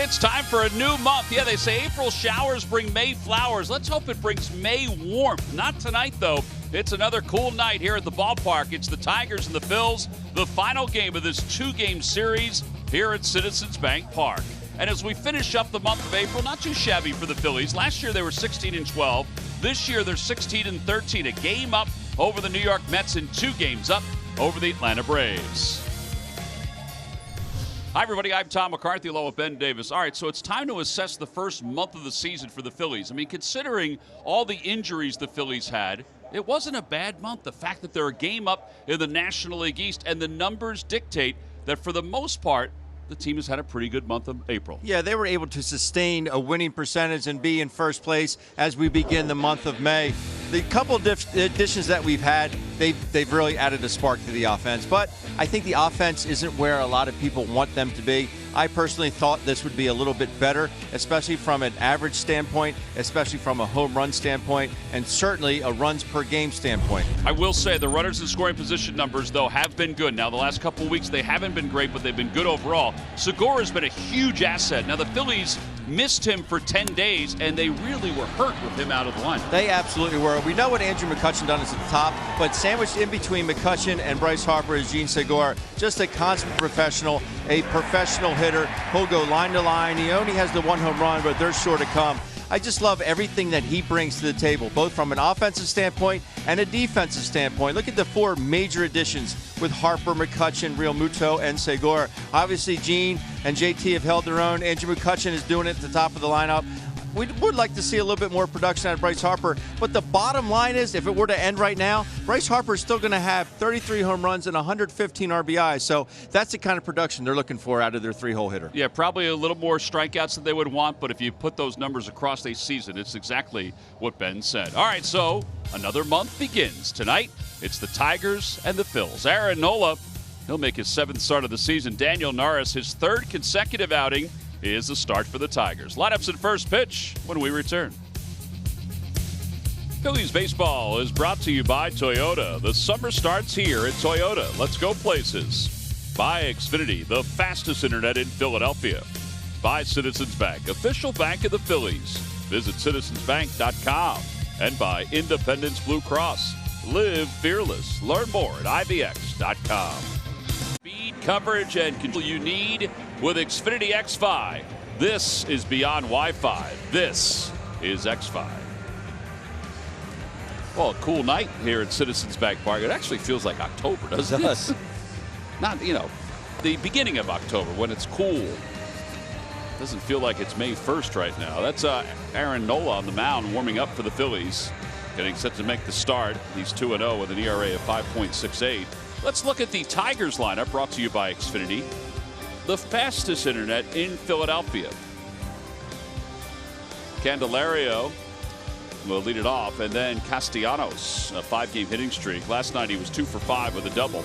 It's time for a new month. Yeah, they say April showers bring May flowers. Let's hope it brings May warmth. Not tonight, though. It's another cool night here at the ballpark. It's the Tigers and the Phils, the final game of this two-game series here at Citizens Bank Park. And as we finish up the month of April, not too shabby for the Phillies. Last year they were 16-12. This year they're 16-13, a game up over the New York Mets and 2 games up over the Atlanta Braves. Hi, everybody. I'm Tom McCarthy along with Ben Davis. All right, so it's time to assess the first month of the season for the Phillies. I mean, considering all the injuries the Phillies had, it wasn't a bad month. The fact that they're a game up in the National League East, and the numbers dictate that for the most part, the team has had a pretty good month of April. Yeah, they were able to sustain a winning percentage and be in first place as we begin the month of May. The couple of additions that we've had, they've really added a spark to the offense. But I think the offense isn't where a lot of people want them to be. I personally thought this would be a little bit better, especially from an average standpoint, especially from a home run standpoint, and certainly a runs per game standpoint. I will say the runners in scoring position numbers, though, have been good. Now, the last couple of weeks, they haven't been great, but they've been good overall. Segura's been a huge asset. Now, the Phillies missed him for 10 days, and they really were hurt with him out of the lineup. They absolutely were. We know what Andrew McCutchen done is at the top, but sandwiched in between McCutchen and Bryce Harper is Gene Segura. Just a consummate professional, a professional hitter. He'll go line to line. He only has the 1 home run, but they're sure to come. I just love everything that he brings to the table, both from an offensive standpoint and a defensive standpoint. Look at the 4 major additions with Harper, McCutchen, Realmuto, and Segura. Obviously, Gene and JT have held their own. Andrew McCutchen is doing it at the top of the lineup. We would like to see a little bit more production out of Bryce Harper, but the bottom line is, if it were to end right now, Bryce Harper is still going to have 33 home runs and 115 RBIs, so that's the kind of production they're looking for out of their 3-hole hitter. Yeah, probably a little more strikeouts than they would want, but if you put those numbers across a season, it's exactly what Ben said. All right, so another month begins. Tonight, it's the Tigers and the Phils. Aaron Nola, he'll make his 7th start of the season. Daniel Norris, his 3rd consecutive outing, is the start for the Tigers. Lineups at first pitch when we return. Phillies baseball is brought to you by Toyota. The summer starts here at Toyota. Let's go places. By Xfinity, the fastest internet in Philadelphia. By Citizens Bank, official bank of the Phillies. Visit citizensbank.com. And by Independence Blue Cross. Live fearless. Learn more at IBX.com. Speed, coverage, and control you need with Xfinity X5. This is beyond Wi-Fi. This is X5. Well, a cool night here at Citizens Bank Park. It actually feels like October, doesn't it? Not, the beginning of October when it's cool. Doesn't feel like it's May 1st right now. That's Aaron Nola on the mound warming up for the Phillies. Getting set to make the start. He's 2-0 with an ERA of 5.68. Let's look at the Tigers lineup brought to you by Xfinity, the fastest internet in Philadelphia. Candelario will lead it off, and then Castellanos, a 5-game hitting streak. Last night he was 2 for 5 with a double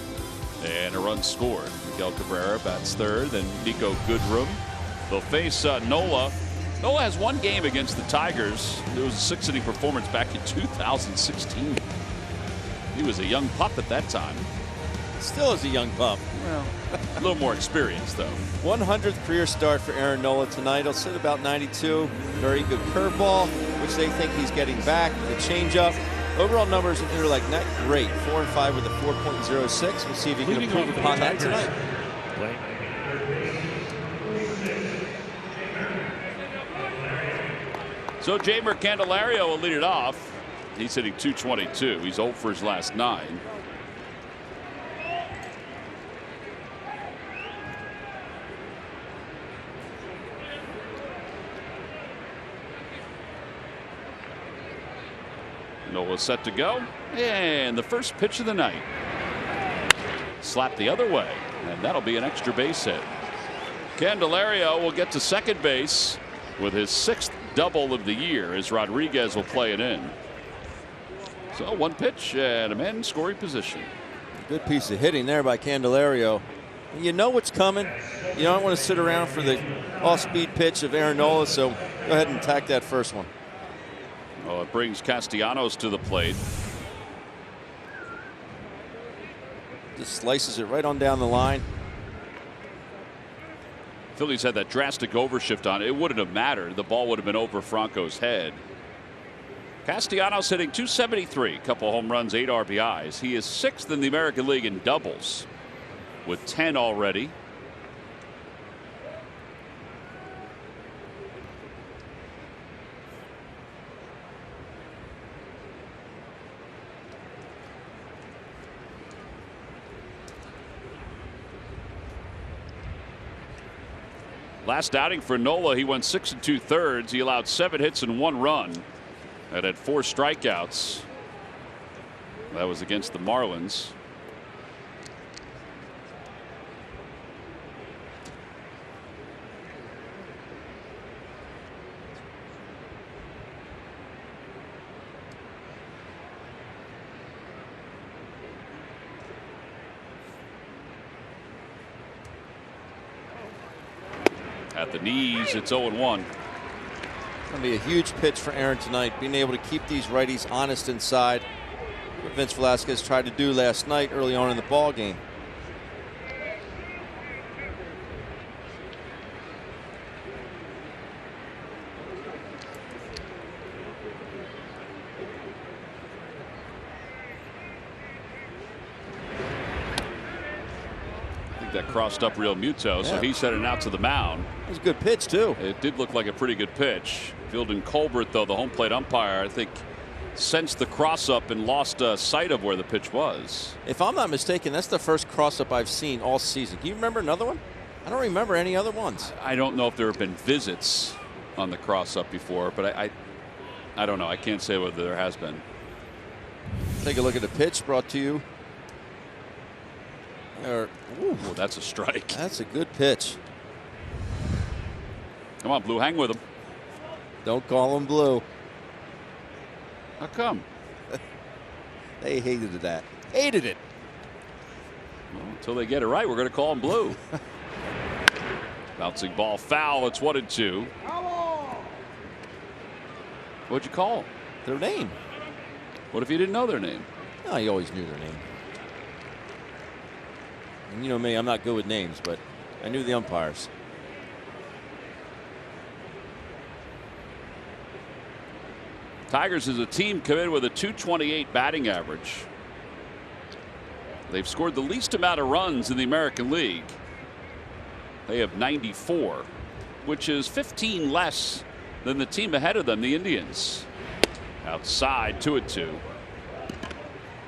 and a run scored. Miguel Cabrera bats 3rd, then Nico Goodrum. They'll face Nola. Nola has 1 game against the Tigers. It was a 6-inning performance back in 2016. He was a young pup at that time. Still is a young pup. Well, a little more experience, though. 100th career start for Aaron Nola tonight. He'll sit about 92. Very good curveball, which they think he's getting back. The changeup. Overall numbers are like not great. 4 and 5 with a 4.06. We'll see if he can improve upon that tonight. So Jamer Candelario will lead it off. He's hitting .222. He's 0 for his last 9. Nola set to go, and the first pitch of the night. Slapped the other way, and that'll be an extra base hit. Candelario will get to second base with his 6th double of the year as Rodriguez will play it in. So 1 pitch and a man in scoring position. Good piece of hitting there by Candelario. You know what's coming. You don't want to sit around for the off-speed pitch of Aaron Nola, so go ahead and attack that first one. Well, it brings Castellanos to the plate. Just slices it right on down the line. Phillies had that drastic overshift on it. It wouldn't have mattered. The ball would have been over Franco's head. Castellanos hitting .273, couple home runs, 8 RBIs. He is 6th in the American League in doubles with 10 already. Last outing for Nola, he went 6 2/3. He allowed 7 hits and 1 run and had 4 strikeouts. That was against the Marlins. At the knees, it's 0-1. It's going to be a huge pitch for Aaron tonight, being able to keep these righties honest inside. What Vince Velasquez tried to do last night early on in the ball game. That crossed up Real Muto, so he sent it out to the mound. It was a good pitch, too. It did look like a pretty good pitch. Fielding Colbert, though, the home plate umpire, I think, sensed the cross up and lost sight of where the pitch was. If I'm not mistaken, that's the first cross up I've seen all season. Do you remember another one? I don't remember any other ones. I don't know if there have been visits on the cross up before, but I don't know. I can't say whether there has been. Take a look at the pitch brought to you. Ooh, that's a strike. That's a good pitch. Come on, Blue, hang with him. Don't call him Blue. How come? They hated that. Hated it. Well, until they get it right, we're going to call him Blue. Bouncing ball foul. It's 1-2. What'd you call them? Their name. What if you didn't know their name? No, you always knew their name. And you know me, I'm not good with names, but I knew the umpires. Tigers as a team come in with a .228 batting average. They've scored the least amount of runs in the American League. They have 94, which is 15 less than the team ahead of them, the Indians. Outside, 2-2.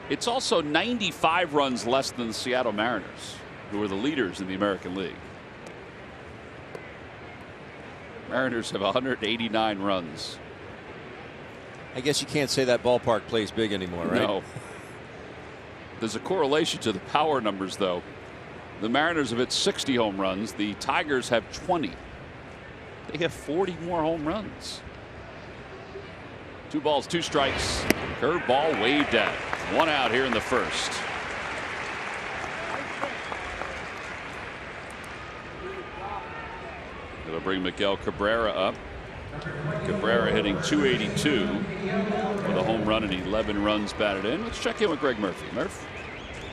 It's also 95 runs less than the Seattle Mariners, who are the leaders in the American League. Mariners have 189 runs. I guess you can't say that ballpark plays big anymore, right? No. There's a correlation to the power numbers, though. The Mariners have hit 60 home runs. The Tigers have 20. They have 40 more home runs. 2 balls, 2 strikes. Curveball waved at. 1 out here in the first. It'll bring Miguel Cabrera up. Cabrera hitting .282 with a home run and 11 runs batted in. Let's check in with Greg Murphy. Murph.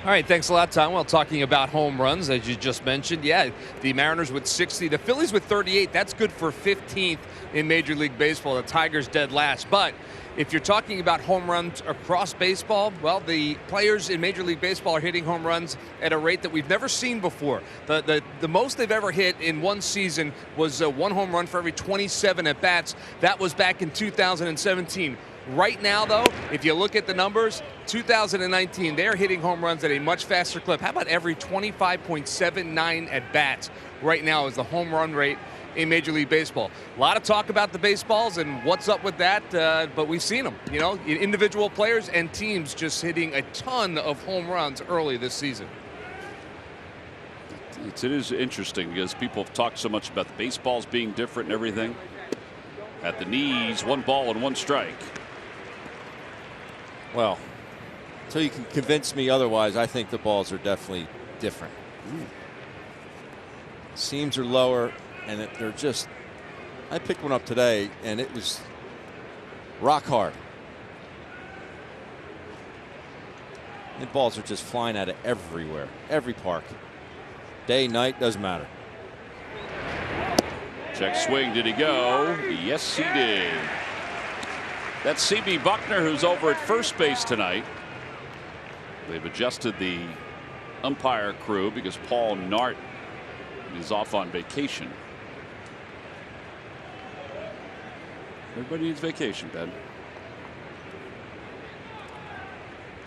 All right, thanks a lot, Tom. Well, talking about home runs, as you just mentioned, yeah, the Mariners with 60, the Phillies with 38. That's good for 15th in Major League Baseball. The Tigers dead last. But if you're talking about home runs across baseball, well, the players in Major League Baseball are hitting home runs at a rate that we've never seen before. The most they've ever hit in one season was 1 home run for every 27 at bats. That was back in 2017. Right now, though, if you look at the numbers, 2019, they're hitting home runs at a much faster clip. How about every 25.79 at bats right now is the home run rate in Major League Baseball. A lot of talk about the baseballs and what's up with that, but we've seen them. You know, individual players and teams just hitting a ton of home runs early this season. It is interesting because people have talked so much about the baseballs being different and everything. At the knees, 1 ball and 1 strike. Well, until you can convince me otherwise, I think the balls are definitely different. Seams are lower, and they're just. I picked one up today, and it was rock hard. The balls are just flying out of everywhere, every park. Day, night, doesn't matter. Check swing. Did he go? Yes, he did. That's C.B. Buckner, who's over at first base tonight. They've adjusted the umpire crew because Paul Nart is off on vacation. Everybody needs vacation, Ben.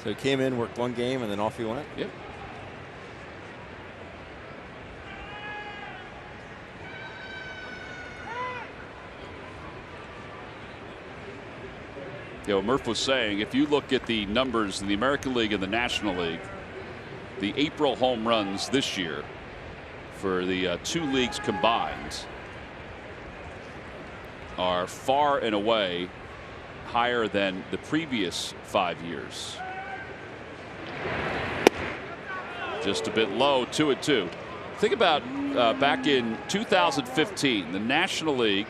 So he came in, worked one game, and then off he went? Yep. You know, Murph was saying, if you look at the numbers in the American League and the National League, the April home runs this year for the two leagues combined are far and away higher than the previous 5 years. Just a bit low, 2-2. Think about back in 2015, the National League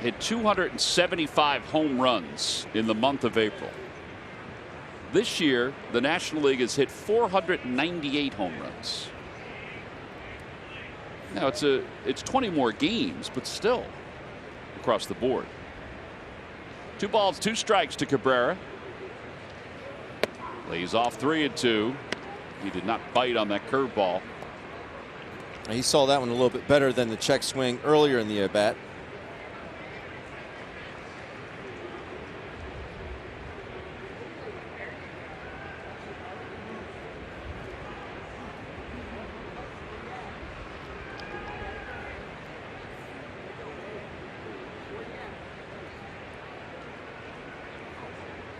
hit 275 home runs in the month of April. This year, the National League has hit 498 home runs. Now it's 20 more games, but still across the board. 2 balls, 2 strikes to Cabrera. Lays off 3-2. He did not bite on that curveball. He saw that one a little bit better than the check swing earlier in the at bat.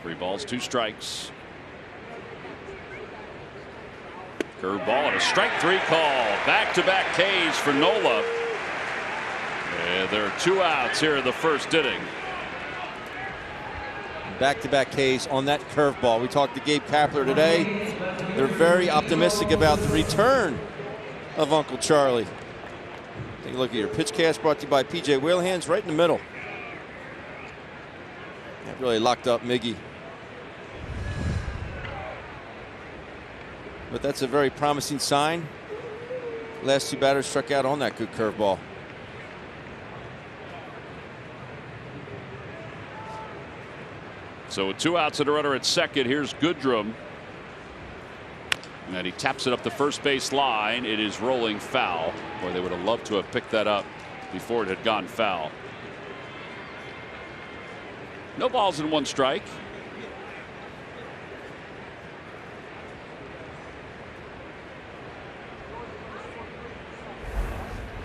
Three balls, 2 strikes. Curveball and a strike 3 call. Back-to-back Ks for Nola. And there are 2 outs here in the first inning. Back-to-back Ks on that curveball. We talked to Gabe Kapler today. They're very optimistic about the return of Uncle Charlie. Take a look at your pitch cast, brought to you by PJ Whalehands, right in the middle. That really locked up Miggy. But that's a very promising sign. Last 2 batters struck out on that good curveball. So with 2 outs and a runner at second, here's Goodrum. And he taps it up the first base line. It is rolling foul. Boy, they would have loved to have picked that up before it had gone foul. No balls and 1 strike.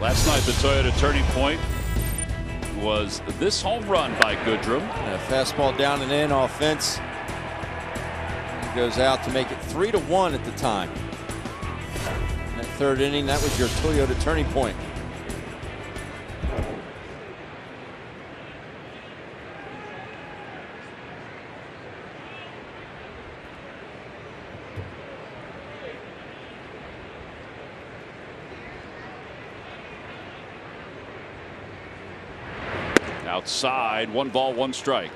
Last night, the Toyota turning point was this home run by Goodrum. And a fastball down and in offense. He goes out to make it 3-1 at the time. In that 3rd inning, that was your Toyota turning point. Outside, 1 ball, 1 strike.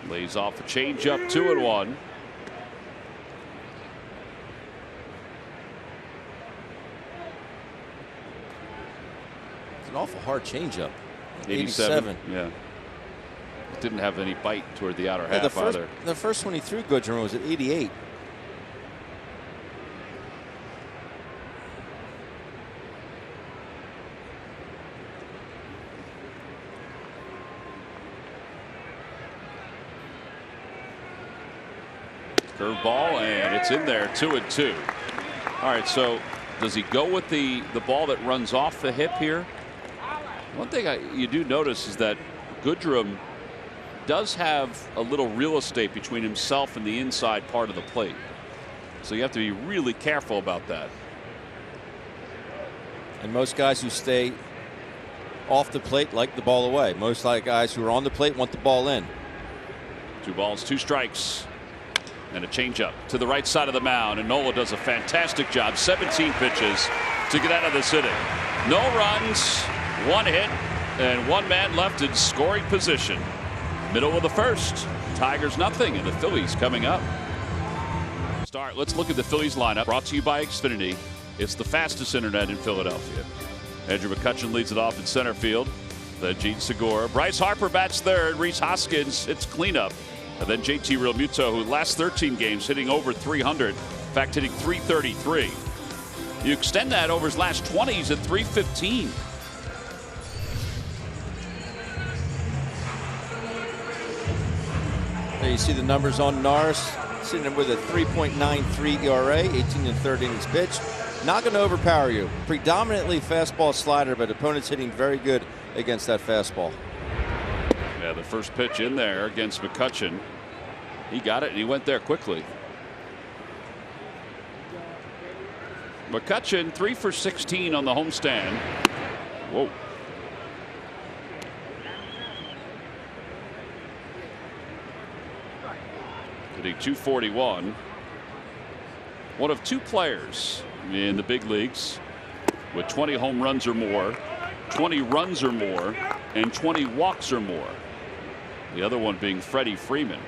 Lays off a changeup, 2-1. Awful hard changeup. 87. Yeah. It didn't have any bite toward the outer half either. The first one he threw Goodrum was at 88. Curveball, and it's in there, 2-2. All right, so does he go with the ball that runs off the hip here? One thing you do notice is that Goodrum does have a little real estate between himself and the inside part of the plate. So you have to be really careful about that. And most guys who stay off the plate like the ball away. Most guys who are on the plate want the ball in. 2 balls, 2 strikes. And a changeup to the right side of the mound, and Nola does a fantastic job. 17 pitches to get out of this inning. No runs, 1 hit, and 1 man left in scoring position. Middle of the first. Tigers nothing, and the Phillies coming up. Let's look at the Phillies lineup. Brought to you by Xfinity. It's the fastest internet in Philadelphia. Andrew McCutchen leads it off in center field. Then Gene Segura. Bryce Harper bats third. Rhys Hoskins, it's cleanup. And then JT Realmuto, who last 13 games hitting over 300. In fact, hitting 333. You extend that over his last 20, he's at 315. There you see the numbers on Norris, sitting with a 3.93 ERA, 18-30 innings pitched. Not going to overpower you. Predominantly fastball slider, but opponents hitting very good against that fastball. Yeah, the first pitch in there against McCutchen. He got it and he went there quickly. McCutchen 3 for 16 on the homestand. Whoa. Hitting 241. One of 2 players in the big leagues with 20 home runs or more, 20 runs or more, and 20 walks or more. The other one being Freddie Freeman.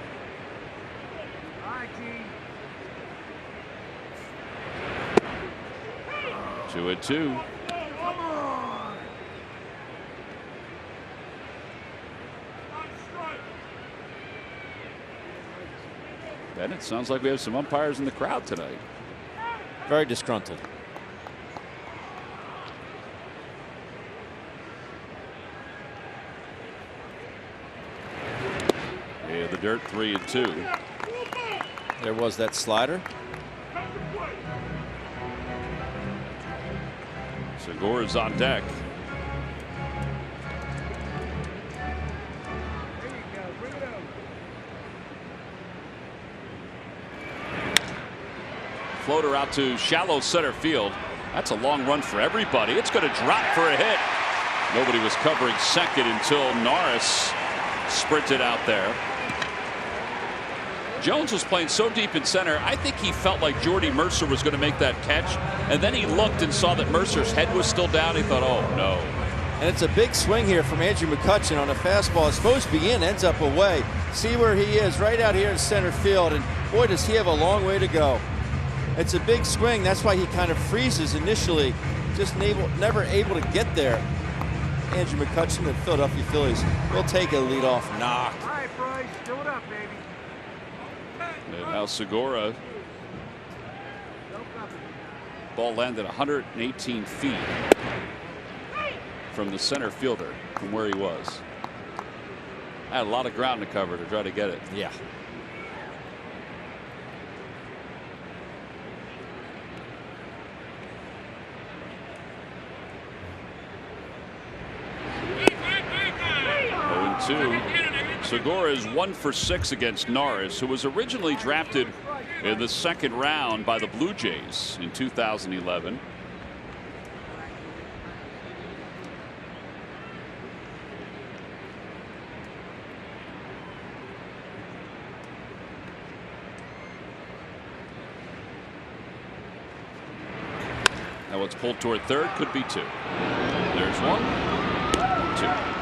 2-2. Ben, it sounds like we have some umpires in the crowd tonight. Very disgruntled. Yeah, the dirt 3-2. There was that slider. Segura's on deck. Floater out to shallow center field. That's a long run for everybody. It's going to drop for a hit. Nobody was covering second until Norris sprinted out there. Jones was playing so deep in center, I think he felt like Jordy Mercer was going to make that catch, and then he looked and saw that Mercer's head was still down. He thought, oh no. And it's a big swing here from Andrew McCutchen on a fastball. It's supposed to be in, ends up away. See where he is, right out here in center field, and boy, does he have a long way to go. It's a big swing. That's why he kind of freezes initially, just never able to get there. Andrew McCutchen, the Philadelphia Phillies, will take a leadoff knock. All right, Bryce, fill it up, baby. And now Segura. Ball landed 118 feet from the center fielder from where he was. Had a lot of ground to cover to try to get it. Yeah. Segura is 1 for 6 against Norris, who was originally drafted in the second round by the Blue Jays in 2011. Now it's pulled toward third, could be 2. There's 1, 2.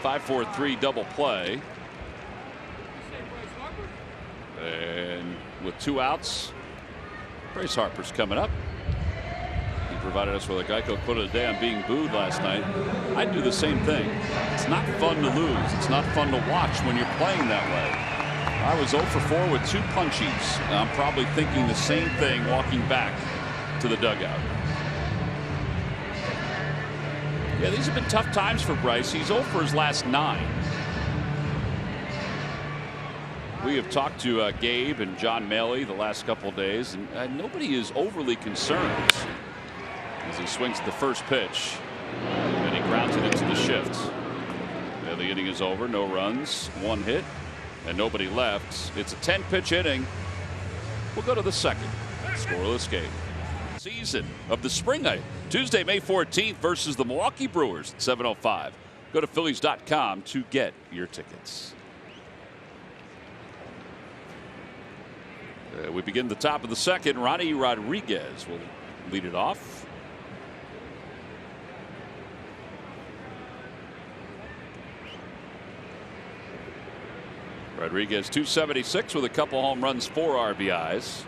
5-4-3 double play. And with 2 outs, Bryce Harper's coming up. He provided us with a Geico quote of the day on being booed last night. I'd do the same thing. It's not fun to lose. It's not fun to watch when you're playing that way. I was 0 for 4 with 2 punchies. I'm probably thinking the same thing walking back to the dugout. Yeah, these have been tough times for Bryce. He's 0 for his last 9. We have talked to Gabe and John Maley the last couple of days, and nobody is overly concerned as he swings at the first pitch, and he grounds it into the shift. Yeah, the inning is over. No runs, 1 hit, and nobody left. It's a 10-pitch inning. We'll go to the second. Scoreless game. Season of the spring night. Tuesday, May 14th versus the Milwaukee Brewers at 7:05. Go to Phillies.com to get your tickets. We begin the top of the second. Ronnie Rodriguez will lead it off. Rodriguez 276 with a couple home runs, 4 RBIs.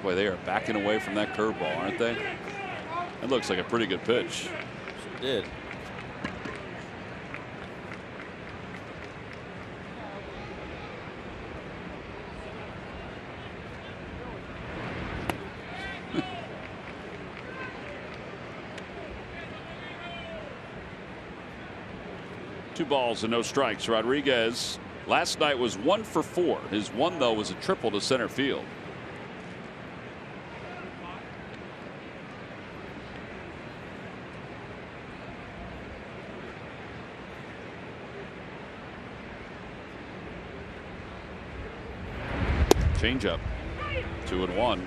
Boy, they are backing away from that curveball, aren't they? That looks like a pretty good pitch. Sure did. Two balls and no strikes. Rodriguez last night was 1 for 4. His one, though, was a triple to center field. Changeup. 2-1.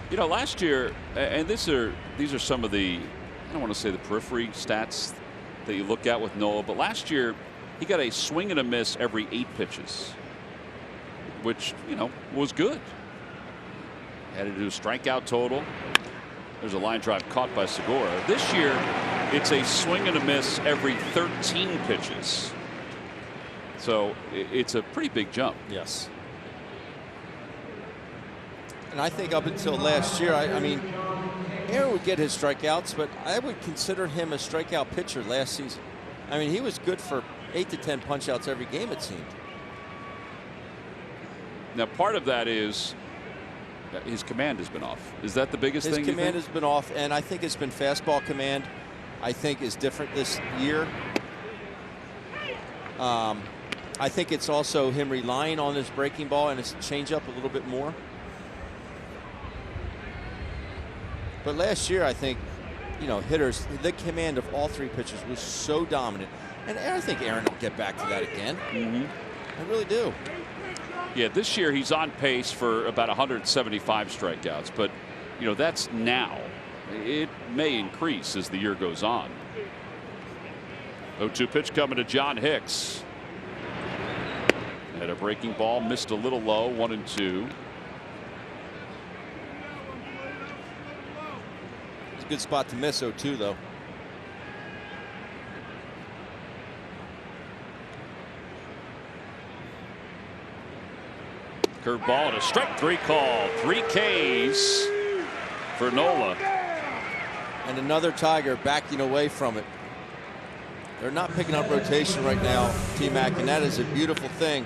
You know, last year, and these are some of the, I don't want to say the periphery stats that you look at with Nola, but last year he got a swing and a miss every 8 pitches, which, you know, was good. Had to do a strikeout total. There's a line drive caught by Segura. This year it's a swing and a miss every 13 pitches. So it's a pretty big jump. Yes. And I think up until last year, I mean, Aaron would get his strikeouts, but I would consider him a strikeout pitcher last season. I mean, he was good for 8 to 10 punch-outs every game, it seemed. Now, part of that is his command has been off. Is that the biggest thing? His command has been off, and I think it's been fastball command. I think is different this year. I think it's also him relying on his breaking ball and his changeup a little bit more. But last year, I think, you know, hitters, the command of all 3 pitchers was so dominant. And I think Aaron will get back to that again. I really do. Yeah, this year he's on pace for about 175 strikeouts. But, you know, that's now. It may increase as the year goes on. 0-2 pitch coming to John Hicks. Had a breaking ball, missed a little low, 1-2. Good spot to miss 0-2 though. Curveball and a strike 3 call. 3 Ks for Nola. And another Tiger backing away from it. They're not picking up rotation right now, T-Mac, and that is a beautiful thing.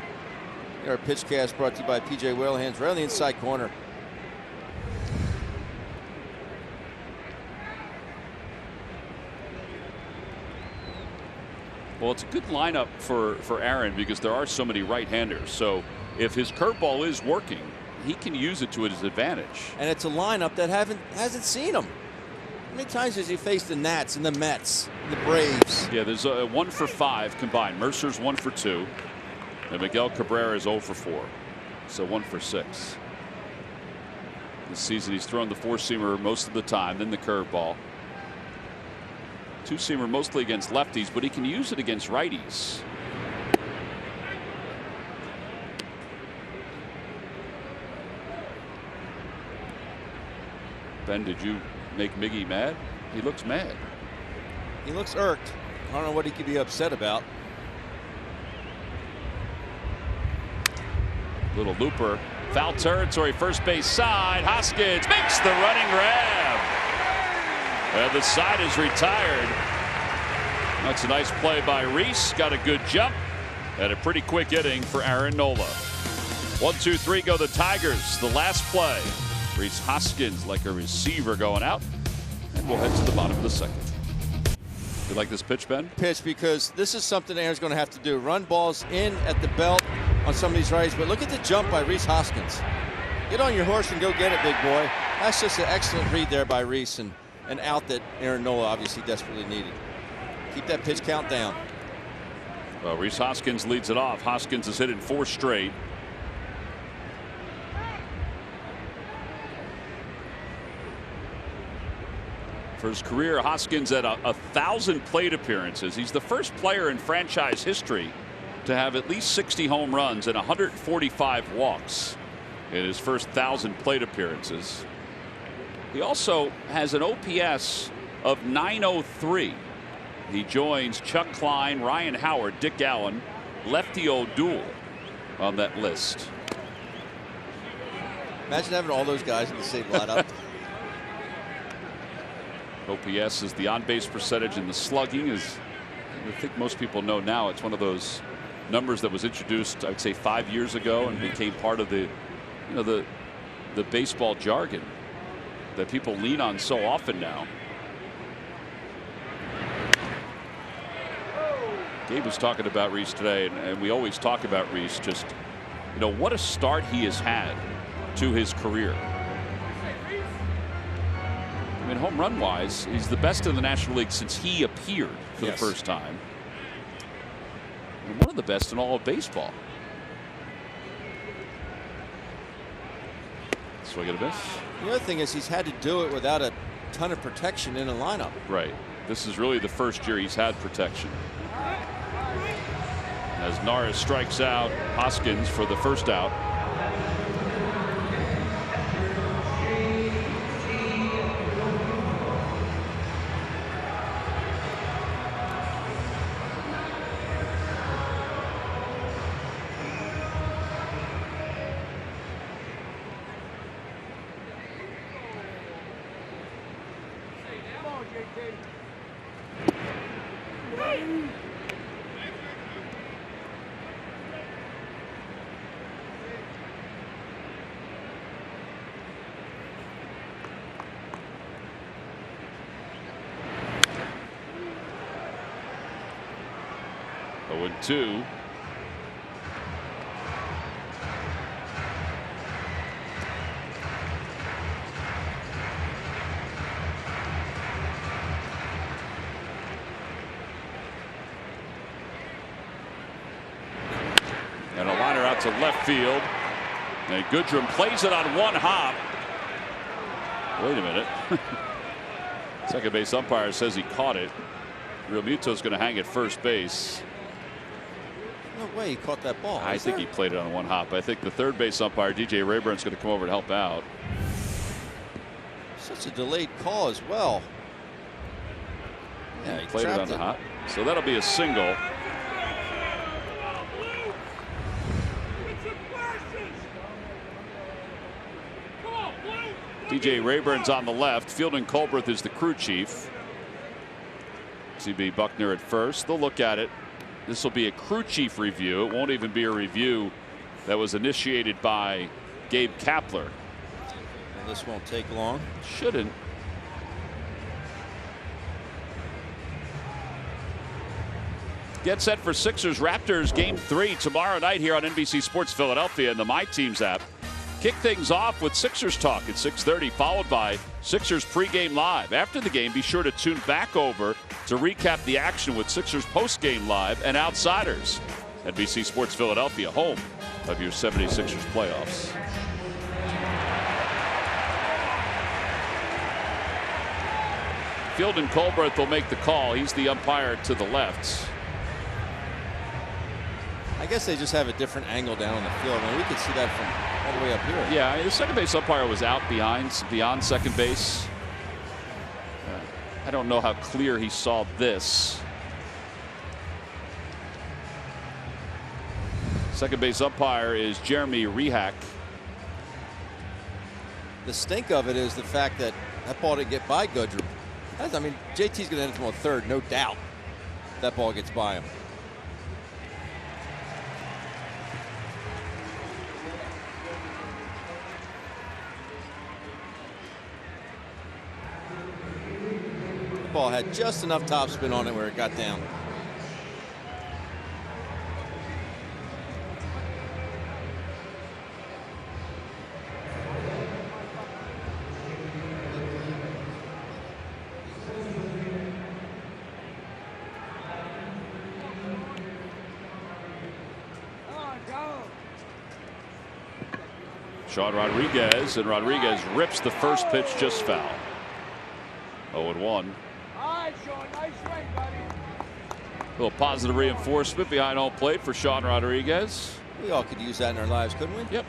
Our pitch cast brought to you by PJ Whalehands right on the inside corner. Well, it's a good lineup for Aaron because there are so many right-handers. So if his curveball is working, he can use it to his advantage. And it's a lineup that hasn't seen him. How many times has he faced the Nats and the Mets and the Braves? Yeah, there's a 1 for 5 combined. Mercer's 1 for 2. And Miguel Cabrera is 0 for 4. So 1 for 6. This season he's thrown the 4-seamer most of the time, then the curveball. 2-seamer mostly against lefties, but he can use it against righties. Ben, did you make Miggy mad? He looks mad. He looks irked. I don't know what he could be upset about. Little looper. Foul territory, first base side. Hoskins makes the running grab. And the side is retired. That's a nice play by Reese. Got a good jump and a pretty quick inning for Aaron Nola. 1, 2, 3 go the Tigers. The last play. Reese Hoskins like a receiver going out. And we'll head to the bottom of the second. You like this pitch, Ben? Pitch, because this is something Aaron's going to have to do. Run balls in at the belt on some of these righties. But look at the jump by Reese Hoskins. Get on your horse and go get it, big boy. That's just an excellent read there by Reese. And an out that Aaron Nola obviously desperately needed. Keep that pitch count down. Well, Reese Hoskins leads it off. Hoskins has hit in 4 straight. For his career, Hoskins at 1,000 plate appearances. He's the first player in franchise history to have at least 60 home runs and 145 walks in his first 1,000 plate appearances. He also has an OPS of .903. He joins Chuck Klein, Ryan Howard, Dick Allen, Lefty O'Doul on that list. Imagine having all those guys in the same lineup. OPS is the on-base percentage, and the slugging is, I think most people know now, it's one of those numbers that was introduced, I'd say, 5 years ago and became part of the, the baseball jargon that people lean on so often now. Gabe was talking about Rhys today, and we always talk about Rhys, just, what a start he has had to his career. I mean, home run wise, he's the best in the National League since he appeared for the first time. And one of the best in all of baseball. Swing and a miss. The other thing is he's had to do it without a ton of protection in a lineup. Right. This is really the first year he's had protection. As Norris strikes out Hoskins for the first out. Two. And a liner out to left field. And Goodrum plays it on one hop. Wait a minute. Second base umpire says he caught it. Realmuto's going to hang at first base. No way he caught that ball. I think he played it on one hop. I think the third base umpire, DJ Rayburn's going to come over and help out. Such a delayed call as well. Yeah, he played it on the hop. So that'll be a single. DJ Rayburn's on the left. Fielding Colbreth is the crew chief. CB Buckner at first. They'll look at it. This will be a crew chief review. It won't even be a review that was initiated by Gabe Kapler. Well, this won't take long. Shouldn't. Get set for Sixers Raptors Game 3 tomorrow night here on NBC Sports Philadelphia and the My Teams app. Kick things off with Sixers talk at 6:30, followed by Sixers pregame live. After the game, be sure to tune back over to recap the action with Sixers postgame live and Outsiders. NBC Sports Philadelphia, home of your 76ers playoffs. Fielding Colbreth will make the call. He's the umpire to the left. I guess they just have a different angle down on the field. I mean, we could see that from all the way up here. Yeah, the second base umpire was out beyond second base. I don't know how clear he saw this. Second base umpire is Jeremy Rehak. The stink of it is the fact that that ball didn't get by Goodrum. I mean, JT's going to end him on third, no doubt. That ball gets by him. Ball had just enough topspin on it where it got down. Sean Rodriguez, and Rodriguez rips the first pitch just foul. 0-1. All right, Sean, nice swing, buddy. A little positive reinforcement behind home plate for Sean Rodriguez. We all could use that in our lives, couldn't we? Yep.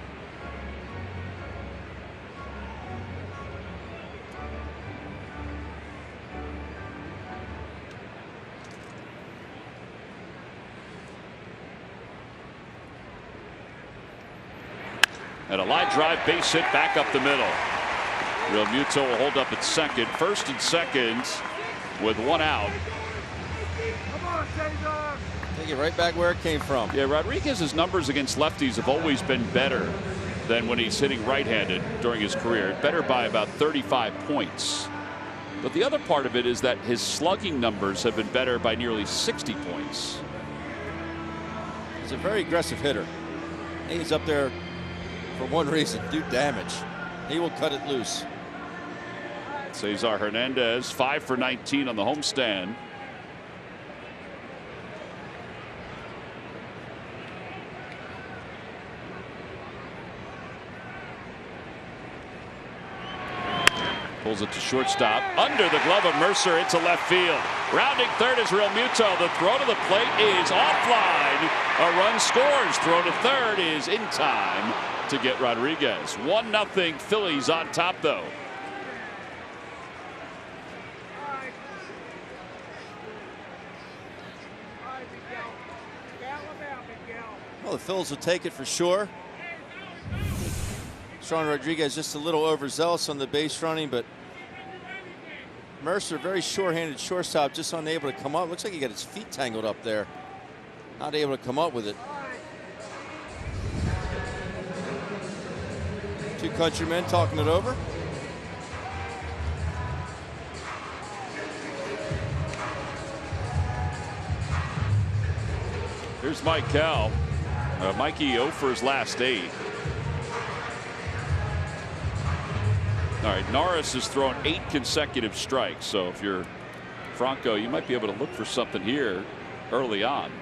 And a line drive base hit back up the middle. Real Muto will hold up at second. First and second with one out. Come on, Cesar. Take it right back where it came from. Yeah, Rodriguez's numbers against lefties have always been better than when he's hitting right-handed during his career. Better by about 35 points. But the other part of it is that his slugging numbers have been better by nearly 60 points. He's a very aggressive hitter. He's up there for one reason, do damage. He will cut it loose. Cesar Hernandez 5 for 19 on the homestand. Pulls it to shortstop. Under the glove of Mercer into left field. Rounding third is Real Muto. The throw to the plate is offline. A run scores. Throw to third is in time to get Rodriguez. 1-0 Phillies on top though. Well, the Phillies will take it for sure. Sean Rodriguez just a little overzealous on the base running, but Mercer, very sure-handed shortstop, just unable to come up. Looks like he got his feet tangled up there. Not able to come up with it. Two countrymen talking it over. Here's Mike Cal. Mikey 0 for his last 8. All right, Norris has thrown 8 consecutive strikes. So if you're Franco, you might be able to look for something here early on.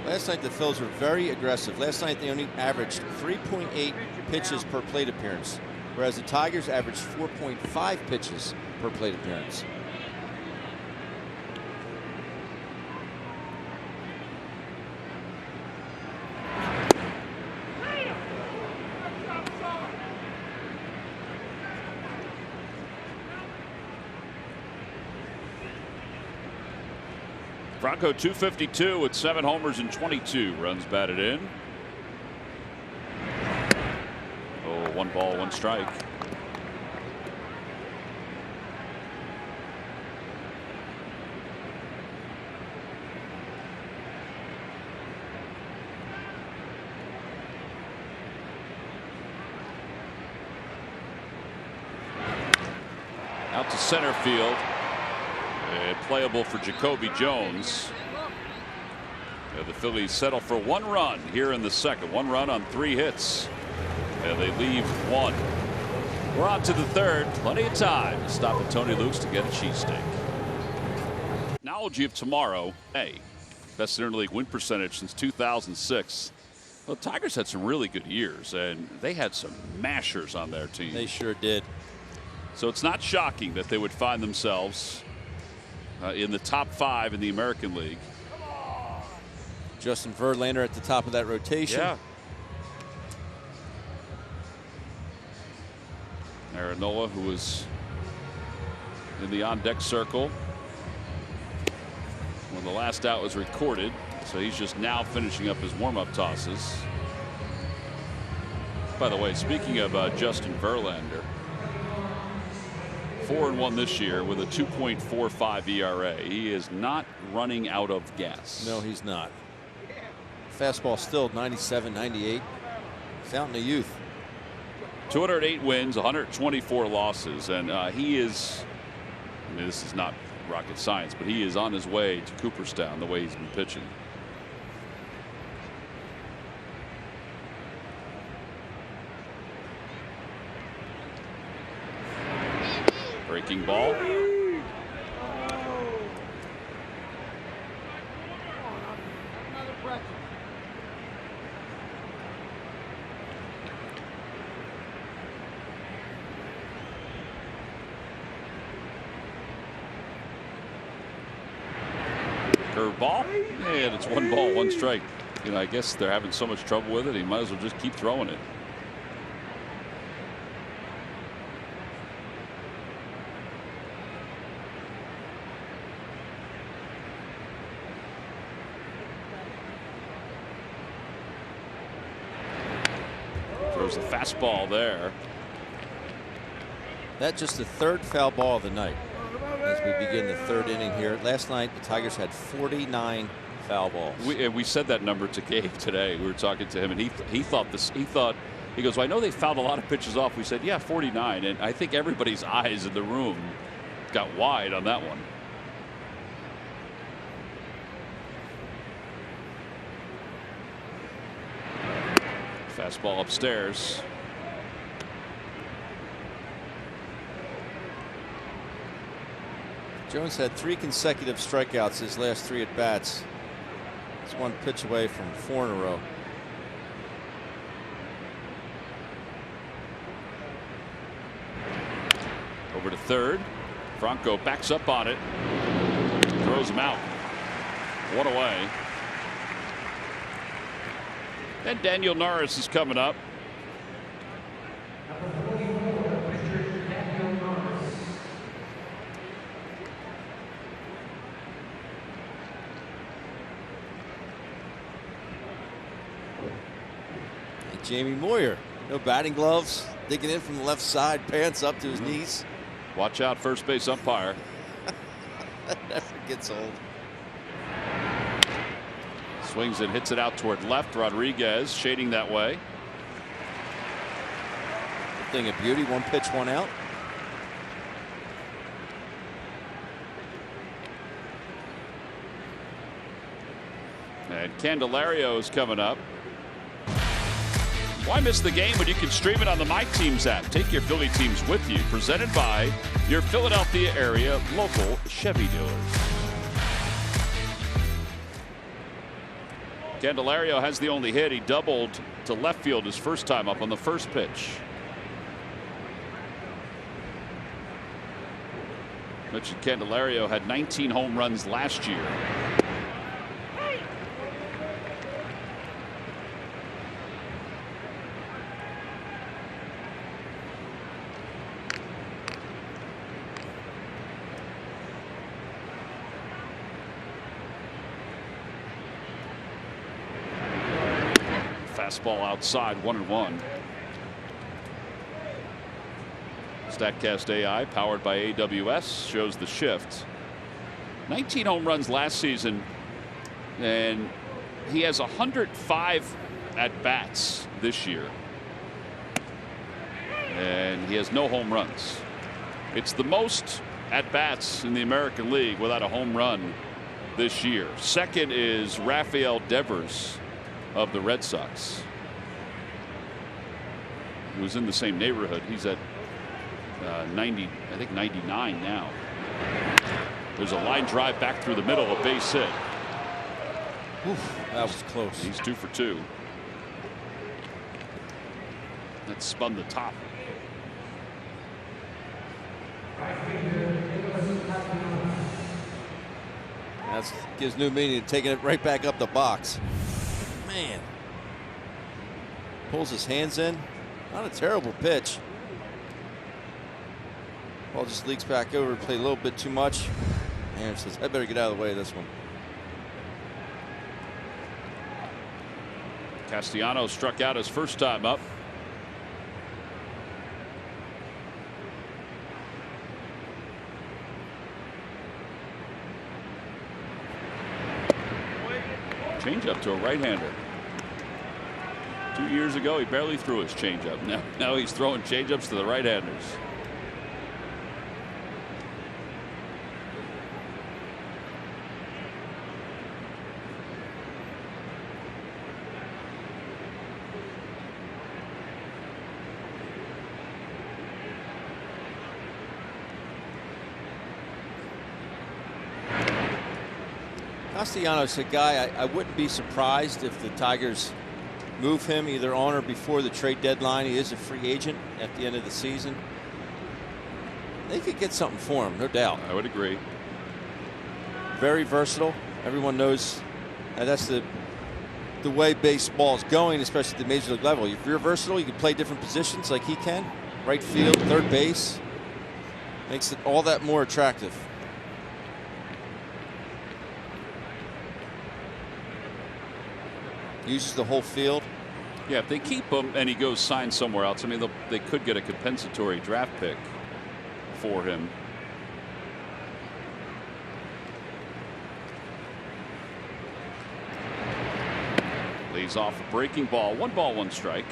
Last night the Phillies were very aggressive. Last night they only averaged 3.8 pitches per plate appearance, whereas the Tigers averaged 4.5 pitches per plate appearance. Franco 252 with 7 homers and 22 runs batted in. Oh, 1 ball, 1 strike. Out to center field. Playable for Jacoby Jones. The Phillies settle for 1 run here in the second. 1 run on 3 hits. And they leave 1. We're on to the third. Plenty of time to stop at Tony Luke's to get a cheesesteak. Analogy of tomorrow. Best interleague win percentage since 2006. Well, the Tigers had some really good years, and they had some mashers on their team. They sure did. So it's not shocking that they would find themselves in the top 5 in the American League. Justin Verlander at the top of that rotation. Yeah. Aaron Nola, who was in the on-deck circle when the last out was recorded, so he's just now finishing up his warm-up tosses. By the way, speaking of Justin Verlander, 4-1 this year with a 2.45 ERA. He is not running out of gas. No, he's not. Fastball still 97, 98. Fountain of youth. 208 wins, 124 losses, and he is, I mean, this is not rocket science, but he is on his way to Cooperstown the way he's been pitching. Breaking ball. Curveball, and it's 1 ball, 1 strike. You know, I guess they're having so much trouble with it, he might as well just keep throwing it. Throws a fastball there. That's just the 3rd foul ball of the night as we begin the 3rd inning here. Last night the Tigers had 49 foul balls. We said that number to Gabe today. We were talking to him, and he thought this. He goes, well, I know they fouled a lot of pitches off. We said, yeah, 49, and I think everybody's eyes in the room got wide on that one. Fastball upstairs. Jones had 3 consecutive strikeouts his last 3 at bats. He's 1 pitch away from 4 in a row. Over to 3rd. Franco backs up on it. Throws him out. 1 away. Then Daniel Norris is coming up. Jamie Moyer, no batting gloves, digging in from the left side, pants up to his knees. Watch out, first base umpire. That never gets old. Swings and hits it out toward left. Rodriguez shading that way. Good thing of beauty, 1 pitch, 1 out. And Candelario is coming up. Why miss the game when you can stream it on the My Teams app? Take your Philly teams with you. Presented by your Philadelphia area local Chevy dealers. Candelario has the only hit. He doubled to left field his first time up on the first pitch. Mentioned Candelario had 19 home runs last year. Fastball outside, 1-1. StatCast AI, powered by AWS, shows the shift. 19 home runs last season, and he has 105 at bats this year, and he has no home runs. It's the most at bats in the American League without a home run this year. Second is Rafael Devers of the Red Sox, who's in the same neighborhood. He's at 90, I think 99 now. There's a line drive back through the middle, a base hit. Oof, that was close. He's 2 for 2. That spun the top. That gives new meaning to taking it right back up the box. Man. Pulls his hands in. Not a terrible pitch. Ball just leaks back over, play a little bit too much. Aaron says, I better get out of the way of this one. Castellanos struck out his first time up. Changeup to a right-hander. 2 years ago, he barely threw his changeup. Now he's throwing changeups to the right-handers. Castellanos, a guy I wouldn't be surprised if the Tigers move him either on or before the trade deadline. He is a free agent at the end of the season. They could get something for him, no doubt. I would agree. Very versatile. Everyone knows that's the way baseball is going, especially at the major league level. If you're versatile, you can play different positions like he can. Right field, third base. Makes it all that more attractive. Uses the whole field. Yeah, if they keep him and he goes sign somewhere else, I mean, they could get a compensatory draft pick for him. Lays off a breaking ball. 1 ball, 1 strike.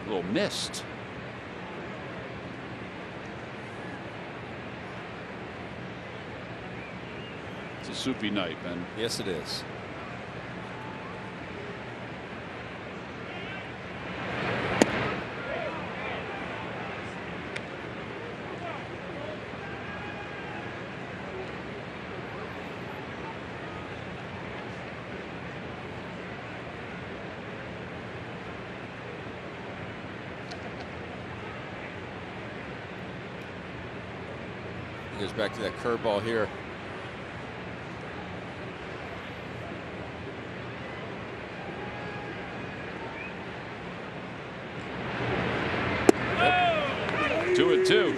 A little missed. It's a soupy night, man. Yes, it is. He goes back to that curveball here. Yep. 2-2.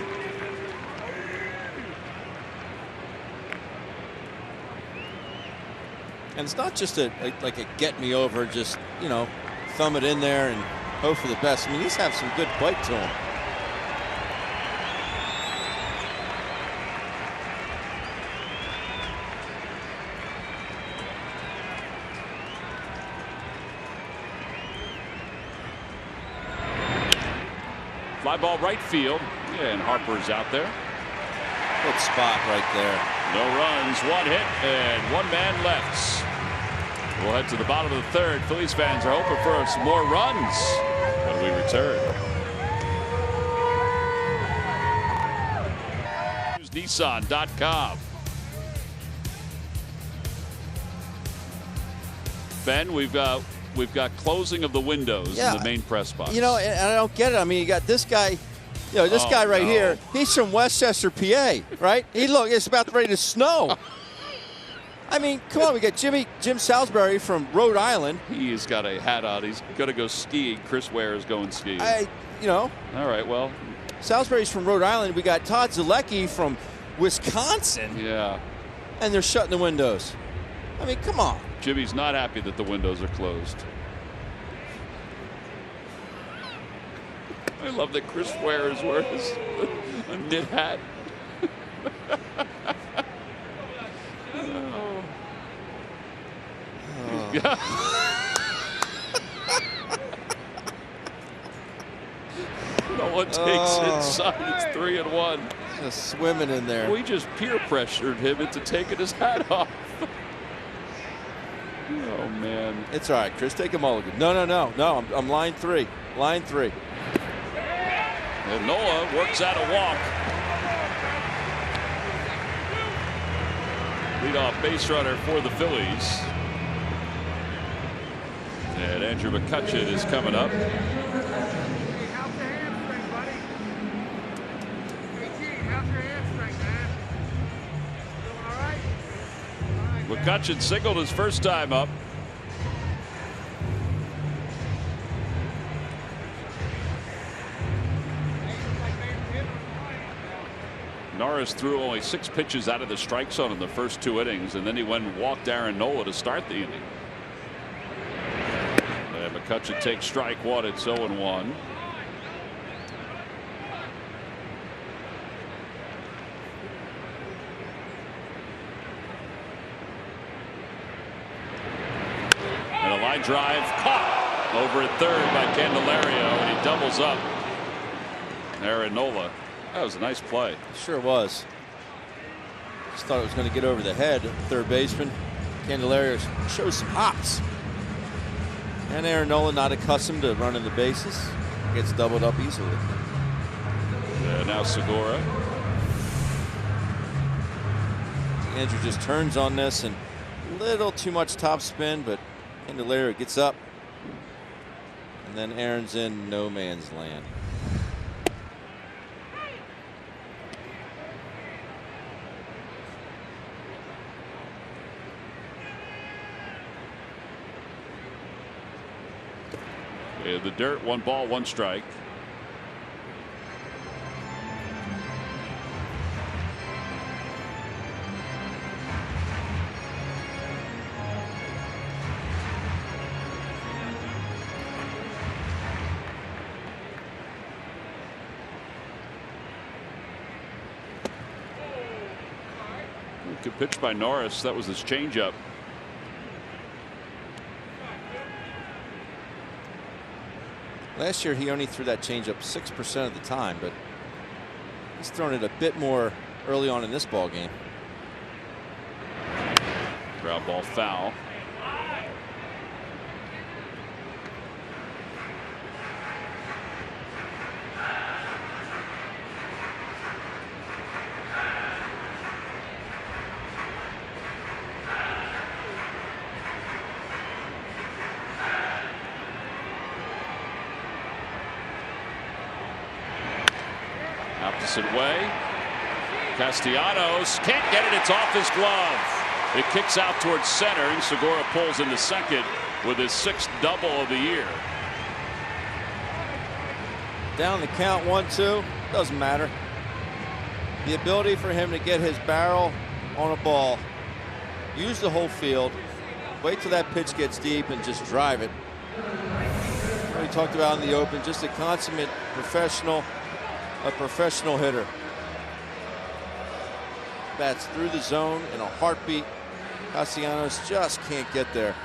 And it's not just like a get me over, just, you know, thumb it in there and hope for the best. I mean, he's have some good bite to him. Fly ball right field. Yeah, and Harper's out there. Good spot right there. No runs, 1 hit, and 1 man left. We'll head to the bottom of the 3rd. Phillies fans are hoping for some more runs when we return. Nissan.com. Ben, we've got closing of the windows in the main press box. You know, and I don't get it. I mean, you got this guy, you know, this guy right here. He's from Westchester, PA, right? It's about ready to snow. I mean, come on, we got Jim Salisbury from Rhode Island. He's got a hat on. He's going to go skiing. Chris Ware is going skiing. You know. All right, well. Salisbury's from Rhode Island. We got Todd Zalecki from Wisconsin. Yeah. And they're shutting the windows. I mean, come on. Jimmy's not happy that the windows are closed. I love that Chris Ware is wearing a knit hat. No one takes inside. It's 3-1. Just swimming in there. We just peer pressured him into taking his hat off. Oh man. It's all right, Chris. Take a mulligan. No. I'm line 3. Line 3. And Nola works out a walk. Leadoff base runner for the Phillies. And Andrew McCutchen is coming up. How's the hamstring, buddy? 18, how's your hamstring, man? Doing all right? McCutchen singled his first time up. Norris threw only 6 pitches out of the strike zone in the first 2 innings, and then he went and walked Aaron Nola to start the inning. And McCutchen takes strike 1. It's 0-1. And a line drive caught over at 3rd by Candelario, and he doubles up Aaron Nola. That was a nice play. It sure was. Just thought it was going to get over the head of third baseman. Candelario shows some hops. And Aaron Nola, not accustomed to running the bases, gets doubled up easily. Now Segura. Andrew just turns on this and a little too much top spin, but Candelario gets up. And then Aaron's in no man's land. Yeah, the dirt, 1 ball, 1 strike. Good pitch by Norris. That was his changeup. Last year he only threw that changeup 6% of the time, but he's thrown it a bit more early on in this ball game. Ground ball foul. Opposite way. Castellanos can't get it. It's off his glove. It kicks out towards center, and Segura pulls into second with his 6th double of the year. Down the count, 1-2. Doesn't matter. The ability for him to get his barrel on a ball, use the whole field, wait till that pitch gets deep and just drive it. We talked about in the open, just a consummate professional. A professional hitter. Bats through the zone in a heartbeat. Castellanos just can't get there.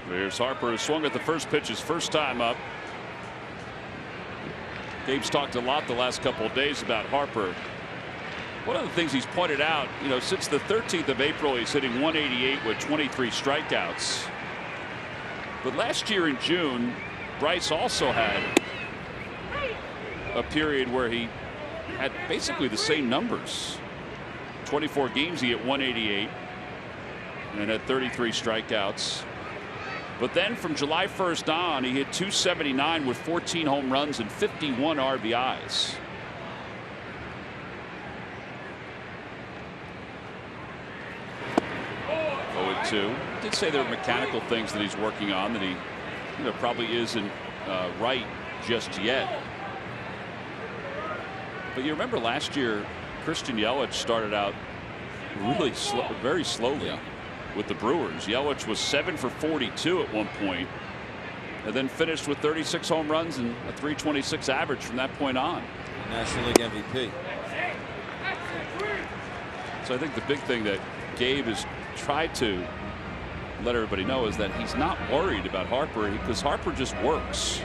Here's Harper, who swung at the first pitch his first time up. Gabe's talked a lot the last couple of days about Harper. One of the things he's pointed out, since the 13th of April, he's hitting 188 with 23 strikeouts. But last year in June, Bryce also had a period where he had basically the same numbers. 24 games, he hit 188 and had 33 strikeouts. But then from July 1st on, he hit 279 with 14 home runs and 51 RBIs. Did say there are mechanical things that he's working on that he probably isn't right just yet. But you remember last year, Christian Yelich started out really very slowly with the Brewers. Yelich was 7 for 42 at one point, and then finished with 36 home runs and a .326 average from that point on. National League MVP. So I think the big thing that Gabe has tried to let everybody know is that he's not worried about Harper, because Harper just works.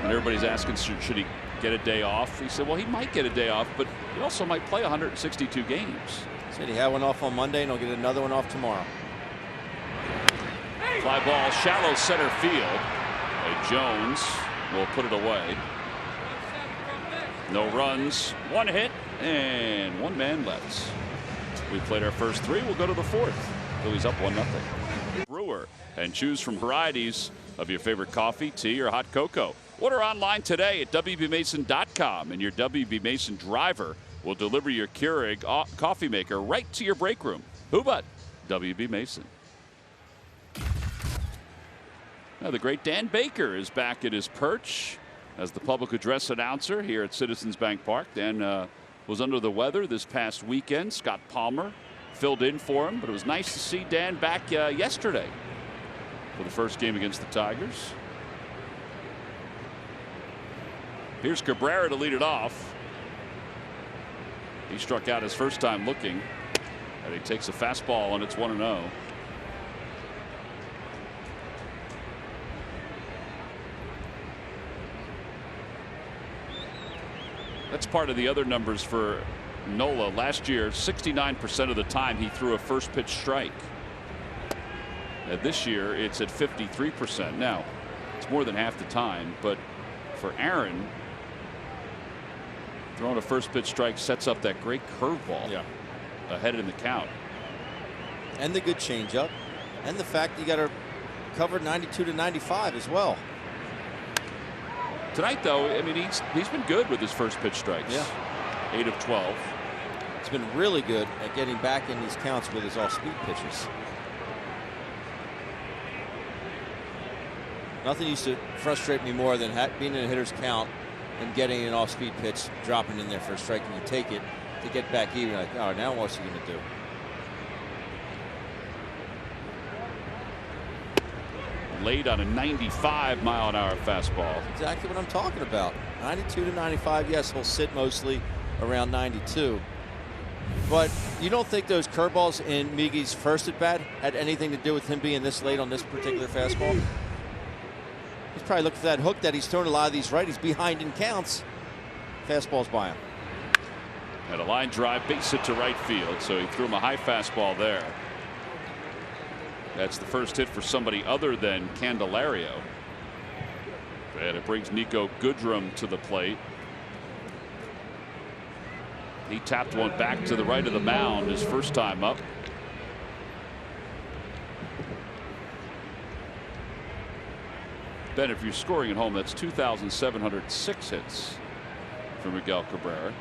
And everybody's asking, should he get a day off? He said, well, he might get a day off, but he also might play 162 games. Said he had one off on Monday and he'll get another one off tomorrow. Fly ball, shallow center field. Jones will put it away. No runs, 1 hit, and 1 man left. We played our first 3. We'll go to the 4th. Phillies up 1-0. Brewer, and choose from varieties of your favorite coffee, tea, or hot cocoa. Order online today at WBMason.com, and your WB Mason driver will deliver your Keurig coffee maker right to your break room. Who but WB Mason? Now the great Dan Baker is back at his perch as the public address announcer here at Citizens Bank Park. Dan was under the weather this past weekend. Scott Palmer filled in for him, but it was nice to see Dan back yesterday for the first game against the Tigers. Here's Cabrera to lead it off. He struck out his first time looking, and he takes a fastball, and it's 1-0. That's part of the other numbers for Nola. Last year, 69% of the time he threw a first pitch strike. And this year it's at 53%. Now It's more than half the time. But for Aaron, throwing a first pitch strike sets up that great curveball. Yeah. Ahead in the count. And the good changeup. And the fact you got to cover 92 to 95 as well. Tonight, though, I mean, he's been good with his first pitch strikes. Yeah. 8 of 12. He's been really good at getting back in these counts with his off-speed pitches. Nothing used to frustrate me more than being in a hitter's count and getting an off-speed pitch, dropping in there for a strike, and you take it to get back even. Like, oh, now what's he going to do? Laid on a 95-mile-an-hour fastball. Exactly what I'm talking about. 92 to 95. Yes, he'll sit mostly around 92. But you don't think those curveballs in Miggy's first at bat had anything to do with him being this late on this particular fastball? He's probably looking for that hook that he's thrown a lot of these righties behind in counts. Fastball's by him. And a line drive, base hit to right field. So he threw him a high fastball there. That's the first hit for somebody other than Candelario. And it brings Nico Goodrum to the plate. He tapped one back to the right of the mound his first time up. Ben, if you're scoring at home, that's 2,706 hits for Miguel Cabrera.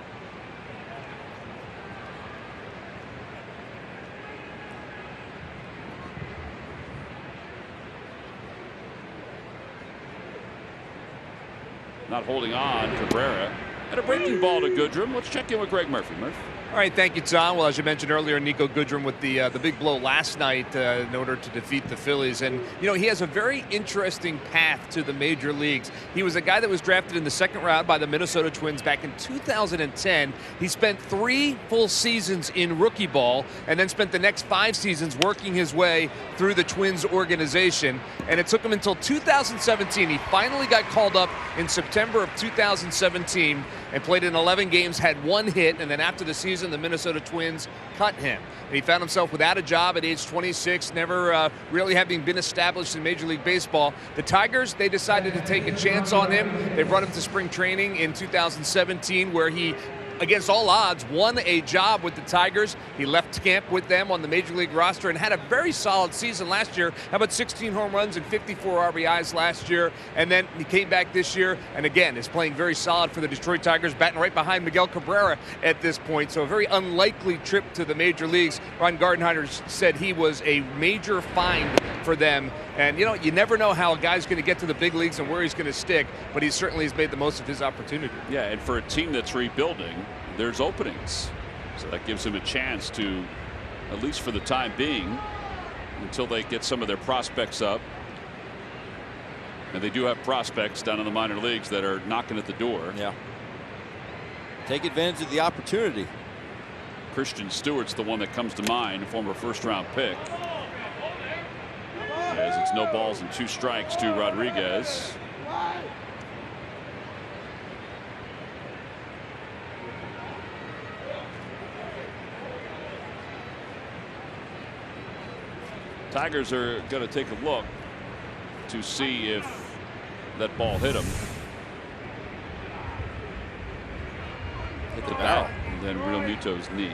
Not holding on, Cabrera. And a breaking ball to Goodrum. Let's check in with Greg Murphy. Murph. All right, thank you, Tom. Well, as you mentioned earlier, Nico Goodrum with the big blow last night in order to defeat the Phillies. And, you know, he has a very interesting path to the major leagues. He was a guy that was drafted in the second round by the Minnesota Twins back in 2010. He spent 3 full seasons in rookie ball and then spent the next 5 seasons working his way through the Twins organization. And it took him until 2017. He finally got called up in September of 2017 and played in 11 games, had 1 hit, and then after the season, the Minnesota Twins cut him. And he found himself without a job at age 26, never really having been established in Major League Baseball. The Tigers, they decided to take a chance on him. They brought him to spring training in 2017, where he, against all odds, won a job with the Tigers. He left camp with them on the Major League roster and had a very solid season last year. How about 16 home runs and 54 RBIs last year? And then he came back this year and again is playing very solid for the Detroit Tigers, batting right behind Miguel Cabrera at this point. So a very unlikely trip to the major leagues. Ron Gardenhire said he was a major find for them. And, you know, you never know how a guy's going to get to the big leagues and where he's going to stick, but he certainly has made the most of his opportunity. Yeah, and for a team that's rebuilding, there's openings. So that gives him a chance to, at least for the time being, until they get some of their prospects up. And they do have prospects down in the minor leagues that are knocking at the door. Yeah. Take advantage of the opportunity. Christian Stewart's the one that comes to mind, a former first-round pick. As it's no balls and 2 strikes to Rodriguez. Tigers are going to take a look to see if that ball hit him. Hit the bat and then Real Muto's knee.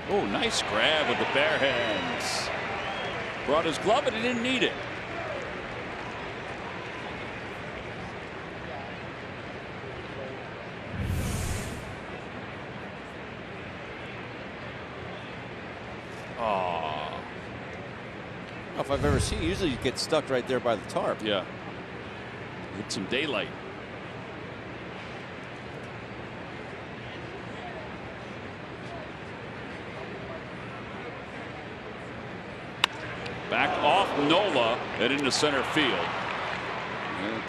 Oh, nice grab with the bare hands. Brought his glove, but he didn't need it. Oh. If I've ever seen, usually you get stuck right there by the tarp. Yeah. Hit some daylight. Back off Nola and into center field. And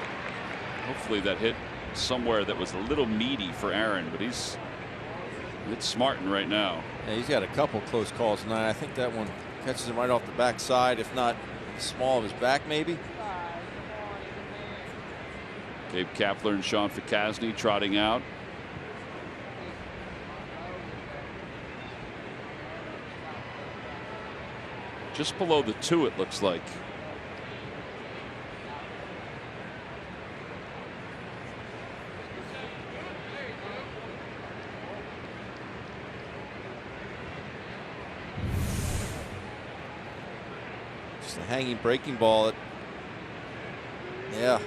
hopefully that hit somewhere that was a little meaty for Aaron, but he's It's Martin right now. Yeah, he's got a couple close calls tonight. I think that one catches him right off the backside, if not small of his back, maybe. Gabe Kapler and Sean Ficasny trotting out. Just below the 2, it looks like. Just a hanging breaking ball. Yeah.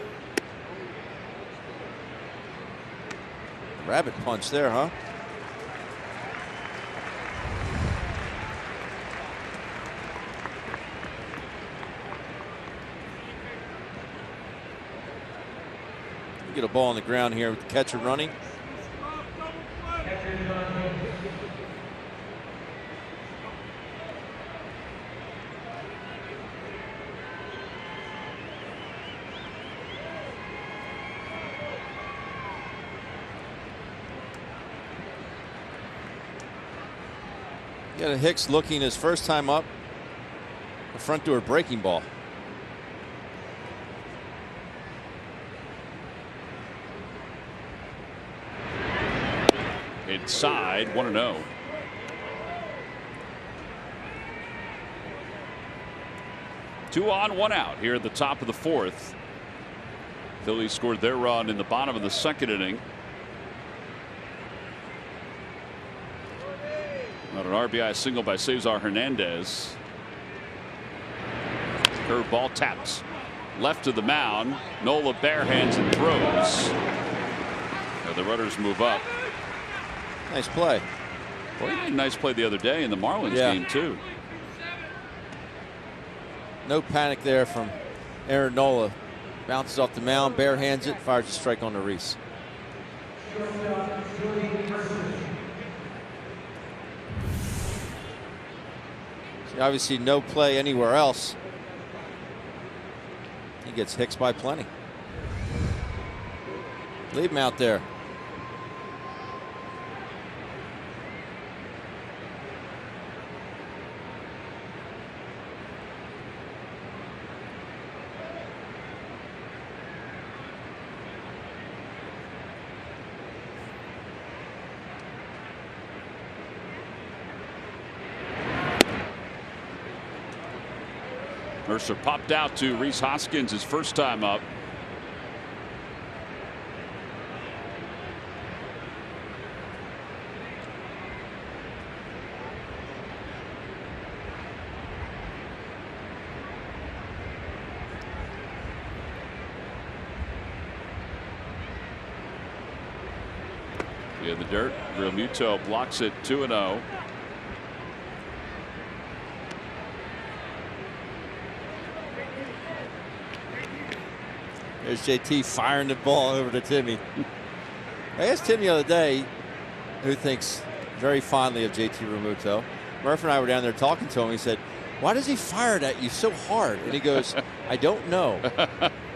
Rabbit punch there, huh? Get a ball on the ground here with the catcher running. Got a Hicks looking his first time up. A front door breaking ball. Inside, 1-0. Two on, one out here at the top of the 4th. Phillies scored their run in the bottom of the 2nd inning. On an RBI single by Cesar Hernandez. Curveball taps left of the mound. Nola barehands and throws. The runners move up. Nice play. Well, he made a nice play the other day in the Marlins game too. No panic there from Aaron Nola. Bounces off the mound, barehands it, fires a strike on the Reese. See, obviously no play anywhere else. He gets Hicks by plenty. Leave him out there. Mercer popped out to Rhys Hoskins his first time up. In the dirt, Real Muto blocks it 2-0. There's JT firing the ball over to Timmy. I asked Tim the other day, who thinks very fondly of JT Realmuto. Murph and I were down there talking to him. He said, "Why does he fire it at you so hard?" And he goes, "I don't know."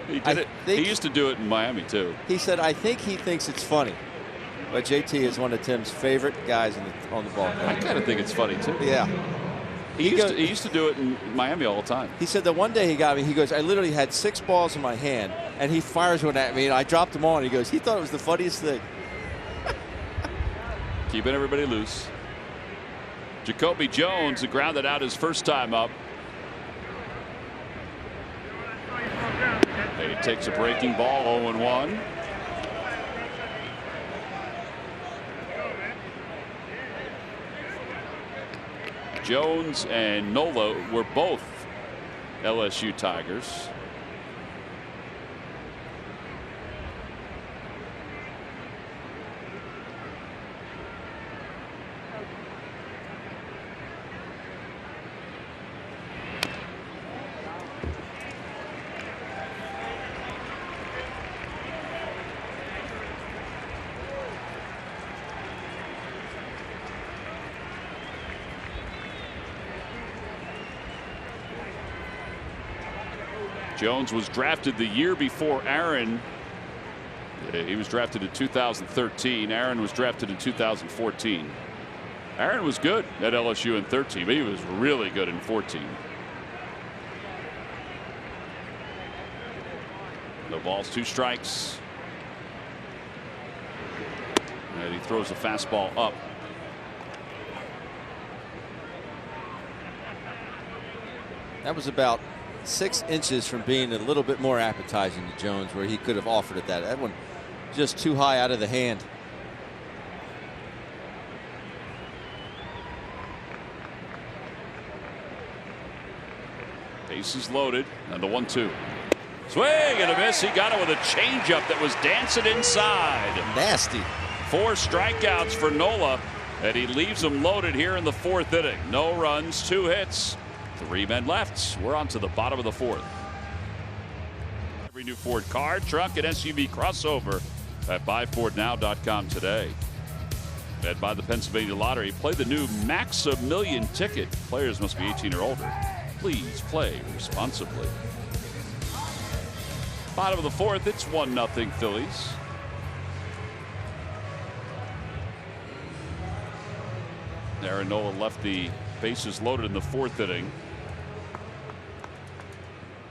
He did it. He used to do it in Miami too. He said, "I think he thinks it's funny." But JT is one of Tim's favorite guys on the ball. I kind of think it's funny too. Yeah. He used to do it in Miami all the time. He said that one day he got me. He goes, "I literally had 6 balls in my hand, and he fires one at me, and I dropped them all." And he goes, he thought it was the funniest thing. Keeping everybody loose. Jacoby Jones grounded out his first time up. He takes a breaking ball, 0-1. Jones and Nola were both LSU Tigers. Jones was drafted the year before Aaron. He was drafted in 2013. Aaron was drafted in 2014. Aaron was good at LSU in 13, but he was really good in 14. No balls, 2 strikes. And he throws a fastball up. That was about 6 inches from being a little bit more appetizing to Jones, where he could have offered it that. That one just too high out of the hand. Bases loaded, and the 1-2. Swing and a miss. He got it with a changeup that was dancing inside. Nasty. 4 strikeouts for Nola, and he leaves them loaded here in the 4th inning. No runs, 2 hits, 3 men left. We're on to the bottom of the 4th. Every new Ford car, truck, and SUV crossover at buyfordnow.com today. Fed by the Pennsylvania Lottery. Play the new Max-A-Million ticket. Players must be 18 or older. Please play responsibly. Bottom of the 4th, it's 1-0 Phillies. Aaron Nola left the bases loaded in the 4th inning.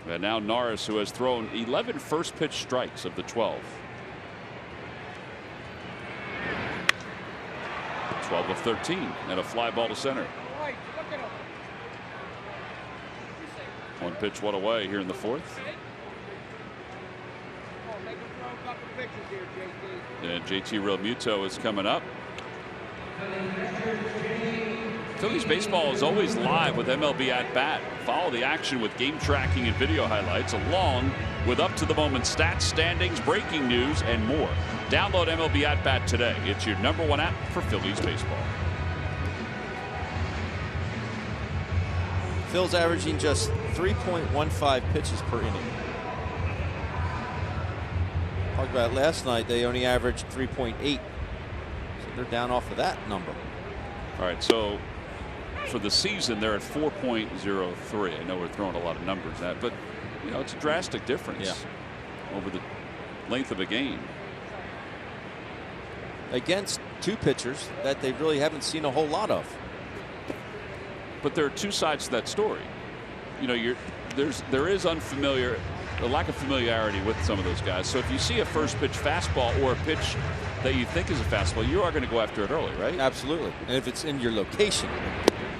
And now Norris, who has thrown 11 first pitch strikes of the 12. 12 of 13 and a fly ball to center. 1 pitch, 1 away here in the 4th. And JT Realmuto is coming up. Phillies baseball is always live with MLB At Bat. Follow the action with game tracking and video highlights, along with up-to-the-moment stats, standings, breaking news, and more. Download MLB At Bat today. It's your #1 app for Phillies baseball. Phil's averaging just 3.15 pitches per inning. Talked about it last night. They only averaged 3.8. So they're down off of that number. All right, so for the season, they're at 4.03. I know we're throwing a lot of numbers at, but you know, it's a drastic difference over the length of a game. Against 2 pitchers that they really haven't seen a whole lot of. But there are 2 sides to that story. You know, there is a lack of familiarity with some of those guys. So if you see a first pitch fastball or a pitch that you think is a fastball, you are going to go after it early, right? Absolutely. And if it's in your location,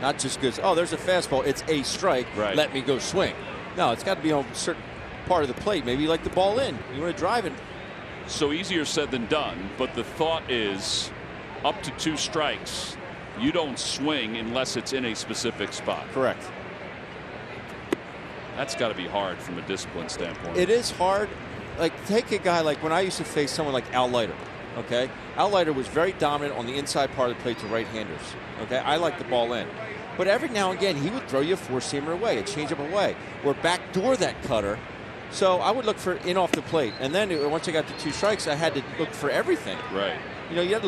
not just because, oh, there's a fastball, it's a strike, right, let me go swing. No, it's got to be on a certain part of the plate. Maybe you like the ball in. You want to drive it. So easier said than done, but the thought is up to 2 strikes, you don't swing unless it's in a specific spot. Correct. That's got to be hard from a discipline standpoint. It is hard. Like, take a guy like when I used to face someone like Al Leiter. Okay, Al Leiter was very dominant on the inside part of the plate to right-handers. Okay, I like the ball in, but every now and again he would throw you a 4-seamer away, a changeup away, or backdoor that cutter. So I would look for in off the plate, and then once I got to 2 strikes, I had to look for everything. Right. You know, you had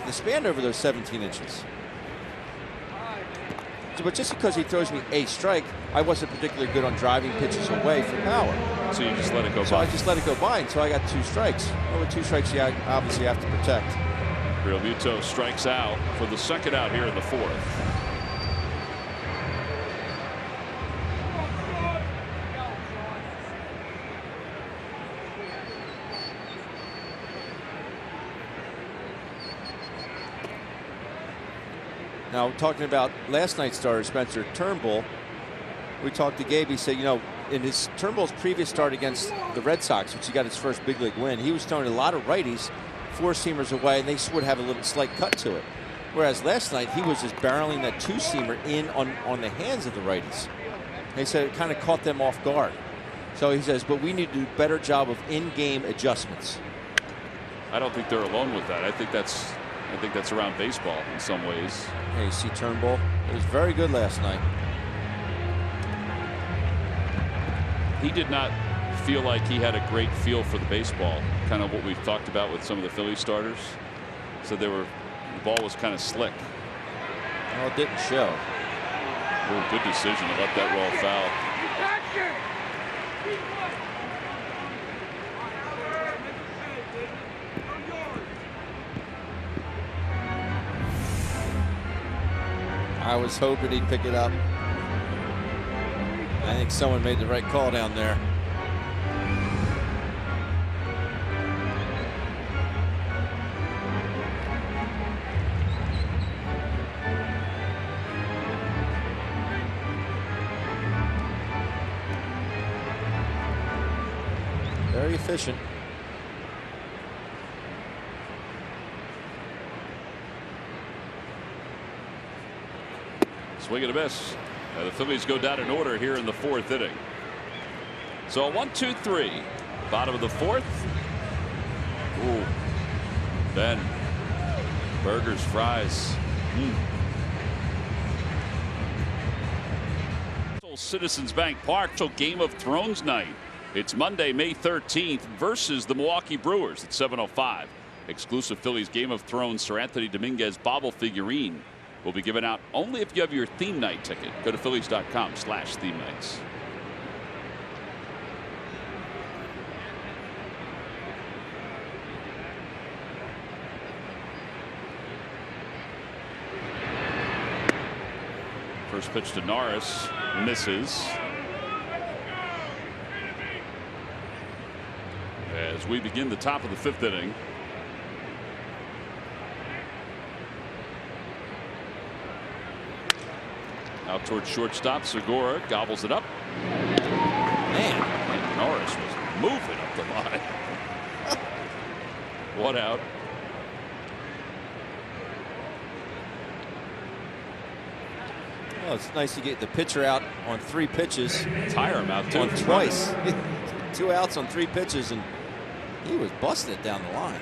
to span over those 17 inches. But just because he throws me a strike, I wasn't particularly good on driving pitches away for power. So you just let it go by. So I just let it go by until I got 2 strikes. Well, with 2 strikes, you obviously have to protect. Realmuto strikes out for the 2nd out here in the 4th. Now, talking about last night's starter, Spencer Turnbull, we talked to Gabe. He said, you know, in his Turnbull's previous start against the Red Sox, which he got his first big league win, he was throwing a lot of righties, 4-seamers away, and they would have a little slight cut to it. Whereas last night, he was just barreling that 2-seamer in on the hands of the righties. They said it kind of caught them off guard. So he says, but we need to do a better job of in-game adjustments. I don't think they're alone with that. I think that's around baseball in some ways. Hey, you see Turnbull? It was very good last night. He did not feel like he had a great feel for the baseball. Kind of what we've talked about with some of the Phillies starters. So the ball was kind of slick. Well, it didn't show. Oh, good decision to let that roll foul. I was hoping he'd pick it up. I think someone made the right call down there. Very efficient. Swing and a miss. The Phillies go down in order here in the 4th inning. So 1-2-3. Bottom of the 4th. Ooh. Ben. Burgers, fries. Citizens Bank Park till Game of Thrones night. It's Monday, May 13th versus the Milwaukee Brewers at 7:05. Exclusive Phillies Game of Thrones Sir Anthony Dominguez bobble figurine will be given out only if you have your theme night ticket. Go to Phillies.com/theme nights. First pitch to Norris, misses. As we begin the top of the 5th inning. Out towards shortstop. Segura gobbles it up. Man, Norris was moving up the line. 1 out. Well, it's nice to get the pitcher out on 3 pitches. Tire him out too. On twice. 2 outs on 3 pitches, and he was busting it down the line.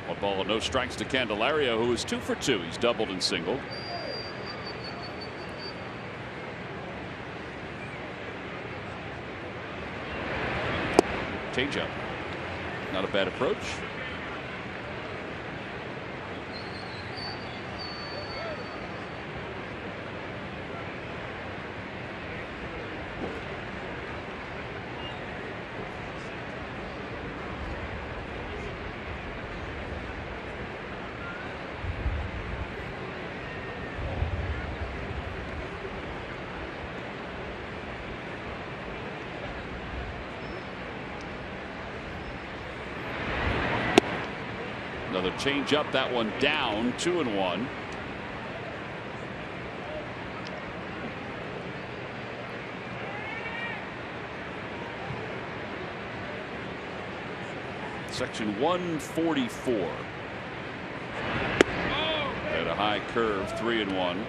One ball and no strikes to Candelario, who is 2 for 2. He's doubled and singled. Changeup. Not a bad approach. Another change up, that one down, 2-1. Section 144. At a high curve, 3-1.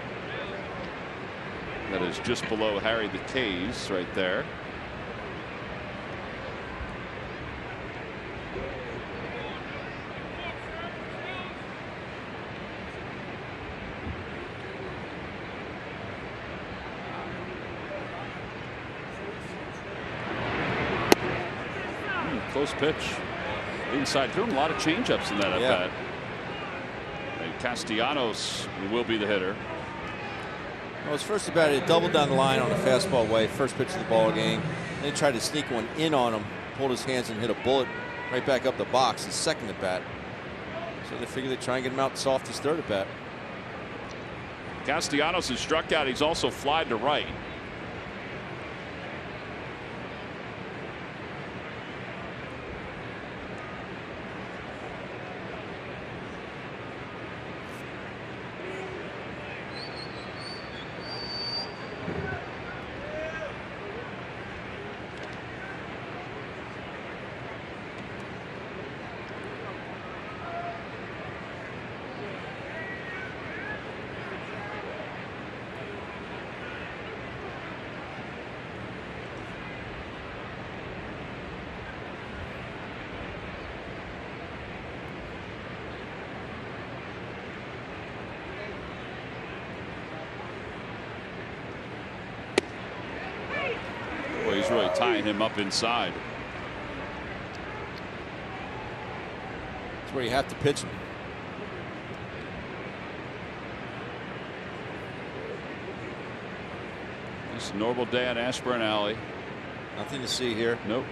That is just below Harry the K's right there. Close pitch. Inside through him. A lot of changeups in that at bat. And Castellanos will be the hitter. Well, his first at bat, he doubled down the line on a fastball way. First pitch of the ball game. Then he tried to sneak one in on him. Pulled his hands and hit a bullet right back up the box. His second at bat. So they figured they'd try and get him out soft his third at bat. Castellanos has struck out. He's also flied to right. He's really tying him up inside. That's where you have to pitch him. Just a normal day on Ashburn Alley. Nothing to see here. Nope.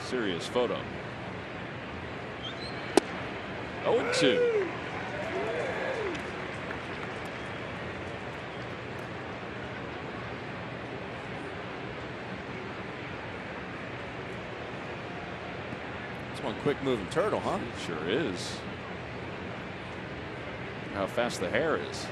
Serious photo. 0-2. It's one quick moving turtle, huh? It sure is. How fast the hair is.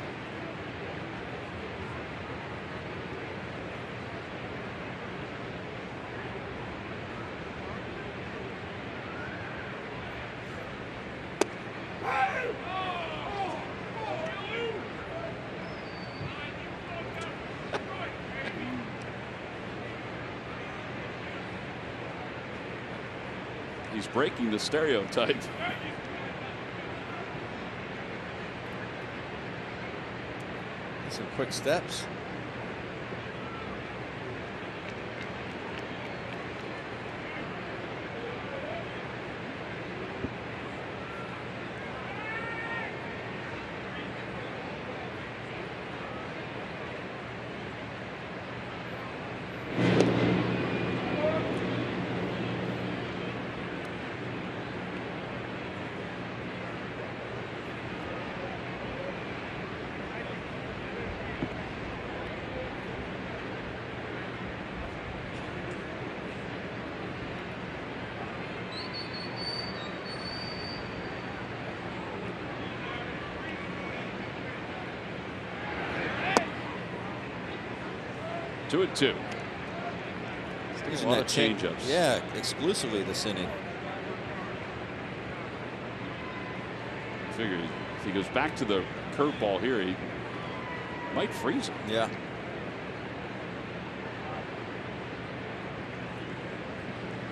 He's breaking the stereotype. Some quick steps. Two and two. He's a lot of change-ups. Yeah, exclusively this inning. I figure if he goes back to the curveball here, he might freeze him. Yeah.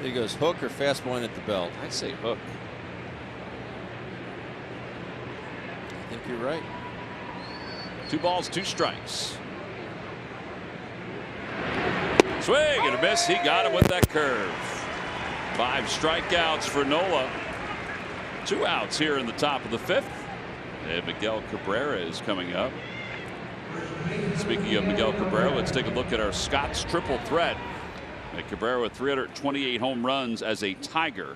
He goes hook or fastball in at the belt. I'd say hook. I think you're right. 2 balls, 2 strikes. Swing and a miss. He got him with that curve. 5 strikeouts for Nola. 2 outs here in the top of the 5th. And Miguel Cabrera is coming up. Speaking of Miguel Cabrera, let's take a look at our Scott's triple threat. Cabrera with 328 home runs as a Tiger.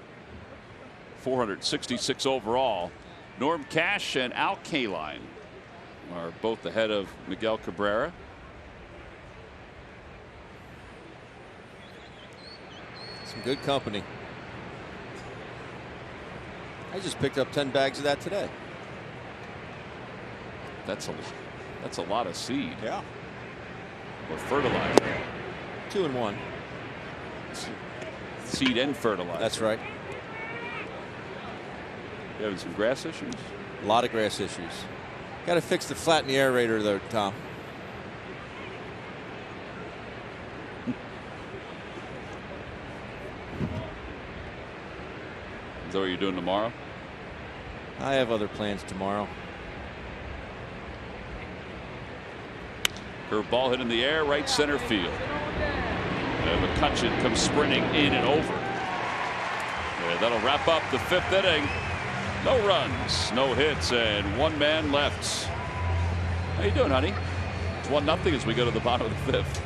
466 overall. Norm Cash and Al Kaline are both ahead of Miguel Cabrera. Some good company. I just picked up 10 bags of that today. That's a lot of seed. Yeah. Or fertilizer. 2 and 1. Seed and fertilizer. That's right. You having some grass issues? A lot of grass issues. Got to fix the flat in the aerator though, Tom. Is that what you're doing tomorrow? I have other plans tomorrow. Curve ball hit in the air, right center field. And McCutchen comes sprinting in and over. And that'll wrap up the 5th inning. No runs, no hits, and 1 man left. How you doing, honey? It's 1-0 as we go to the bottom of the 5th.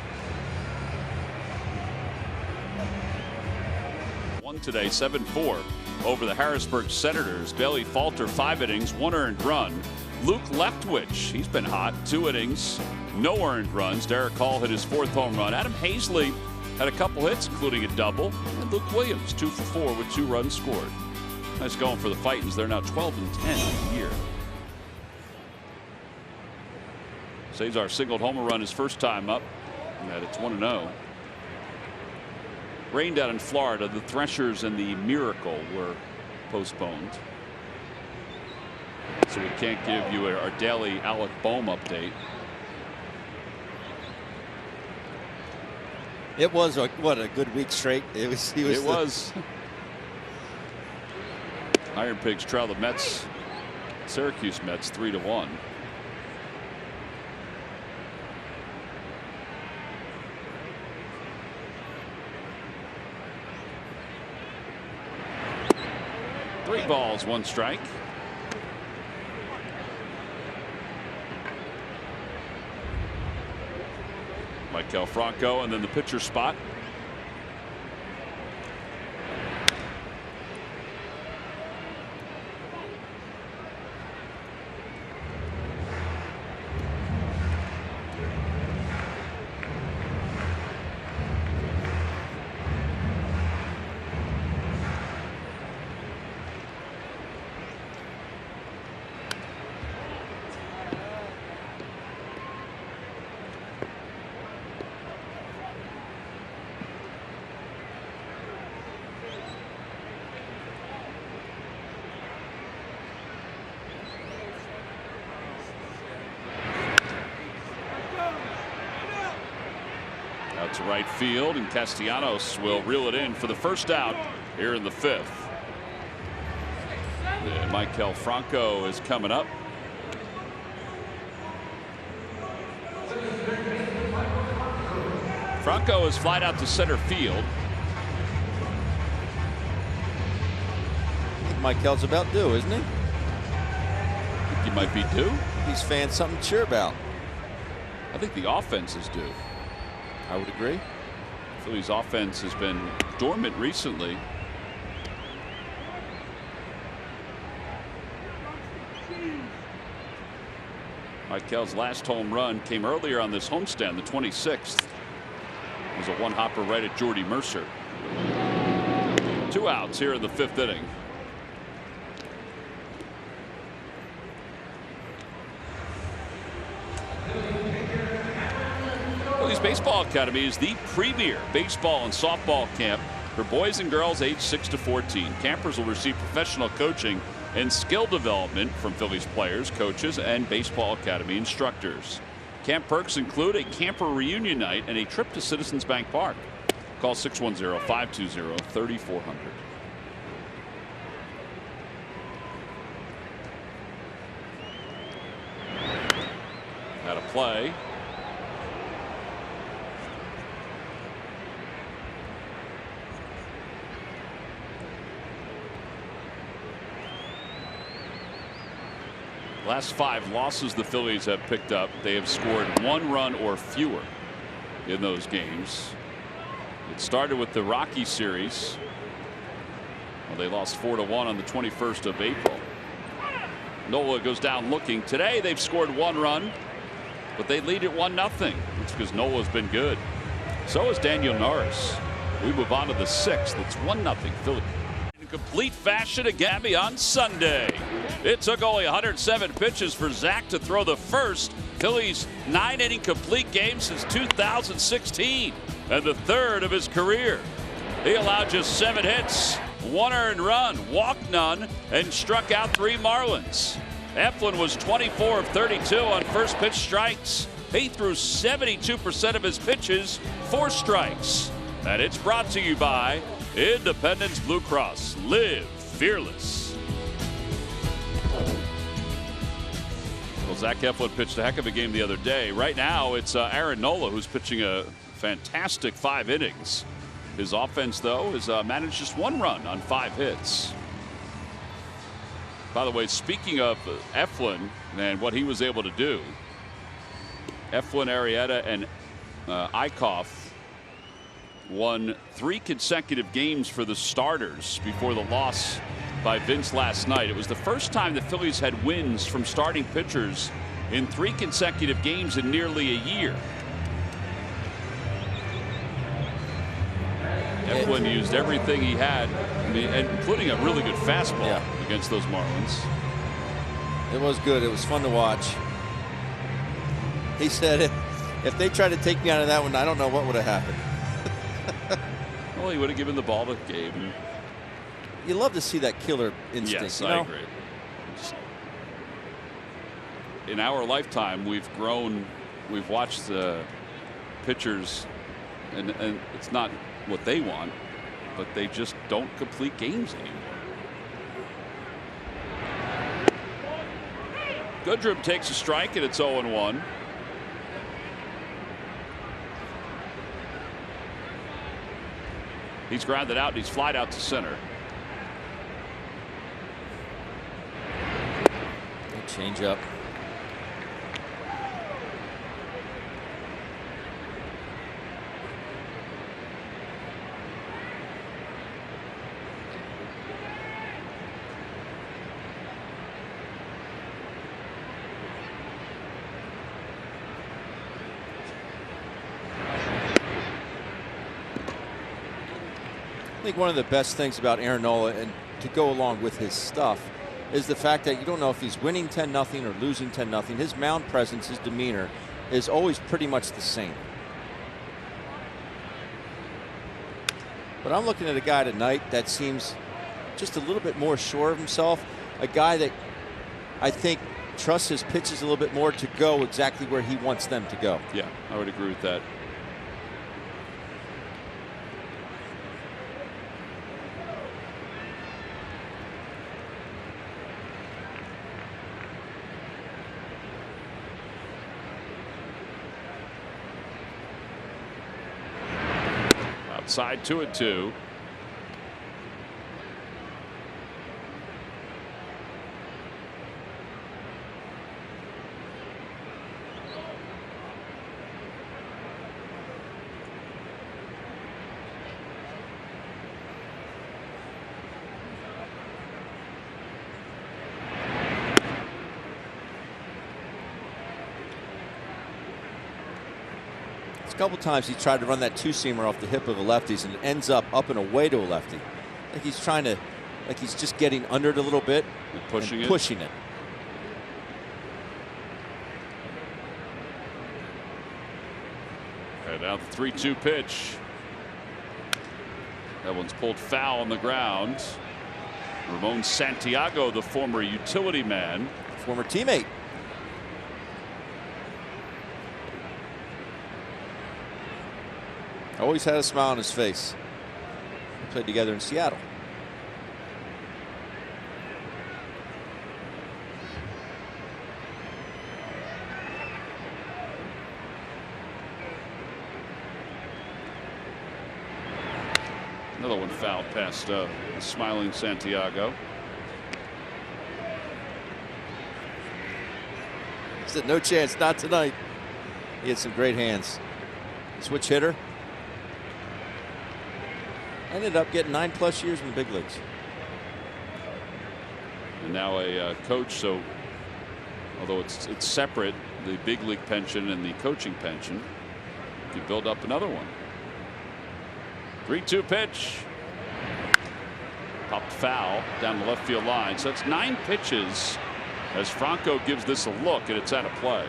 Won today 7-4 over the Harrisburg Senators. Bailey Falter 5 innings, 1 earned run. Luke Leftwich, he's been hot, 2 innings, no earned runs. Derek Hall hit his 4th home run. Adam Hazley had a couple hits, including a double. And Luke Williams 2 for 4 with 2 runs scored. Nice going for the Fightins. They're now 12-10 in the year. Cesar singled home a run his first time up. And it's 1-0. Rain down in Florida. The Threshers and the Miracle were postponed. So we can't give you our daily Alec Bohm update. It was a good week straight. It was. Iron Pigs trail the Mets, Syracuse Mets 3-1. Three balls, 1 strike. Michael Franco, and then the pitcher spot. To right field, and Castellanos will reel it in for the first out here in the 5th. And Michael Franco is coming up. Franco is flied out to center field. I think Michael's about due, isn't he? I think he might be due. He's fans something to cheer about. I think the offense is due. I would agree. Phillies offense has been dormant recently. Michael's last home run came earlier on this homestand, the 26th. It was a one-hopper right at Jordy Mercer. 2 outs here in the 5th inning. Phillies Baseball Academy is the premier baseball and softball camp for boys and girls aged 6 to 14. Campers will receive professional coaching and skill development from Phillies players, coaches, and Baseball Academy instructors. Camp perks include a camper reunion night and a trip to Citizens Bank Park. Call 610-520-3400. Had a play. Last 5 losses the Phillies have picked up, they have scored 1 run or fewer in those games. It started with the Rocky series. Well, they lost 4-1 on the 21st of April. Nola goes down looking. Today they've scored 1 run, but they lead at 1-0. It's because Nola's been good. So is Daniel Norris. We move on to the 6th. It's 1-0 Phillies. In complete fashion at Gabby on Sunday. It took only 107 pitches for Zach to throw the first Phillies 9-inning complete game since 2016 and the 3rd of his career. He allowed just 7 hits, 1 earned run, walked none, and struck out 3 Marlins. Eflin was 24 of 32 on first pitch strikes. He threw 72% of his pitches, 4 strikes. And it's brought to you by Independence Blue Cross. Live fearless. Well, Zach Eflin pitched a heck of a game the other day. Right now, it's Aaron Nola who's pitching a fantastic 5 innings. His offense, though, has managed just 1 run on 5 hits. By the way, speaking of Eflin and what he was able to do, Eflin, Arrieta, and Eichhoff won 3 consecutive games for the starters before the loss by Vince last night. It was the first time the Phillies had wins from starting pitchers in 3 consecutive games in nearly a year. Eflin used everything he had, including a really good fastball against those Marlins. It was good. It was fun to watch. He said if they tried to take me out of that one, I don't know what would have happened. Well, he would have given the ball to Gabe. You love to see that killer instinct. Yes, you I know? agree. In our lifetime, we've grown. We've watched the pitchers, and it's not what they want, but they just don't complete games anymore. Goodrum takes a strike, and it's 0-1. He's grounded out, and he's flied out to center. Change up. think one of the best things about Aaron Nola, and to go along with his stuff, is the fact that you don't know if he's winning 10-0 or losing 10-0. His mound presence, his demeanor is always pretty much the same. But I'm looking at a guy tonight that seems just a little bit more sure of himself. A guy that I think trusts his pitches a little bit more to go exactly where he wants them to go. Yeah, I would agree with that. Outside 2-2. A couple times he tried to run that two-seamer off the hip of the lefties, and it ends up and away to a lefty. Like he's trying to, like he's just getting under it a little bit and pushing it. And now the 3-2 pitch. That one's pulled foul on the ground. Ramon Santiago, the former utility man, former teammate. Always had a smile on his face. We played together in Seattle. Another one fouled past smiling Santiago. He said, no chance, not tonight. He had some great hands. Switch hitter. Ended up getting 9+ years in the big leagues. And now a coach, so although it's separate, the big league pension and the coaching pension, you build up another one. 3-2 pitch. Popped foul down the left field line. So it's 9 pitches as Franco gives this a look, and it's out of play.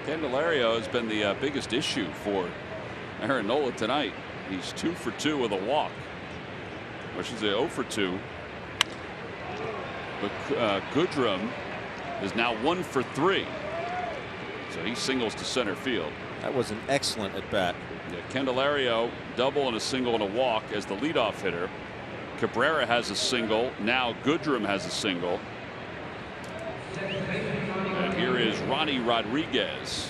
Candelario has been the biggest issue for Aaron Nola tonight. He's 2 for 2 with a walk. Or I should say 0 for 2. But Goodrum is now 1 for 3. So he singles to center field. That was an excellent at bat. Yeah, Candelario double and a single and a walk as the leadoff hitter. Cabrera has a single. Now Goodrum has a single. And here is Ronnie Rodriguez.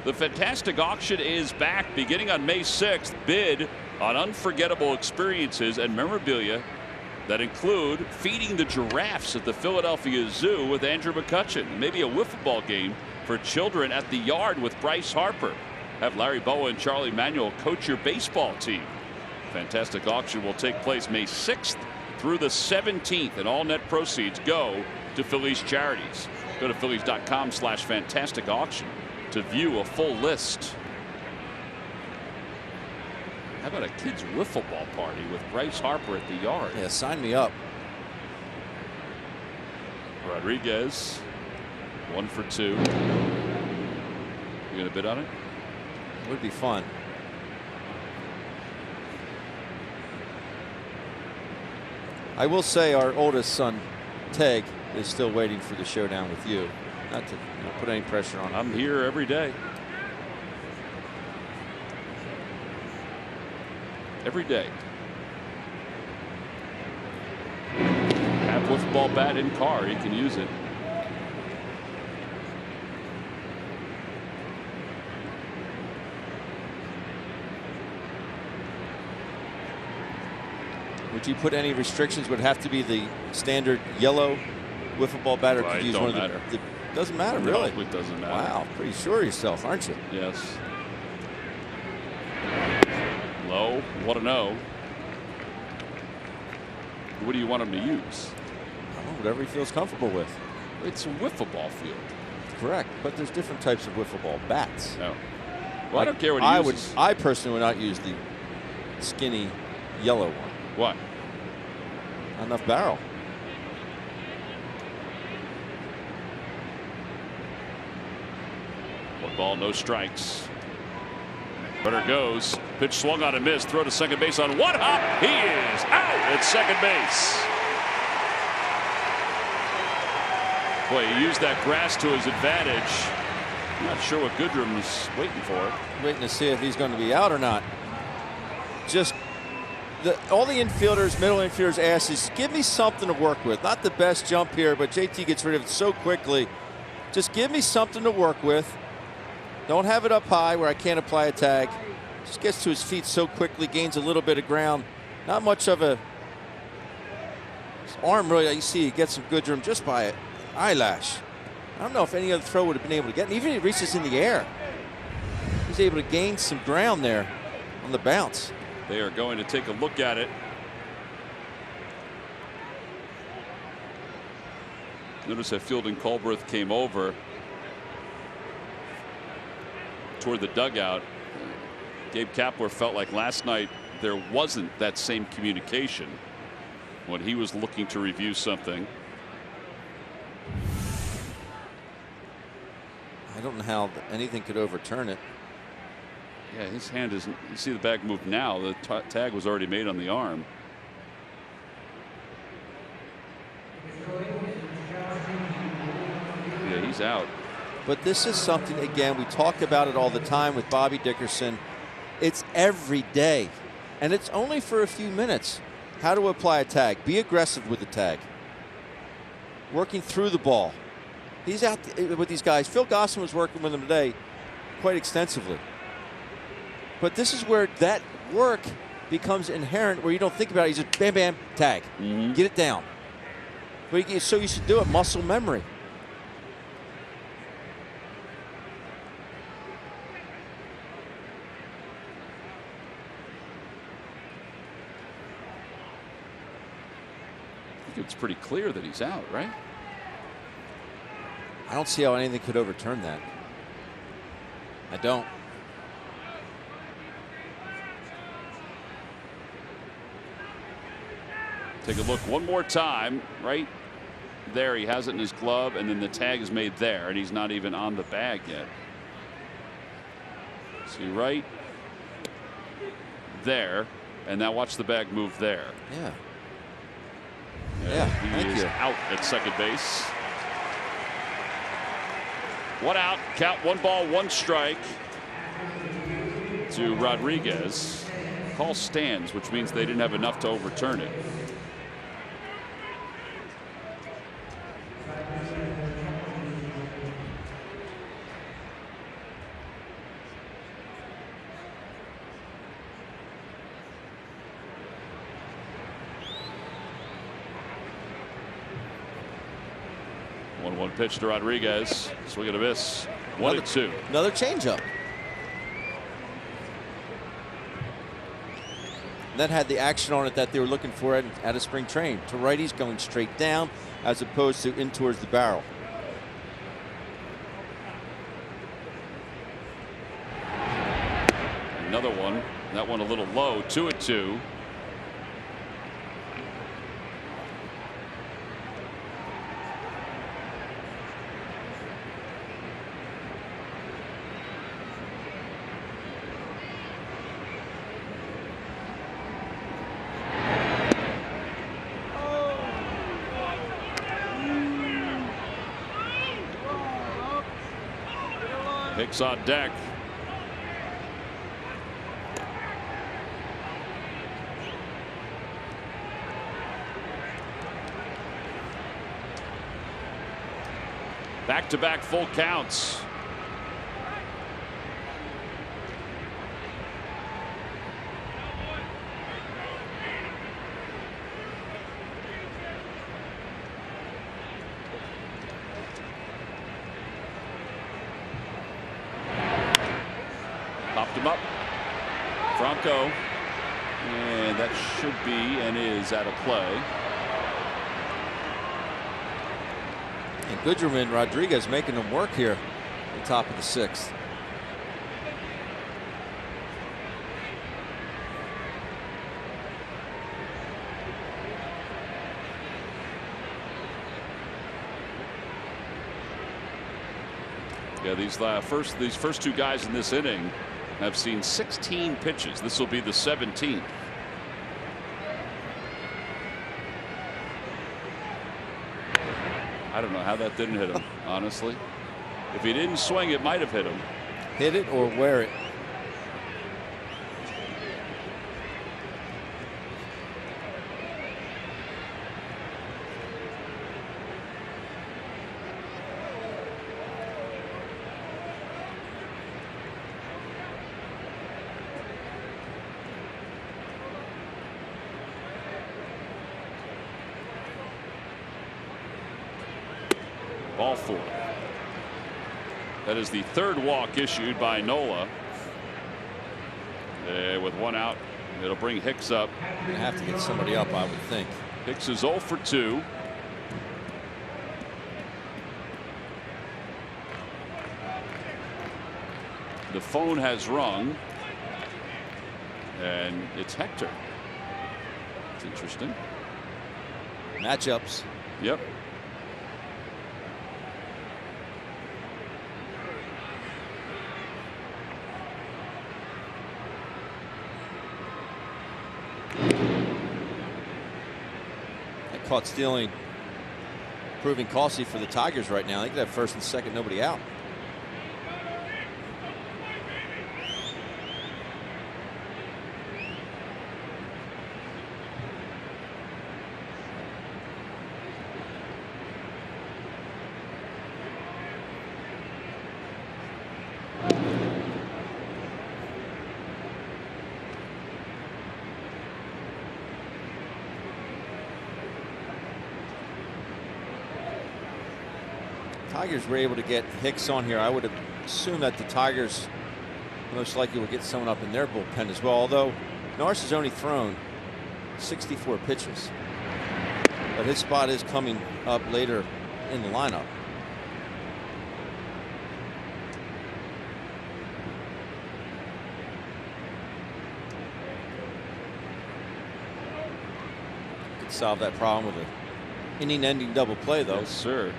The Fantastic Auction is back beginning on May 6th. Bid on unforgettable experiences and memorabilia that include feeding the giraffes at the Philadelphia Zoo with Andrew McCutchen. Maybe a wiffle ball game for children at the Yard with Bryce Harper. Have Larry Bowa and Charlie Manuel coach your baseball team. Fantastic Auction will take place May 6th through the 17th, and all net proceeds go to Phillies charities. Go to Phillies.com/fantastic auction to view a full list. How about a kids wiffle ball party with Bryce Harper at the Yard? Yeah, sign me up. Rodriguez 1 for 2. You gonna bid on it? Would be fun. I will say our oldest son, Teg, is still waiting for the showdown with you. Not to put any pressure on him. I'm here every day. Every day. Have wiffle ball bat in car. He can use it. Would you put any restrictions? Would it have to be the standard yellow wiffle ball bat, or could you use one of the doesn't matter, really? No, it doesn't matter. Wow, pretty sure of yourself, aren't you? Yes. Low, 1-0. What do you want him to use? Oh, whatever he feels comfortable with. It's a wiffle ball field. Correct, but there's different types of wiffle ball bats. No. Well, I don't care what he uses. I personally would not use the skinny yellow one. What? Not enough barrel. One ball, no strikes. Runner goes. Pitch swung on and missed. Throw to second base on one hop. He is out at second base. Boy, he used that grass to his advantage. I'm not sure what Goodrum's waiting for. Waiting to see if he's going to be out or not. Just all the infielders, middle infielders ask is, give me something to work with. Not the best jump here, but JT gets rid of it so quickly. Just give me something to work with. Don't have it up high where I can't apply a tag. Just gets to his feet so quickly, gains a little bit of ground. Not much of a his arm, really. You see, he gets some Goodrum just by an eyelash. I don't know if any other throw would have been able to get. And even if he reaches in the air, he's able to gain some ground there on the bounce. They are going to take a look at it. Notice that Fielding Culbreth came over toward the dugout. Gabe Kapler felt like last night there wasn't that same communication when he was looking to review something. I don't know how anything could overturn it. Yeah, his hand isn't. You see the bag move now. The tag was already made on the arm. Yeah, he's out. But this is something, again, we talk about it all the time with Bobby Dickerson. It's every day, and it's only for a few minutes. How to apply a tag. Be aggressive with the tag. Working through the ball. He's out with these guys. Phil Gosselin was working with them today quite extensively. But this is where that work becomes inherent, where you don't think about it. You just bam, bam, tag. Get it down. But you're so used to do it, muscle memory. I think it's pretty clear that he's out, right? I don't see how anything could overturn that. I don't. Take a look one more time. Right there, he has it in his glove, and then the tag is made there, and he's not even on the bag yet. See right there, and now watch the bag move there. Yeah. He is out at second base. One out, count, 1 ball, 1 strike to Rodriguez. Call stands, which means they didn't have enough to overturn it. One pitch to Rodriguez. Swing and a miss. 1-2. Another changeup. That had the action on it that they were looking for at a spring train. To righties going straight down as opposed to in towards the barrel. Another one. That one a little low. 2-2. Hicks on deck. Back-to-back full counts. him up. Franco. And that should be and is out of play. And Goodrum Rodriguez making them work here at the top of the 6th. Yeah, these first 2 guys in this inning have seen 16 pitches. This will be the 17th. I don't know how that didn't hit him, honestly. If he didn't swing, it might have hit him. Hit it or wear it. Ball 4. That is the 3rd walk issued by Nola. With 1 out, it'll bring Hicks up. You have to get somebody up, I would think. Hicks is 0 for 2. The phone has rung. And it's Hector. It's interesting. Matchups. Yep. Caught stealing, proving costly for the Tigers right now. They could have 1st and 2nd, nobody out. Tigers were able to get Hicks on here. I would assume that the Tigers most likely will get someone up in their bullpen as well, although Norris has only thrown 64 pitches. But his spot is coming up later in the lineup. Could solve that problem with an inning-ending double play, though. Yes, sir.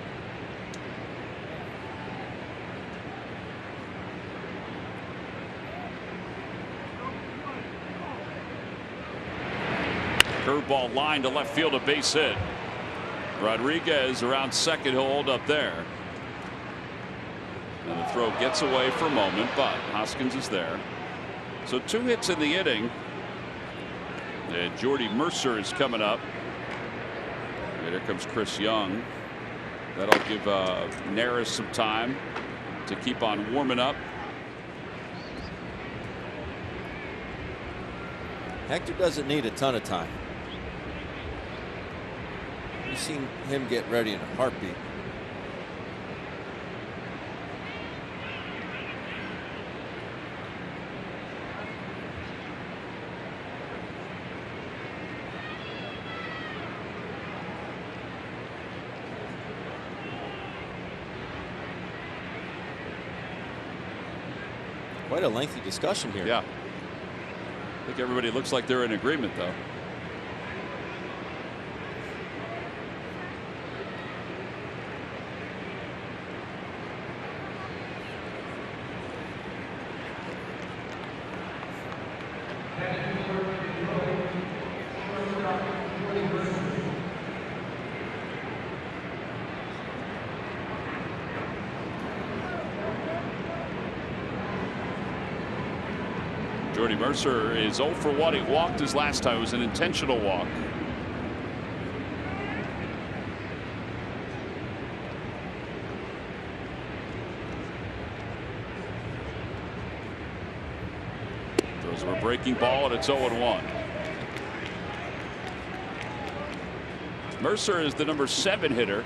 Curveball line to left field, a base hit. Rodriguez around 2nd, he'll hold up there. And the throw gets away for a moment, but Hoskins is there. So 2 hits in the inning. And Jordy Mercer is coming up. And here comes Chris Young. That'll give Neris some time to keep on warming up. Hector doesn't need a ton of time. You've seen him get ready in a heartbeat. Quite a lengthy discussion here. Yeah. I think everybody looks like they're in agreement, though. Jordy Mercer is 0 for 1. He walked his last time. It was an intentional walk. Throws a breaking ball, and it's 0-1. Mercer is the number 7 hitter.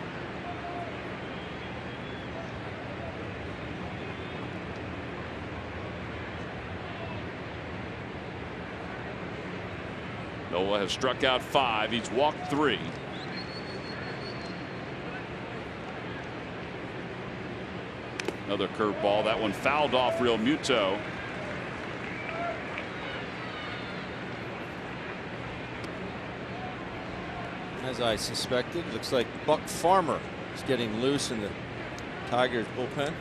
Nola has struck out 5. He's walked 3. Another curveball. That one fouled off Real Muto. As I suspected, looks like Buck Farmer is getting loose in the Tigers bullpen.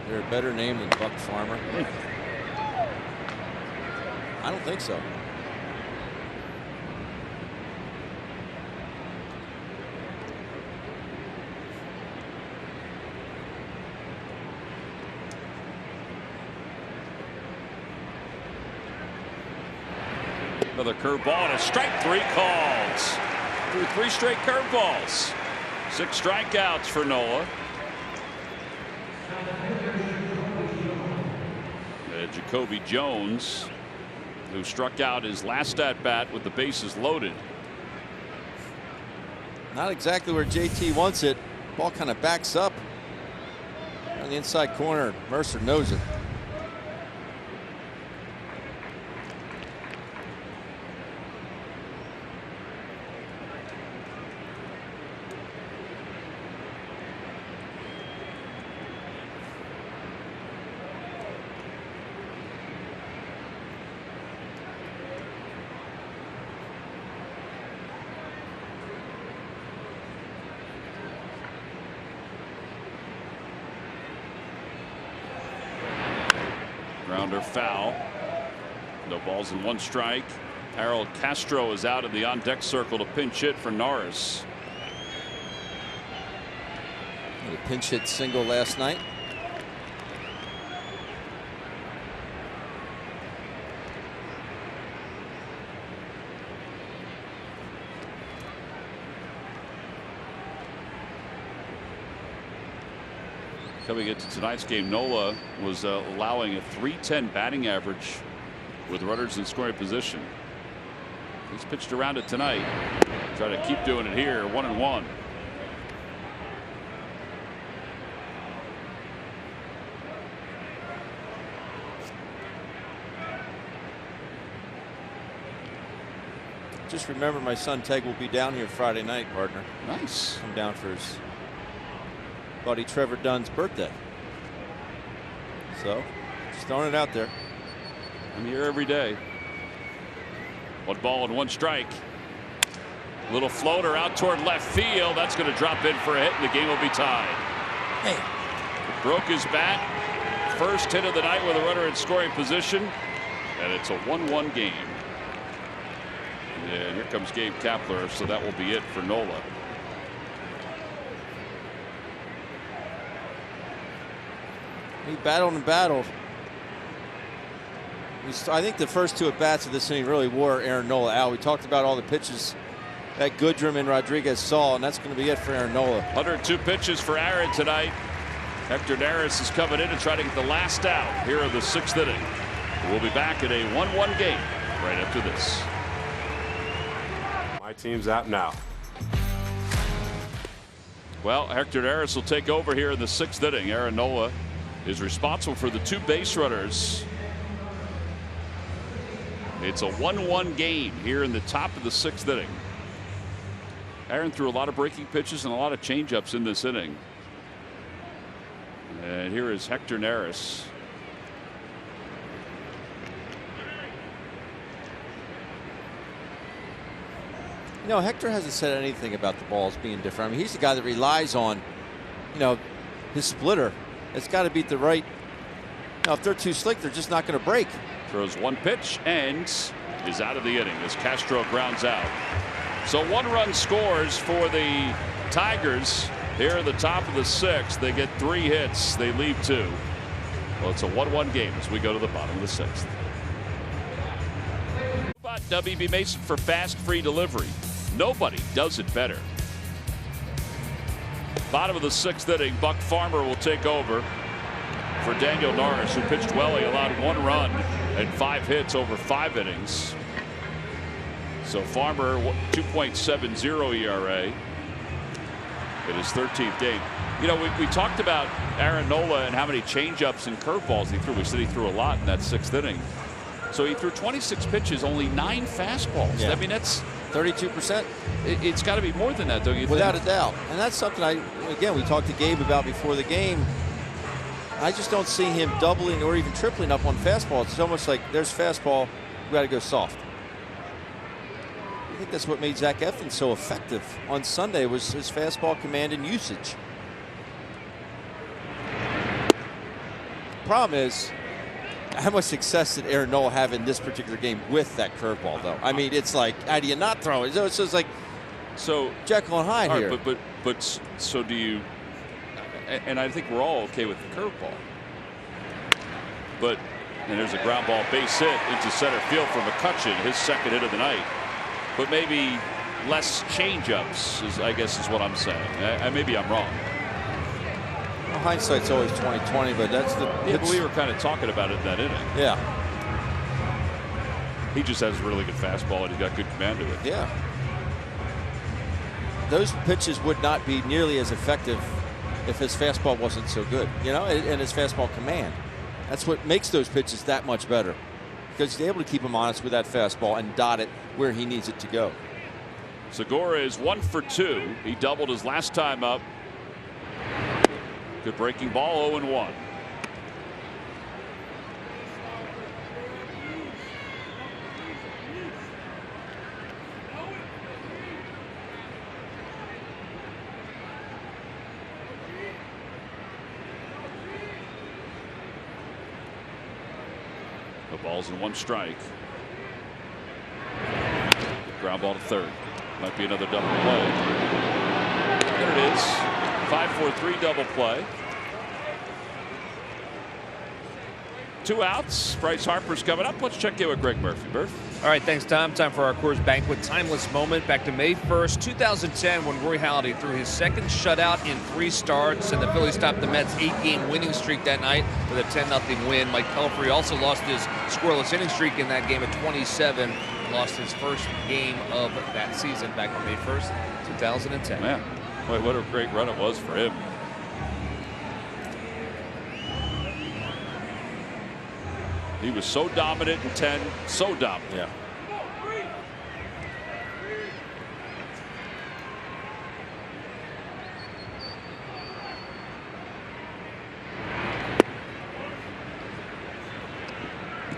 They're a better name than Buck Farmer. I don't think so. Another curveball and a strike 3 calls. Through 3 straight curveballs. 6 strikeouts for Nola. Jacoby Jones, who struck out his last at bat with the bases loaded. Not exactly where JT wants it. Ball kind of backs up on the inside corner. Mercer knows it. Grounder foul. No balls and 1 strike. Harold Castro is out in the on deck circle to pinch hit for Norris. A pinch hit single last night. Coming into tonight's game, Nola was allowing a .310 batting average with runners in scoring position. He's pitched around it tonight. Try to keep doing it here. 1-1. Just remember, my son Ted will be down here Friday night, partner. Nice. Come down for his buddy Trevor Dunn's birthday. So, just throwing it out there. I'm here every day. 1 ball and 1 strike. Little floater out toward left field. That's going to drop in for a hit, and the game will be tied. Hey. Broke his bat. First hit of the night with a runner in scoring position, and it's a 1-1 game. And here comes Gabe Kapler, so that will be it for Nola. He battled and battled. I think the first 2 at-bats of this inning really wore Aaron Nola out. We talked about all the pitches that Goodrum and Rodriguez saw, and that's going to be it for Aaron Nola. 102 pitches for Aaron tonight. Hector Neris is coming in to try to get the last out here in the 6th inning. We'll be back in a 1-1 game right after this. My team's out now. Well, Hector Neris will take over here in the 6th inning. Aaron Nola is responsible for the 2 base runners. It's a 1-1 game here in the top of the 6th inning. Aaron threw a lot of breaking pitches and a lot of changeups in this inning. And here is Hector Neris. You know, Hector hasn't said anything about the balls being different. I mean, he's the guy that relies on, you know, his splitter. It's got to be the right. Now, if they're too slick, they're just not going to break. Throws 1 pitch and is out of the inning as Castro grounds out. So 1 run scores for the Tigers here at the top of the 6th. They get 3 hits. They leave 2. Well, it's a 1-1 game as we go to the bottom of the 6th. About WB Mason for fast free delivery. Nobody does it better. Bottom of the 6th inning, Buck Farmer will take over for Daniel Norris, who pitched well. He allowed 1 run and 5 hits over 5 innings. So Farmer, 2.70 ERA in his 13th game. You know, we talked about Aaron Nola and how many changeups and curveballs he threw. We said he threw a lot in that 6th inning. So he threw 26 pitches, only 9 fastballs. Yeah. I mean, that's 32%. It's got to be more than that, don't you think? Without a doubt. And that's something again, we talked to Gabe about before the game. I just don't see him doubling or even tripling up on fastball. It's almost like there's fastball, we got to go soft. I think that's what made Zach Eflin so effective on Sunday, was his fastball command and usage. Problem is, how much success did Aaron Nola have in this particular game with that curveball, though? I mean, it's like, how do you not throw it? It's just like Jekyll and Hyde here. But so do you? And I think we're all okay with the curveball. And there's a ground ball base hit into center field for McCutchen, his 2nd hit of the night. But maybe less changeups, I guess is what I'm saying. Maybe I'm wrong. Well, hindsight's always 20/20, but that's the. Yeah, but we were kind of talking about it in that inning. Yeah. He just has a really good fastball, and he's got good command to it. Yeah. Those pitches would not be nearly as effective if his fastball wasn't so good, you know, and his fastball command. That's what makes those pitches that much better, because he's able to keep him honest with that fastball and dot it where he needs it to go. Segura is 1 for 2. He doubled his last time up. Good breaking ball, 0-1. The ball's in 1 strike. Ground ball to 3rd. Might be another double play. There it is. 5-4-3 double play. 2 outs. Bryce Harper's coming up. Let's check in with Greg Murphy. Murph. All right, thanks, Tom. Time for our Coors Banquet Timeless Moment. Back to May 1st, 2010, when Roy Halladay threw his 2nd shutout in 3 starts, and the Phillies stopped the Mets' 8-game winning streak that night with a 10-0 win. Mike Pelfrey also lost his scoreless inning streak in that game at 27. Lost his first game of that season back on May 1st, 2010. Man, boy, what a great run it was for him. He was so dominant in 10, so dominant. Yeah.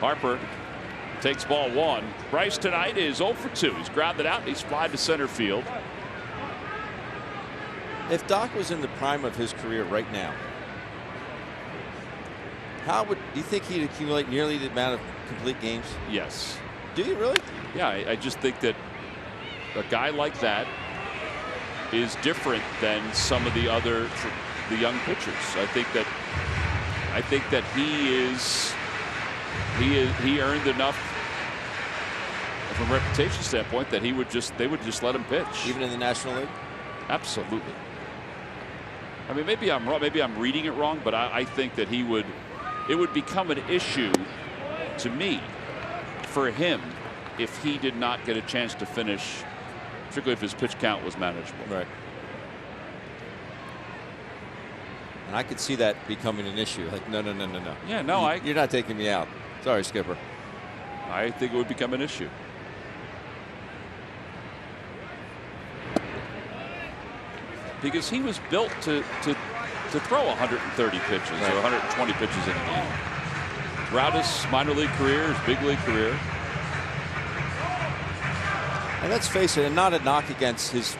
Harper takes ball 1. Bryce tonight is 0 for 2. He's grounded out and he's flied to center field. If Doc was in the prime of his career right now, do you think he'd accumulate nearly the amount of complete games? Yes. Do you really? Yeah, I just think that a guy like that is different than some of the young pitchers. I think that he earned enough from a reputation standpoint that they would just let him pitch. Even in the National League? Absolutely. I mean, maybe I'm wrong. Maybe I'm reading it wrong, but I think that it would become an issue to me for him if he did not get a chance to finish, particularly if his pitch count was manageable. Right. And I could see that becoming an issue. Like, no. Yeah, no, you're not taking me out. Sorry, Skipper. I think it would become an issue. Because he was built to throw 130 pitches or 120 pitches in a game. Throughout his minor league career, his big league career. And let's face it, and not a knock against his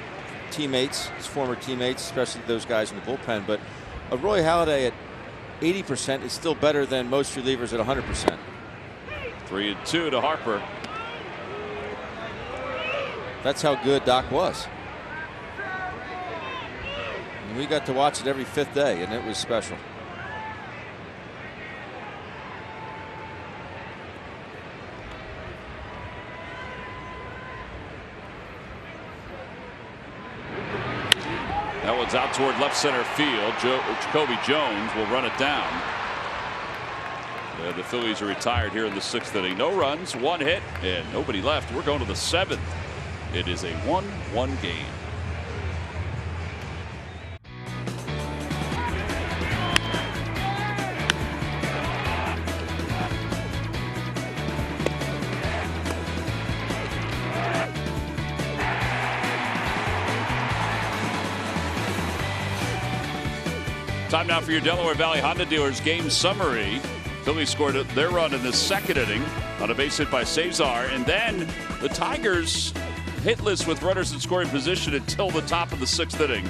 teammates, his former teammates, especially those guys in the bullpen, but a Roy Halladay at 80% is still better than most relievers at 100%. 3-2 to Harper. That's how good Doc was. And we got to watch it every 5th day, and it was special. That one's out toward left center field. Jacoby Jones will run it down. The Phillies are retired here in the 6th inning. No runs, 1 hit, and nobody left. We're going to the 7th. It is a 1-1 game. Time now for your Delaware Valley Honda dealers game summary. Phillies scored their run in the second inning on a base hit by Cesar, and then the Tigers hitless with runners in scoring position until the top of the sixth inning,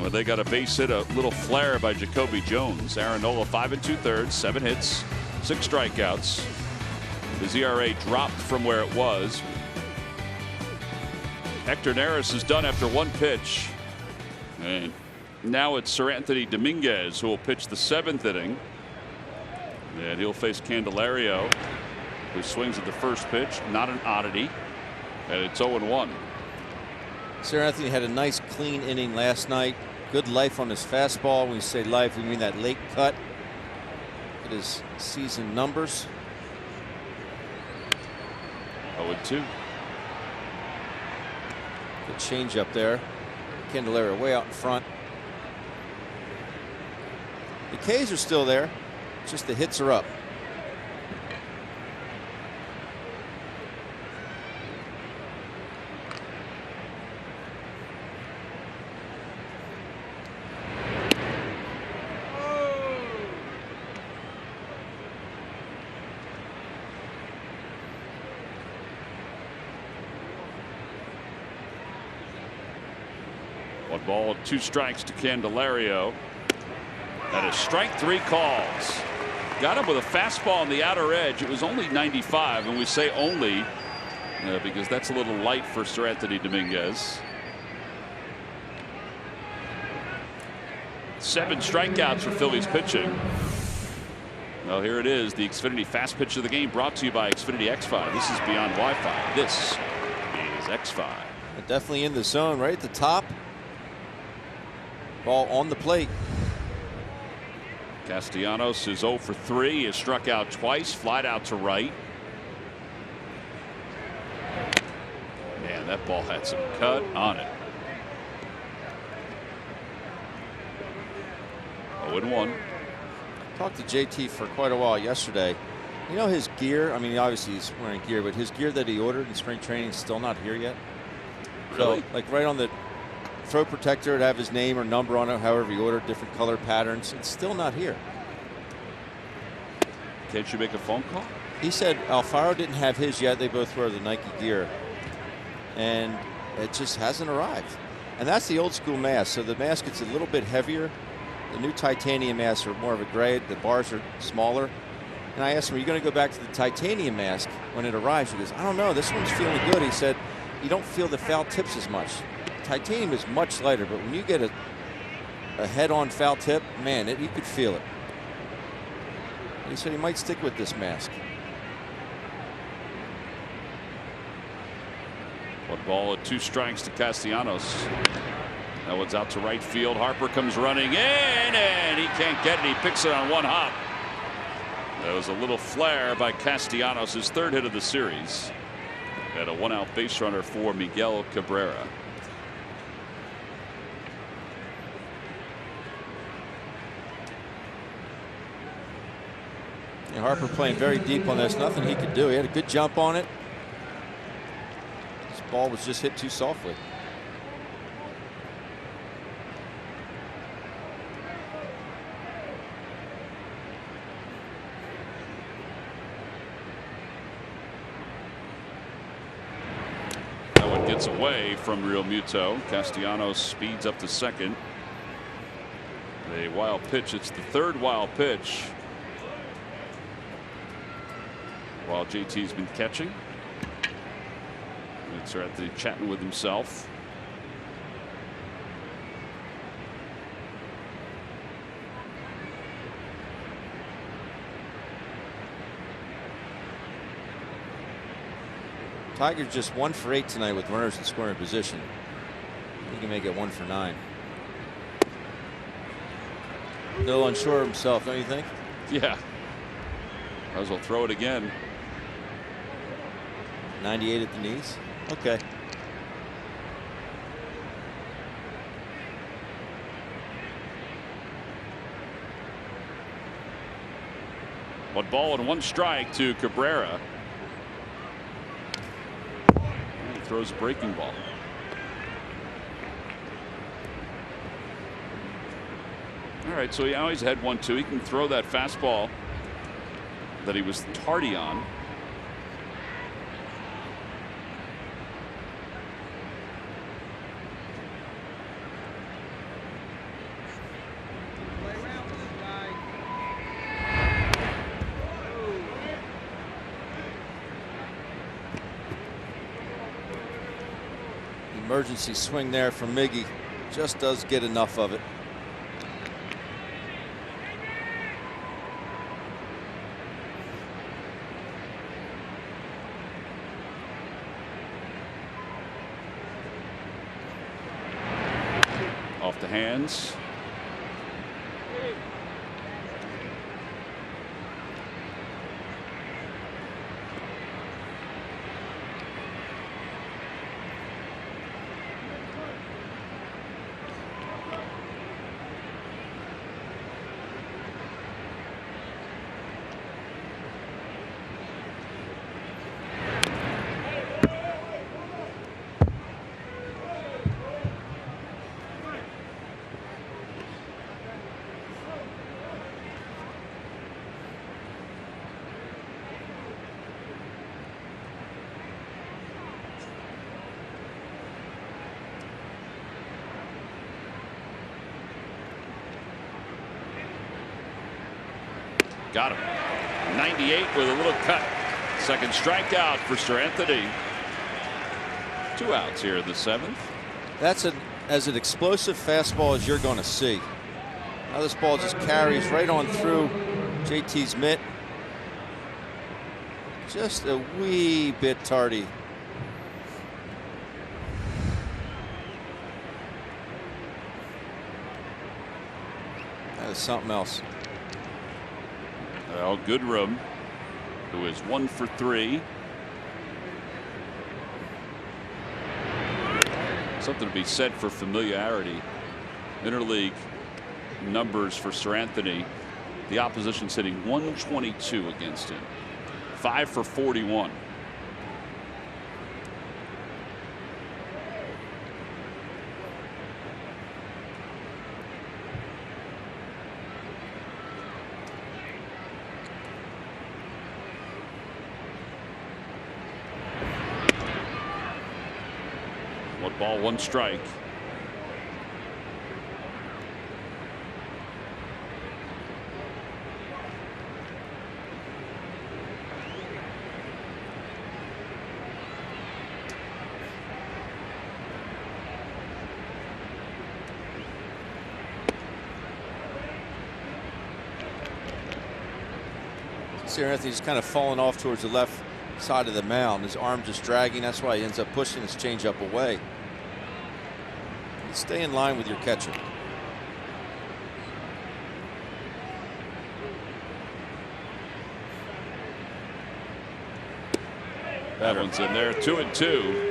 where they got a base hit, a little flare by Jacoby Jones. Aaron Nola 5 2/3, 7 hits, 6 strikeouts. His ERA dropped from where it was. Hector Neris is done after 1 pitch, and now it's Sir Anthony Dominguez who will pitch the 7th inning. And he'll face Candelario, who swings at the first pitch. Not an oddity. And it's 0-1. Sir Anthony had a nice clean inning last night. Good life on his fastball. When we say life, we mean that late cut. Look at his season numbers. 0-2. Good change up there. Candelario way out in front. The K's are still there. Just the hits are up. One ball, 2 strikes to Candelario. And a strike 3 calls. Got him with a fastball on the outer edge. It was only 95, and we say only because that's a little light for Sir Anthony Dominguez. 7 strikeouts for Phillies pitching. Well, here it is, the Xfinity Fast Pitch of the game, brought to you by Xfinity X5. This is beyond Wi-Fi. This is X5. Definitely in the zone, right at the top. Ball on the plate. Castellanos is 0 for 3. He has struck out twice, flied out to right. Man, that ball had some cut on it. 0-1. Talked to JT for quite a while yesterday. You know his gear, I mean obviously he's wearing gear, but his gear that he ordered in spring training is still not here yet. Really? So like right on the throw protector, it'd have his name or number on it, however he ordered, different color patterns. It's still not here. Can't you make a phone call? He said Alfaro didn't have his yet. They both wear the Nike gear, and it just hasn't arrived. And that's the old school mask, so the mask gets a little bit heavier. The new titanium masks are more of a gray. The bars are smaller. And I asked him, are you going to go back to the titanium mask when it arrives? He goes, I don't know. This one's feeling good. He said, you don't feel the foul tips as much. Titanium is much lighter, but when you get a head-on foul tip, man, you could feel it. He said he might stick with this mask. 1 ball and 2 strikes to Castellanos. That one's out to right field. Harper comes running in, and he can't get it. He picks it on 1 hop. That was a little flare by Castellanos, his 3rd hit of the series. And a 1-out base runner for Miguel Cabrera. Yeah, Harper playing very deep on this. Nothing he could do. He had a good jump on it. This ball was just hit too softly. That one gets away from Real Muto. Castellanos speeds up to second. A wild pitch. It's the 3rd wild pitch. While JT's been catching. It's at the chatting with himself. Tigers just 1 for 8 tonight with runners in scoring position. He can make it 1 for 9. A little unsure of himself, don't you think? Yeah. Might as well throw it again. 98 at the knees. Okay. One ball and 1 strike to Cabrera. He throws a breaking ball. All right, so he always had 1-2. He can throw that fastball that he was tardy on. Emergency swing there from Miggy. Just does get enough of it. Off the hands. Got him. 98 with a little cut. Second strikeout for Sir Anthony. 2 outs here in the 7th. That's as an explosive fastball as you're going to see. Now this ball just carries right on through JT's mitt. Just a wee bit tardy. That is something else. Well, Goodrum, who is 1 for 3. Something to be said for familiarity. Interleague numbers for Sir Anthony. The opposition's hitting 122 against him. 5 for 41. One ball, one strike. Sir Anthony's kind of falling off towards the left side of the mound. His arm just dragging. That's why he ends up pushing his changeup away. Stay in line with your catcher. That one's in there. 2-2.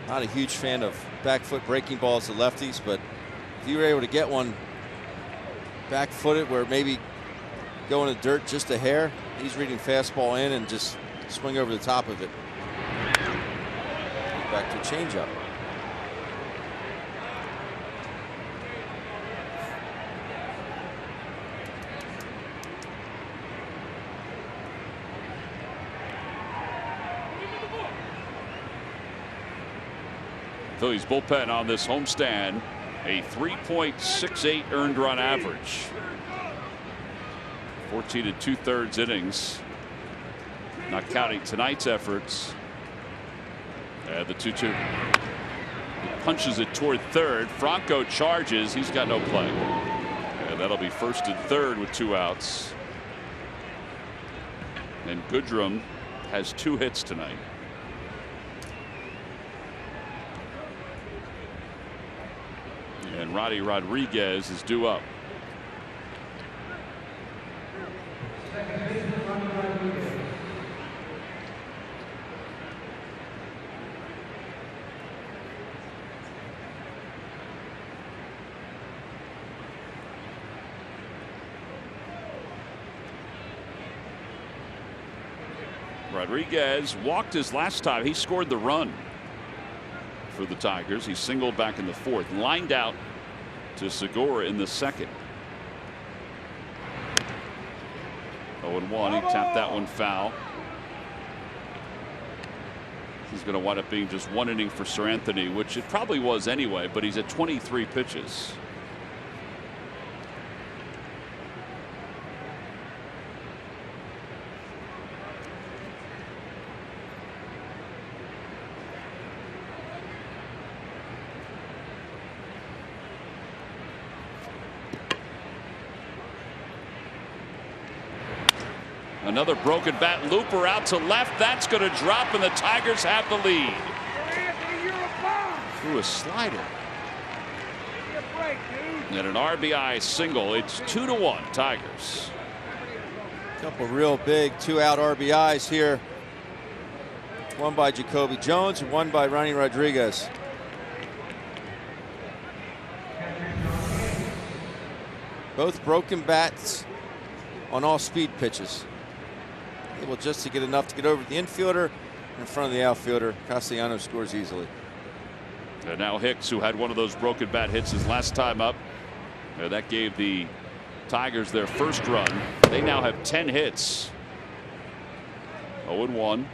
Not a huge fan of back foot breaking balls to lefties, but if you were able to get one back footed where maybe go in the dirt just a hair, he's reading fastball in and just swing over the top of it. Back to a changeup. Phillies bullpen on this homestand, a 3.68 earned run average. 14 2/3 innings. Not counting tonight's efforts. And the 2-2. He punches it toward third. Franco charges. He's got no play. And that'll be first and third with 2 outs. And Goodrum has 2 hits tonight. And Roddy Rodriguez is due up. Rodriguez walked his last time. He scored the run for the Tigers. He singled back in the 4th, lined out to Segura in the 2nd. 0-1. He tapped that one foul. He's going to wind up being just 1 inning for Sir Anthony, which it probably was anyway, but he's at 23 pitches. Another broken bat, looper out to left. That's going to drop, and the Tigers have the lead. Through a slider. And an RBI single. It's 2-1 Tigers. A couple real big 2-out RBIs here. One by Jacoby Jones and one by Ronnie Rodriguez. Both broken bats on all speed pitches. Able just to get enough to get over the infielder in front of the outfielder. Castellanos scores easily. And now Hicks, who had one of those broken bat hits his last time up, that gave the Tigers their first run. They now have 10 hits. 0-1.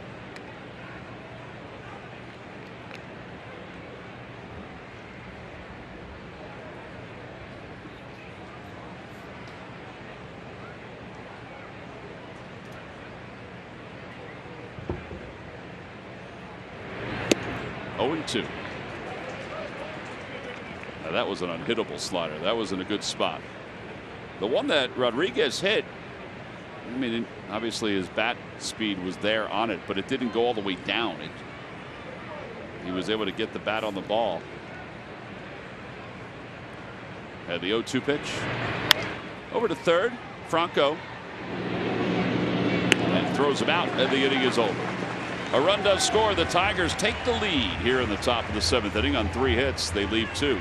Now that was an unhittable slider. That was in a good spot. The one that Rodriguez hit, I mean, obviously his bat speed was there on it, but it didn't go all the way down. He was able to get the bat on the ball. Had the 0-2 pitch. Over to third. Franco. And throws him out, and the inning is over. A run does score. The Tigers take the lead here in the top of the 7th inning on 3 hits. They leave 2.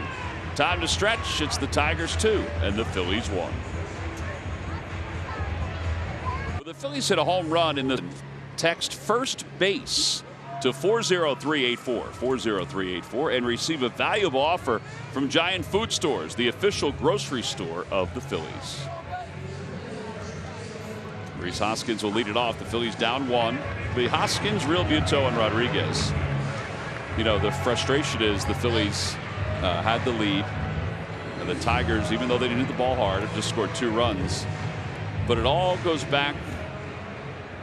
Time to stretch. It's the Tigers 2 and the Phillies 1. Well, the Phillies hit a home run in the text first base to 40384 40384 and receive a valuable offer from Giant Food Stores, the official grocery store of the Phillies. Rhys Hoskins will lead it off. The Phillies down 1. The Hoskins, Real Buteau, and Rodriguez. You know, the frustration is the Phillies had the lead, and the Tigers, even though they didn't hit the ball hard, have just scored 2 runs. But it all goes back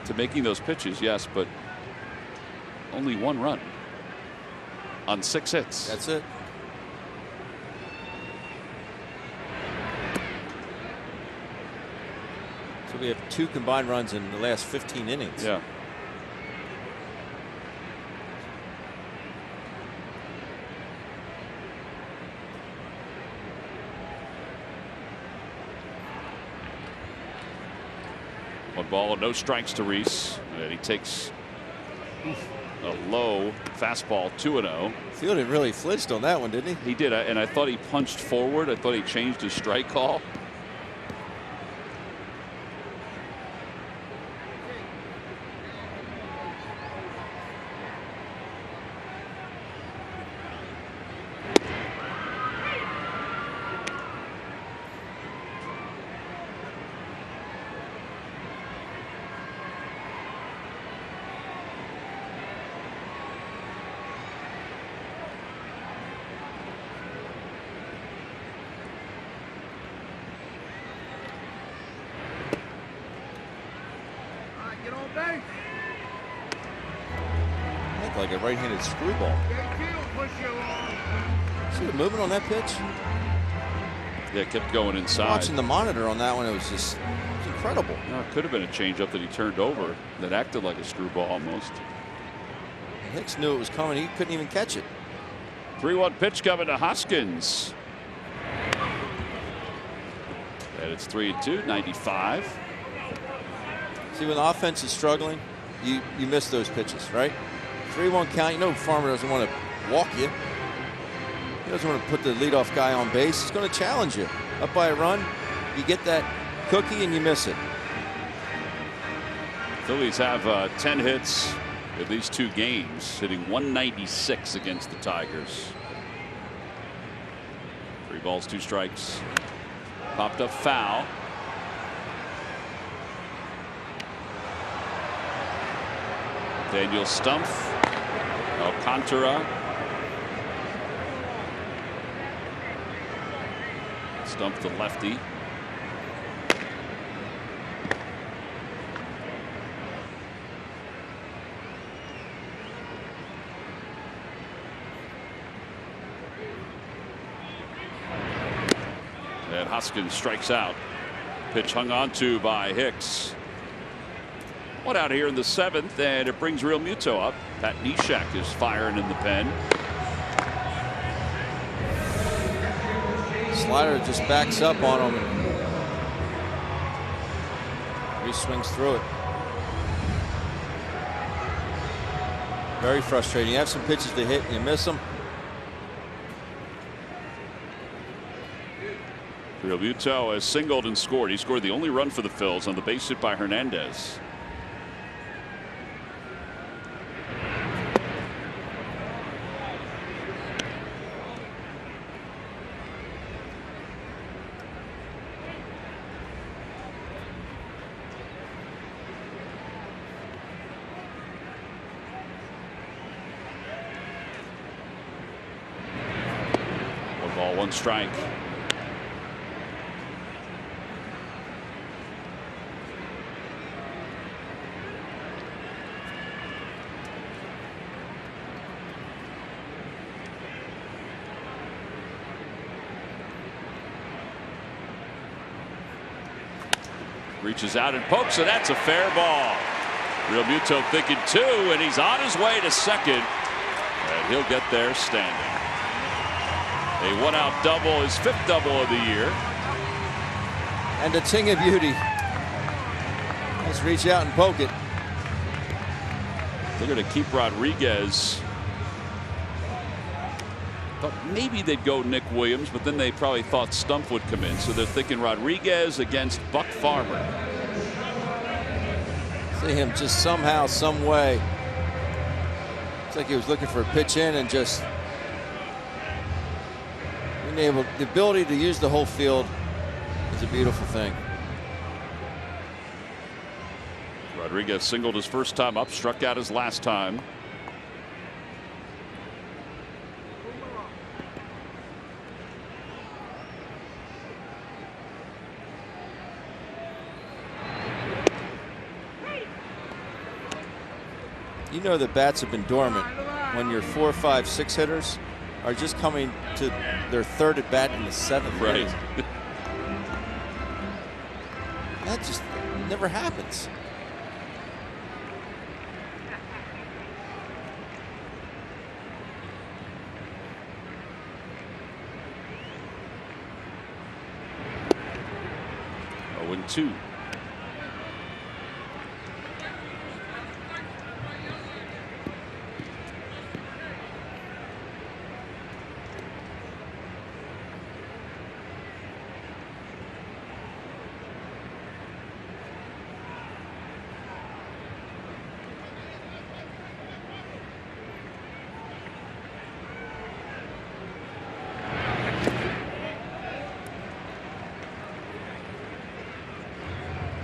to making those pitches, yes, but only 1 run on 6 hits. That's it. So we have 2 combined runs in the last 15 innings. Yeah. One ball, no strikes to Rhys, and he takes a low fastball, 2-0. Fielded really flinched on that one, didn't he? He did, and I thought he punched forward. I thought he changed his strike call. Like a right-handed screwball. See the movement on that pitch? Yeah, kept going inside. Watching the monitor on that one, it was just incredible. No, it could have been a changeup that he turned over that acted like a screwball almost. Hicks knew it was coming. He couldn't even catch it. 3-1 pitch coming to Hoskins. And it's 3-2, 95. See, when the offense is struggling, you miss those pitches, right? 3-1 count. You know, Farmer doesn't want to walk you. He doesn't want to put the leadoff guy on base. He's going to challenge you. Up by a run, you get that cookie and you miss it. Phillies have 10 hits in these 2 games, hitting 196 against the Tigers. 3 balls, 2 strikes. Popped up foul. Daniel Stumpf. Alcantara. Stumpf the lefty. And Hoskins strikes out. Pitch hung on to by Hicks. One out here in the 7th, and it brings Real Muto up. Pat Neshek is firing in the pen. Slider just backs up on him. He swings through it. Very frustrating. You have some pitches to hit and you miss them. Real Muto has singled and scored. He scored the only run for the Phils on the base hit by Hernandez. One ball, 1 strike. Reaches out and pokes, and that's a fair ball. Real Muto thinking 2, and he's on his way to second, and he'll get there standing. A 1-out double, his 5th double of the year. And a ting of beauty. Let's reach out and poke it. They're going to keep Rodriguez. Thought maybe they'd go Nick Williams, but then they probably thought Stumpf would come in. So they're thinking Rodriguez against Buck Farmer. See him just somehow, some way. It's like he was looking for a pitch in and just being able, the ability to use the whole field is a beautiful thing. Rodriguez singled his first time up, struck out his last time. You know the bats have been dormant when your 4, 5, 6 hitters are just coming to their 3rd at bat in the 7th. Right. That just never happens. Oh, and 2.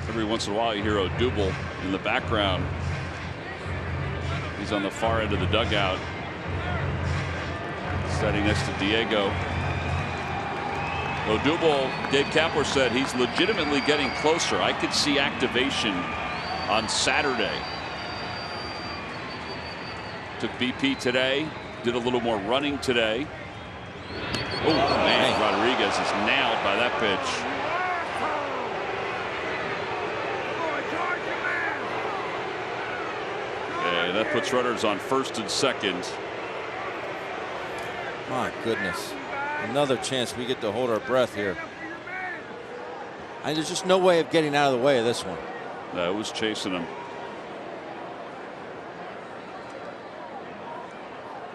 Every once in a while you hear Odubel in the background. He's on the far end of the dugout, standing next to Diego. Odubel, Dave Kapler said he's legitimately getting closer. I could see activation on Saturday. Took BP today, did a little more running today. Oh, man, Rodriguez is nailed by that pitch. And that puts runners on first and second. My goodness. Another chance we get to hold our breath here. And there's just no way of getting out of the way of this one. That was chasing him.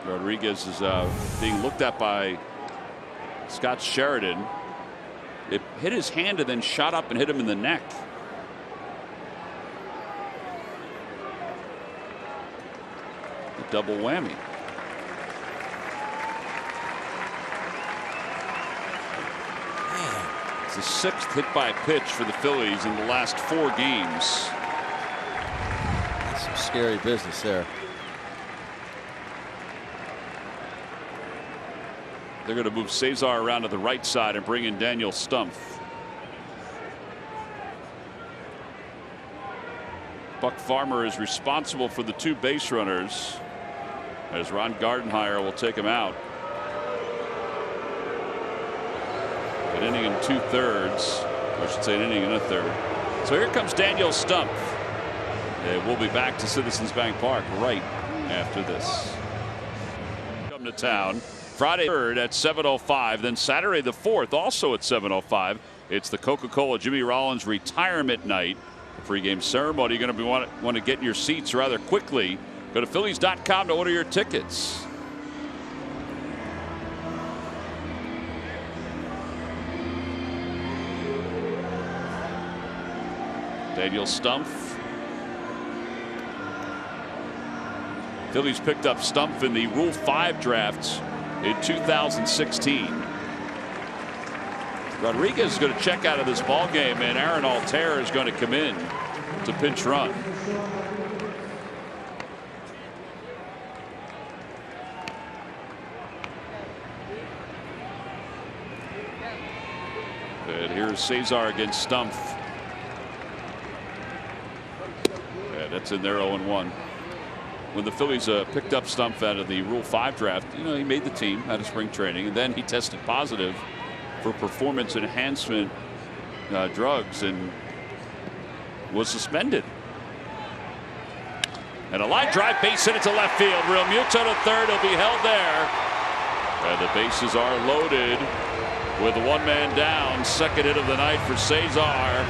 Rodriguez is being looked at by Scott Sheridan. It hit his hand and then shot up and hit him in the neck. A double whammy. It's the 6th hit by pitch for the Phillies in the last 4 games. That's some scary business there. They're going to move Cesar around to the right side and bring in Daniel Stumpf. Buck Farmer is responsible for the 2 base runners as Ron Gardenhire will take him out. An inning and 2/3, or I should say an inning and a third. So here comes Daniel Stumpf. And we'll be back to Citizens Bank Park right after this. Come to town. Friday 3rd at 7:05, then Saturday the 4th also at 7:05. It's the Coca-Cola Jimmy Rollins retirement night. Pre-game ceremony. You're going to want to get in your seats rather quickly. Go to Phillies.com to order your tickets. Daniel Stumpf. Phillies picked up Stumpf in the Rule 5 drafts in 2016. Rodriguez is going to check out of this ball game, and Aaron Altair is going to come in to pinch run. And here's Cesar against Stumpf. Yeah, that's in there 0-1. When the Phillies picked up Stumpf out of the Rule 5 draft, you know, he made the team out of spring training, and then he tested positive for performance enhancement drugs and was suspended. And a line drive, base hit to left field. Real Muto to third. He'll be held there. And the bases are loaded with 1 man down. Second hit of the night for Cesar.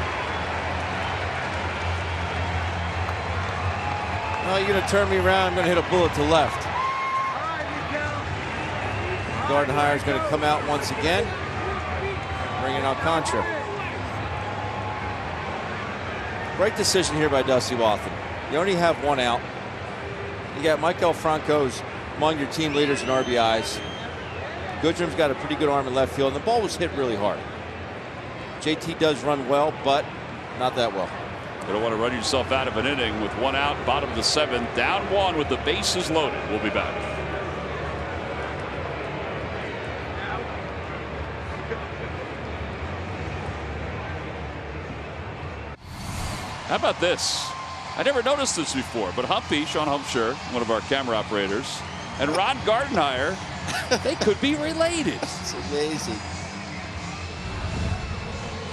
Oh, you're going to turn me around. I'm going to hit a bullet to left. Gardenhire is going to come out once again. Bring in Alcantara. Great decision here by Dusty Wathan. You only have 1 out. You got Michael Franco's among your team leaders in RBIs. Goodrum's got a pretty good arm in left field, and the ball was hit really hard. JT does run well, but not that well. You don't want to run yourself out of an inning with 1 out, bottom of the 7th, down 1 with the bases loaded. We'll be back. How about this? I never noticed this before, but Sean Humpshire, one of our camera operators, and Ron Gardenhire, they could be related. It's amazing.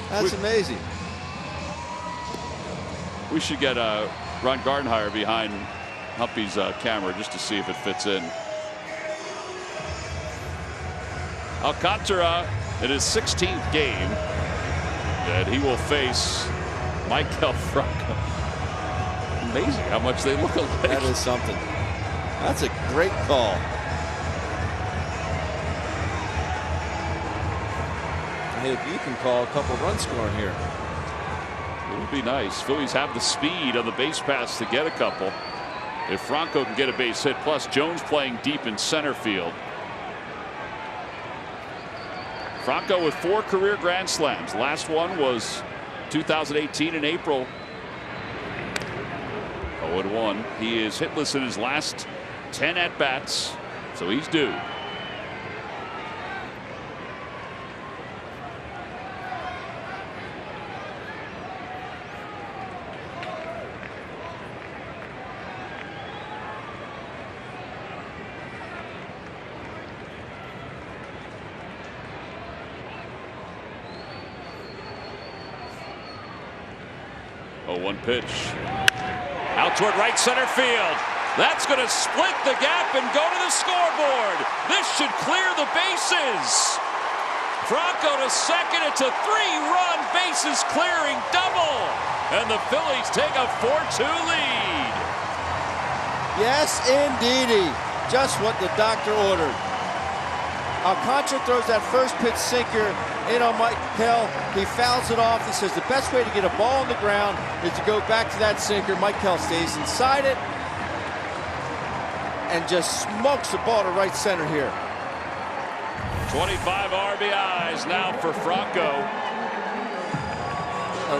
That's amazing. We should get Ron Gardenhire behind Humpy's camera just to see if it fits in. Alcantara in his 16th game, and he will face Michael Franco. Amazing how much they look alike. That is something. That's a great call. Hey, if you can call a couple run scoring here. It would be nice. Phillies have the speed on the base pass to get a couple. If Franco can get a base hit, plus Jones playing deep in center field. Franco with 4 career grand slams. Last one was 2018 in April. 0-1. He is hitless in his last 10 at-bats, so he's due. 0-1 pitch. Out toward right center field. That's going to split the gap and go to the scoreboard. This should clear the bases. Franco to second. It's a 3-run bases clearing double. And the Phillies take a 4-2 lead. Yes, indeedy. Just what the doctor ordered. Alcantara throws that first pitch sinker in on Michael. He fouls it off. He says the best way to get a ball on the ground is to go back to that sinker. Michael stays inside it and just smokes the ball to right center here. 25 RBIs now for Franco.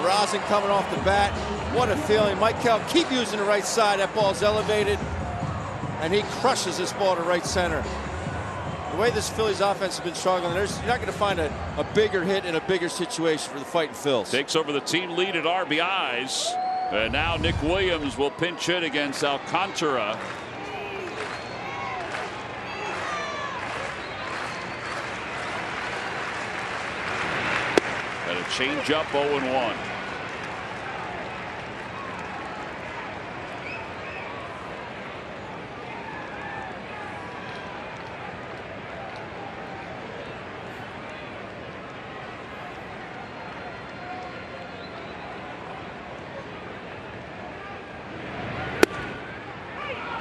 Rosin coming off the bat. What a feeling. Michael, keep using the right side. That ball's elevated. And he crushes this ball to right center. The way this Phillies offense has been struggling, you're not going to find a bigger hit in a bigger situation for the fighting Phils. Takes over the team lead at RBIs. And now Nick Williams will pinch hit against Alcantara. And a change-up 0-1.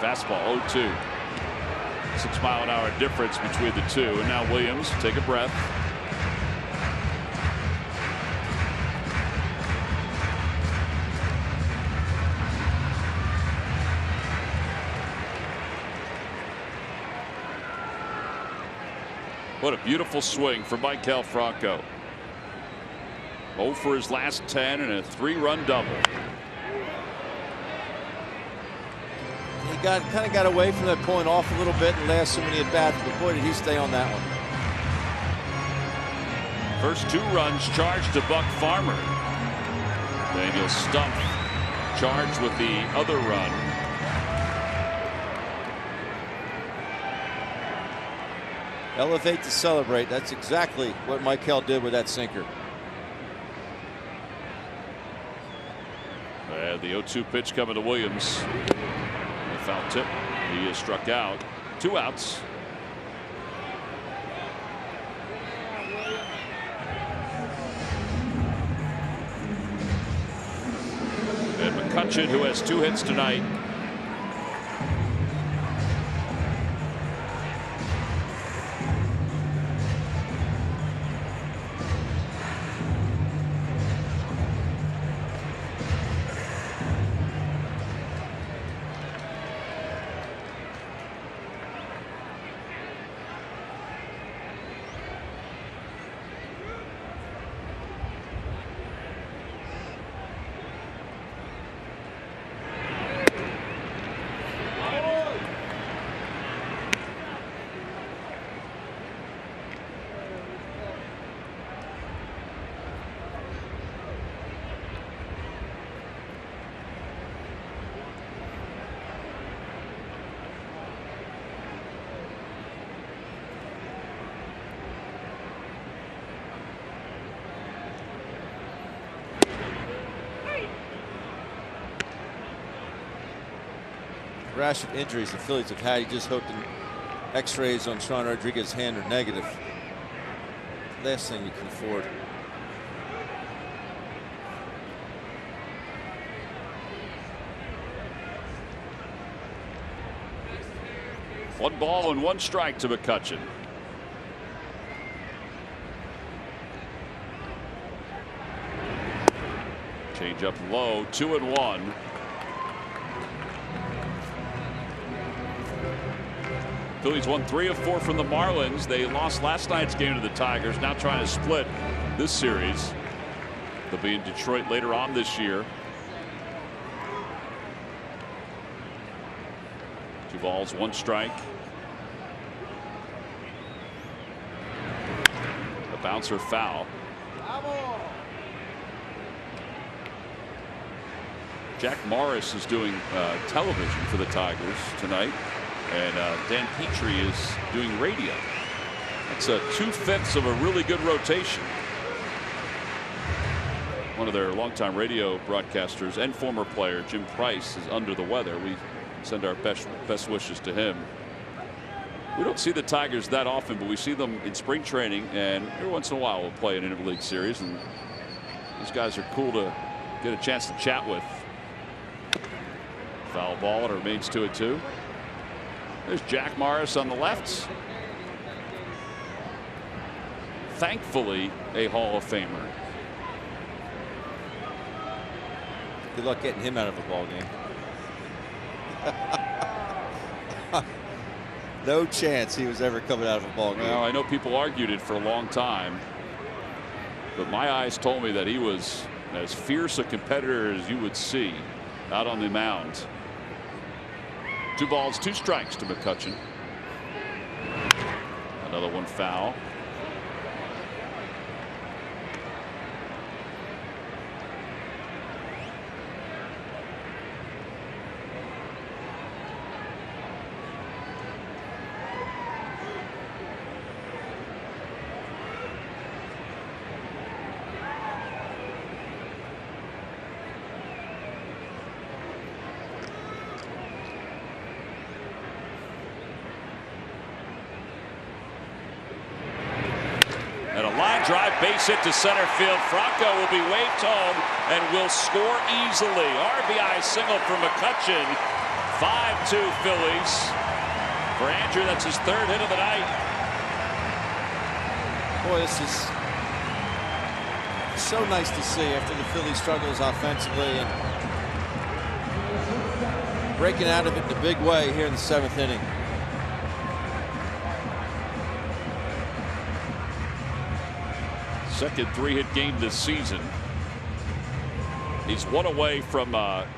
Fastball 0-2. 6-mile-an-hour difference between the two. And now Williams, take a breath. What a beautiful swing for Michael Franco. 0 for his last 10 and a 3-run double. He kind of got away from that, pulling off a little bit and last so many at bats, but boy did he stay on that one. First 2 runs charged to Buck Farmer. Daniel Stumpf charged with the other run. Elevate to celebrate. That's exactly what Michael did with that sinker. And the 0-2 pitch coming to Williams. A foul tip. He is struck out. 2 outs. And McCutchen, who has 2 hits tonight. Rash of injuries the Phillies have had. He just hoped x-rays on Sean Rodriguez's hand are negative. Last thing you can afford. One ball and 1 strike to McCutchen. Change up low, 2-1. Phillies won 3 of 4 from the Marlins. They lost last night's game to the Tigers. Now trying to split this series. They'll be in Detroit later on this year. 2 balls, 1 strike. A bouncer foul. Jack Morris is doing television for the Tigers tonight. And Dan Petrie is doing radio. That's 2/5 of a really good rotation. one of their longtime radio broadcasters and former player, Jim Price, is under the weather. We send our best wishes to him. We don't see the Tigers that often, but we see them in spring training, and every once in a while we'll play an interleague series, and these guys are cool to get a chance to chat with. Foul ball, and it remains 2-2. There's Jack Morris on the left. Thankfully, a Hall of Famer. Good luck getting him out of the ball game. No chance he was ever coming out of a ball game. Well, I know people argued it for a long time, but my eyes told me that he was as fierce a competitor as you would see out on the mound. 2 balls, 2 strikes to McCutchen. Another one foul. Drive, base hit to center field. Franco will be waved home and will score easily. RBI single for McCutchen. 5-2 Phillies. For Andrew, that's his 3rd hit of the night. Boy, this is so nice to see after the Phillies struggles offensively and breaking out of it in a big way here in the 7th inning. Second 3-hit game this season. He's 1 away from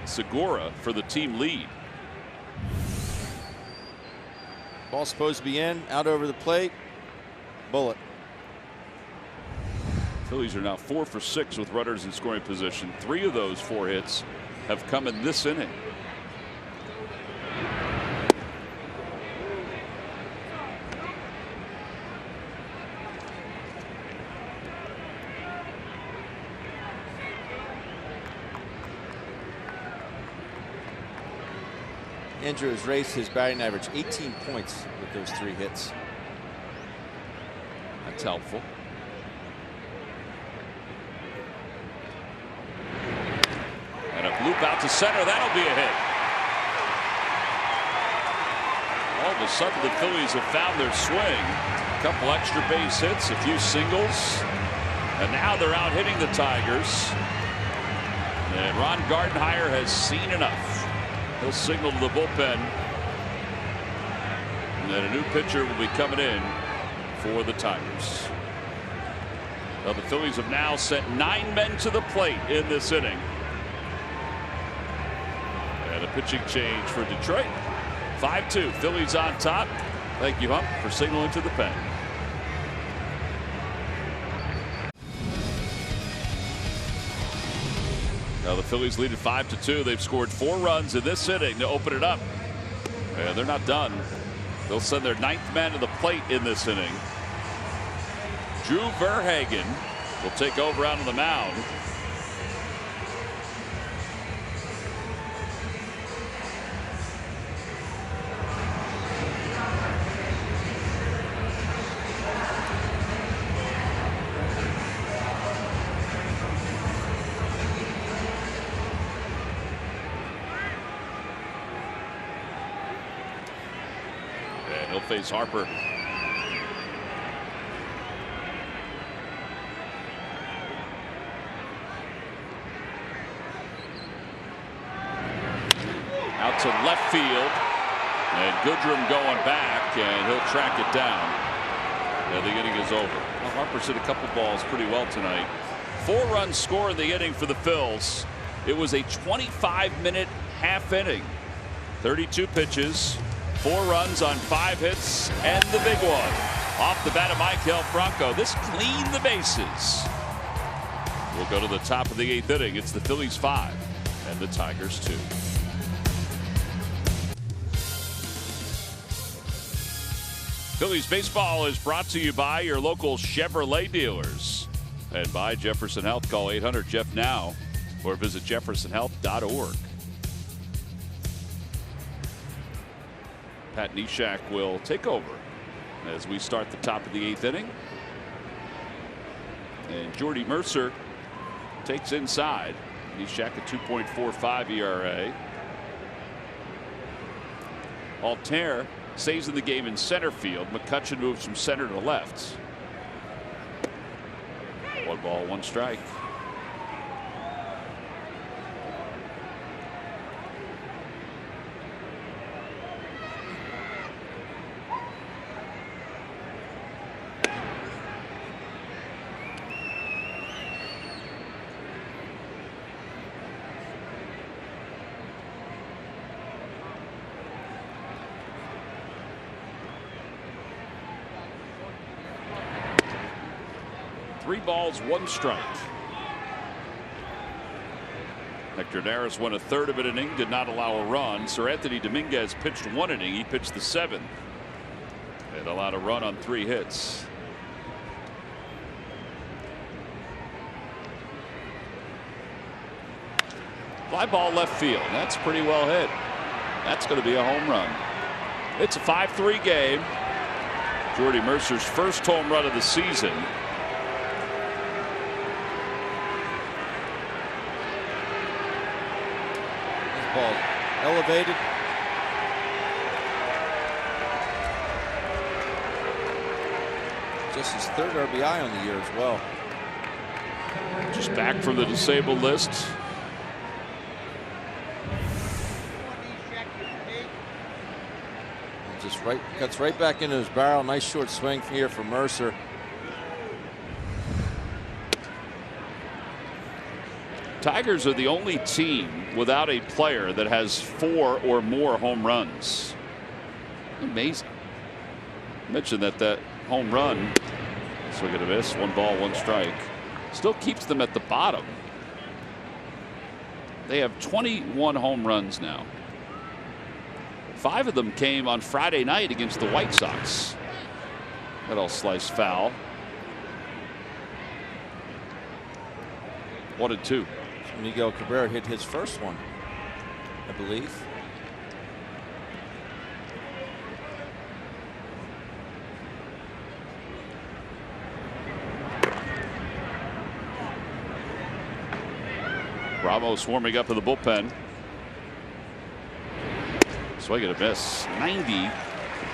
Segura for the team lead. Ball supposed to be in, out over the plate. Bullet. Phillies are now 4 for 6 with runners in scoring position. 3 of those 4 hits have come in this inning. Andrew has raised his batting average 18 points with those 3 hits. That's helpful. And a loop out to center. That'll be a hit. All of a sudden, the Phillies have found their swing. A couple extra base hits, a few singles, and now they're out hitting the Tigers. And Ron Gardenhire has seen enough. He'll signal to the bullpen. And then a new pitcher will be coming in for the Tigers. Well, the Phillies have now sent 9 men to the plate in this inning. And a pitching change for Detroit. 5-2. Phillies on top. Thank you, Hump, for signaling to the pen. Now the Phillies lead at 5-2. They've scored 4 runs in this inning to open it up. And they're not done. They'll send their 9th man to the plate in this inning. Drew Verhagen will take over out on the mound. He'll face Harper. Out to left field. And Goodrum going back, and he'll track it down. Yeah, the inning is over. Well, Harper's hit a couple balls pretty well tonight. 4 runs scored in the inning for the Phils. It was a 25-minute half inning. 32 pitches. 4 runs on 5 hits, and the big one off the bat of Maikel Franco. This cleaned the bases. We'll go to the top of the 8th inning. It's the Phillies 5 and the Tigers 2. Phillies baseball is brought to you by your local Chevrolet dealers. and by Jefferson Health. Call 800-JEFF now or visit jeffersonhealth.org. Pat Neshek will take over as we start the top of the 8th inning. And Jordy Mercer takes inside. Neshek a 2.45 ERA. Altair stays in the game in center field. McCutchen moves from center to left. 1 ball, 1 strike. Three balls, 1 strike. Hector Neris went a third of an inning, did not allow a run. Sir Anthony Dominguez pitched 1 inning. He pitched the 7th and allowed a run on 3 hits. Fly ball left field. That's pretty well hit. That's going to be a home run. It's a 5-3 game. Jordy Mercer's first home run of the season. Ball elevated. Just his 3rd RBI on the year as well. Just back from the disabled list. Just cuts right back into his barrel. Nice short swing here for Mercer. Tigers are the only team without a player that has 4 or more home runs. Amazing. I mentioned that home run, swing and a miss, 1 ball, 1 strike, still keeps them at the bottom. They have 21 home runs now. 5 of them came on Friday night against the White Sox. That all sliced foul. 1-2. Miguel Cabrera hit his first one, I believe. Ramos warming up in the bullpen. Swing and a miss. 90,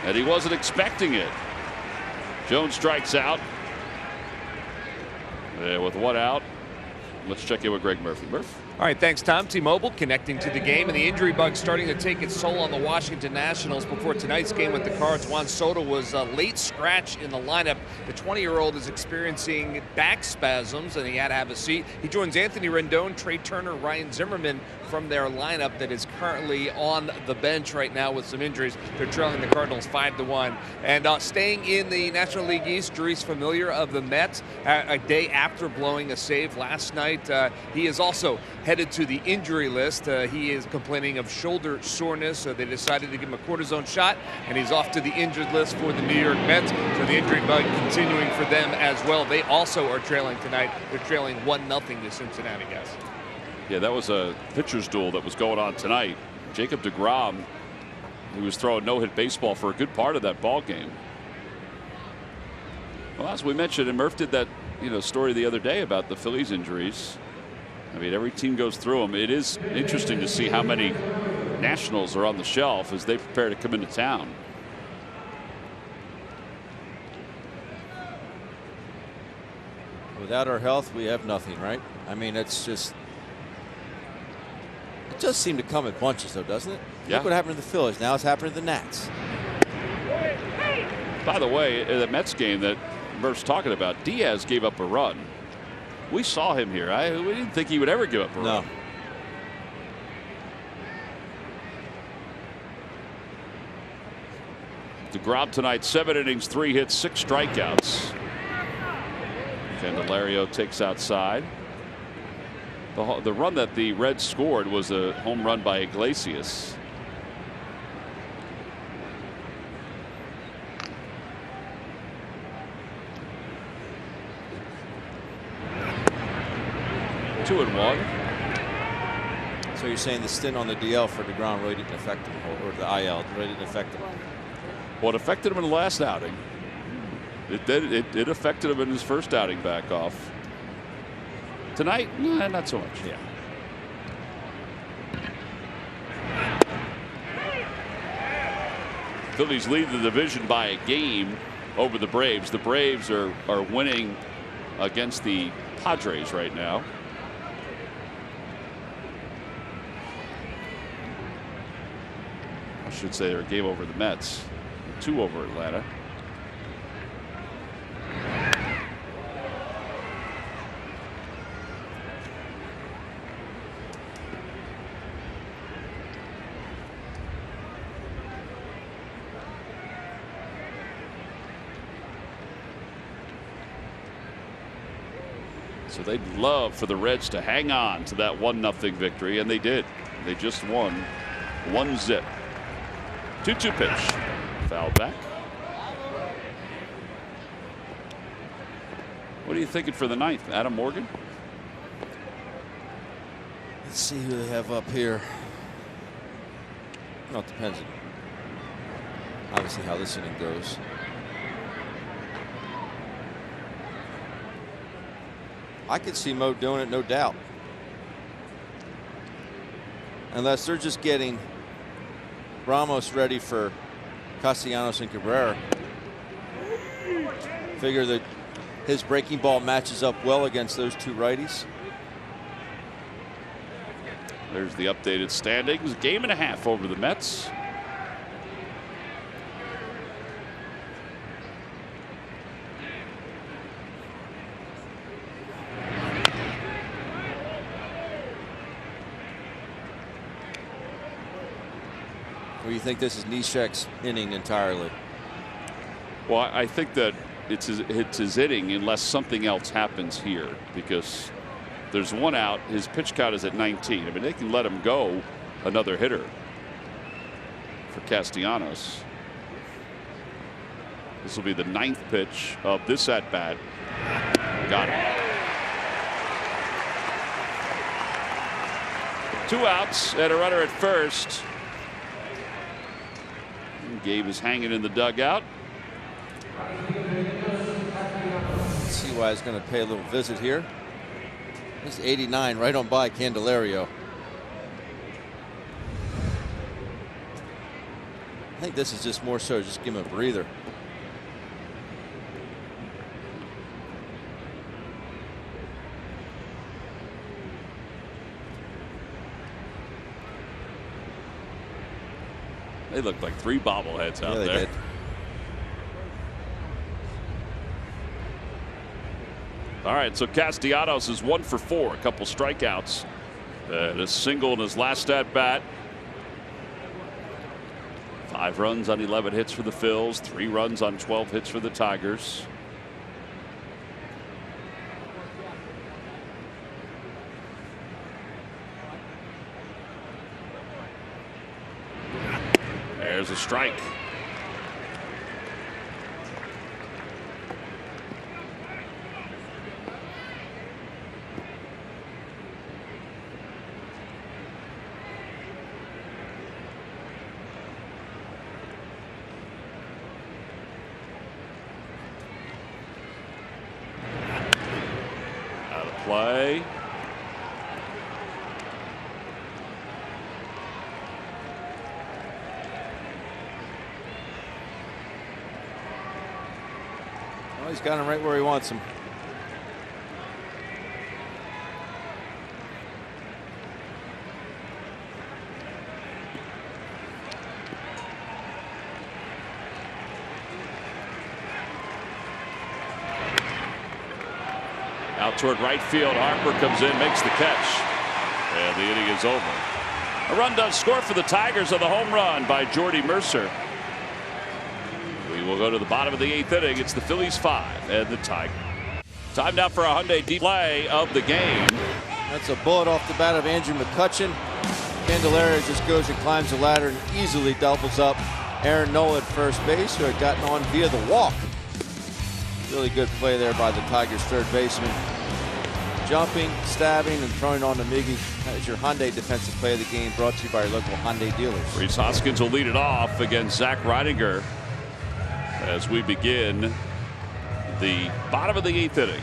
and he wasn't expecting it. Jones strikes out. With 1 out. Let's check in with Greg Murphy. Murph. All right, thanks, Tom. T-Mobile connecting to the game, and the injury bug starting to take its toll on the Washington Nationals before tonight's game with the Cards. Juan Soto was a late scratch in the lineup. The 20-year-old is experiencing back spasms, and he had to have a seat. He joins Anthony Rendon, Trey Turner, Ryan Zimmerman from their lineup that is currently on the bench right now with some injuries. They're trailing the Cardinals 5-1. And staying in the National League East, Jeurys Familiar of the Mets, a day after blowing a save last night. He is also headed to the injury list. He is complaining of shoulder soreness, so they decided to give him a cortisone shot, and he's off to the injured list for the New York Mets. So the injury bug continuing for them as well. They also are trailing tonight. They're trailing 1-0 to Cincinnati, guys. Yeah, that was a pitcher's duel that was going on tonight. Jacob deGrom, who was throwing no-hit baseball for a good part of that ball game. Well, as we mentioned, and Murph did that story the other day about the Phillies injuries. I mean, every team goes through them. It is interesting to see how many Nationals are on the shelf as they prepare to come into town. Without our health, we have nothing, right? I mean, it's just. It does seem to come in bunches, though, doesn't it? Yeah. Look what happened to the Phillies. Now it's happening to the Nats. By the way, in the Mets game that Murph's talking about, Diaz gave up a run. We saw him here. We didn't think he would ever give up a run. DeGrom tonight, 7 innings, 3 hits, 6 strikeouts. Candelario takes outside. The run that the Reds scored was a home run by Iglesias. 2-1. So you're saying the stint on the DL for DeGrom really didn't affect him, or the IL really didn't affect him? Well, it affected him in the last outing. It did. It affected him in his first outing back off. Tonight, nah, not so much. Yeah. Phillies lead the division by a game over the Braves. The Braves are winning against the Padres right now. I should say they're a game over the Mets. 2 over Atlanta. So they'd love for the Reds to hang on to that 1-0 victory, and they did. They just won 1-0. 2-2 pitch. Foul back. What are you thinking for the ninth? Adam Morgan? Let's see who they have up here. Well, it depends on obviously how this inning goes. I could see Mo doing it, no doubt. Unless they're just getting Ramos ready for Castellanos and Cabrera. Figure that his breaking ball matches up well against those two righties. There's the updated standings. 1.5 games over the Mets. Or you think this is Neshek's inning entirely? Well, I think that it's his inning unless something else happens here, because there's 1 out. His pitch count is at 19. I mean, they can let him go another hitter for Castellanos. This will be the 9th pitch of this at bat. Got it. 2 outs and a runner at first. Gabe is hanging in the dugout. Let's see why he's going to pay a little visit here. This is 89, right on by Candelario. I think this is just more so just give him a breather. They look like 3 bobbleheads out they there. did. All right, so Castellanos is 1 for 4, a couple strikeouts, and a single in his last at bat. 5 runs on 11 hits for the Phils, 3 runs on 12 hits for the Tigers. There's a strike. Out of play. He's got him right where he wants him. Out toward right field. Harper comes in, makes the catch, and the inning is over. A run does score for the Tigers on the home run by Jordy Mercer. We will go to the bottom of the 8th inning. It's the Phillies 5 and the Tigers. Time now for a Hyundai deep play of the game. That's a bullet off the bat of Andrew McCutchen. Candelario just goes and climbs the ladder and easily doubles up Aaron Nola at first base, who had gotten on via the walk. Really good play there by the Tigers' third baseman, jumping, stabbing, and throwing on the Miggy. That is your Hyundai defensive play of the game, brought to you by your local Hyundai dealers. Reese Hoskins will lead it off against Zach Reidinger as we begin the bottom of the 8th inning.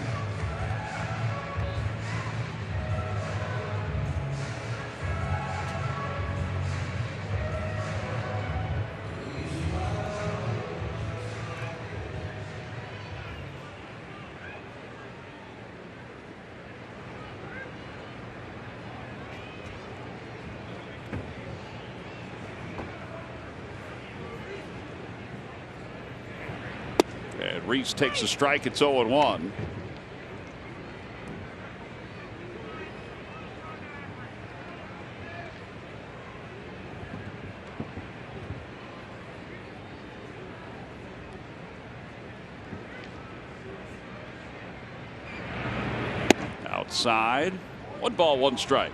Reese takes a strike. It's 0-1. Outside. 1 ball, 1 strike.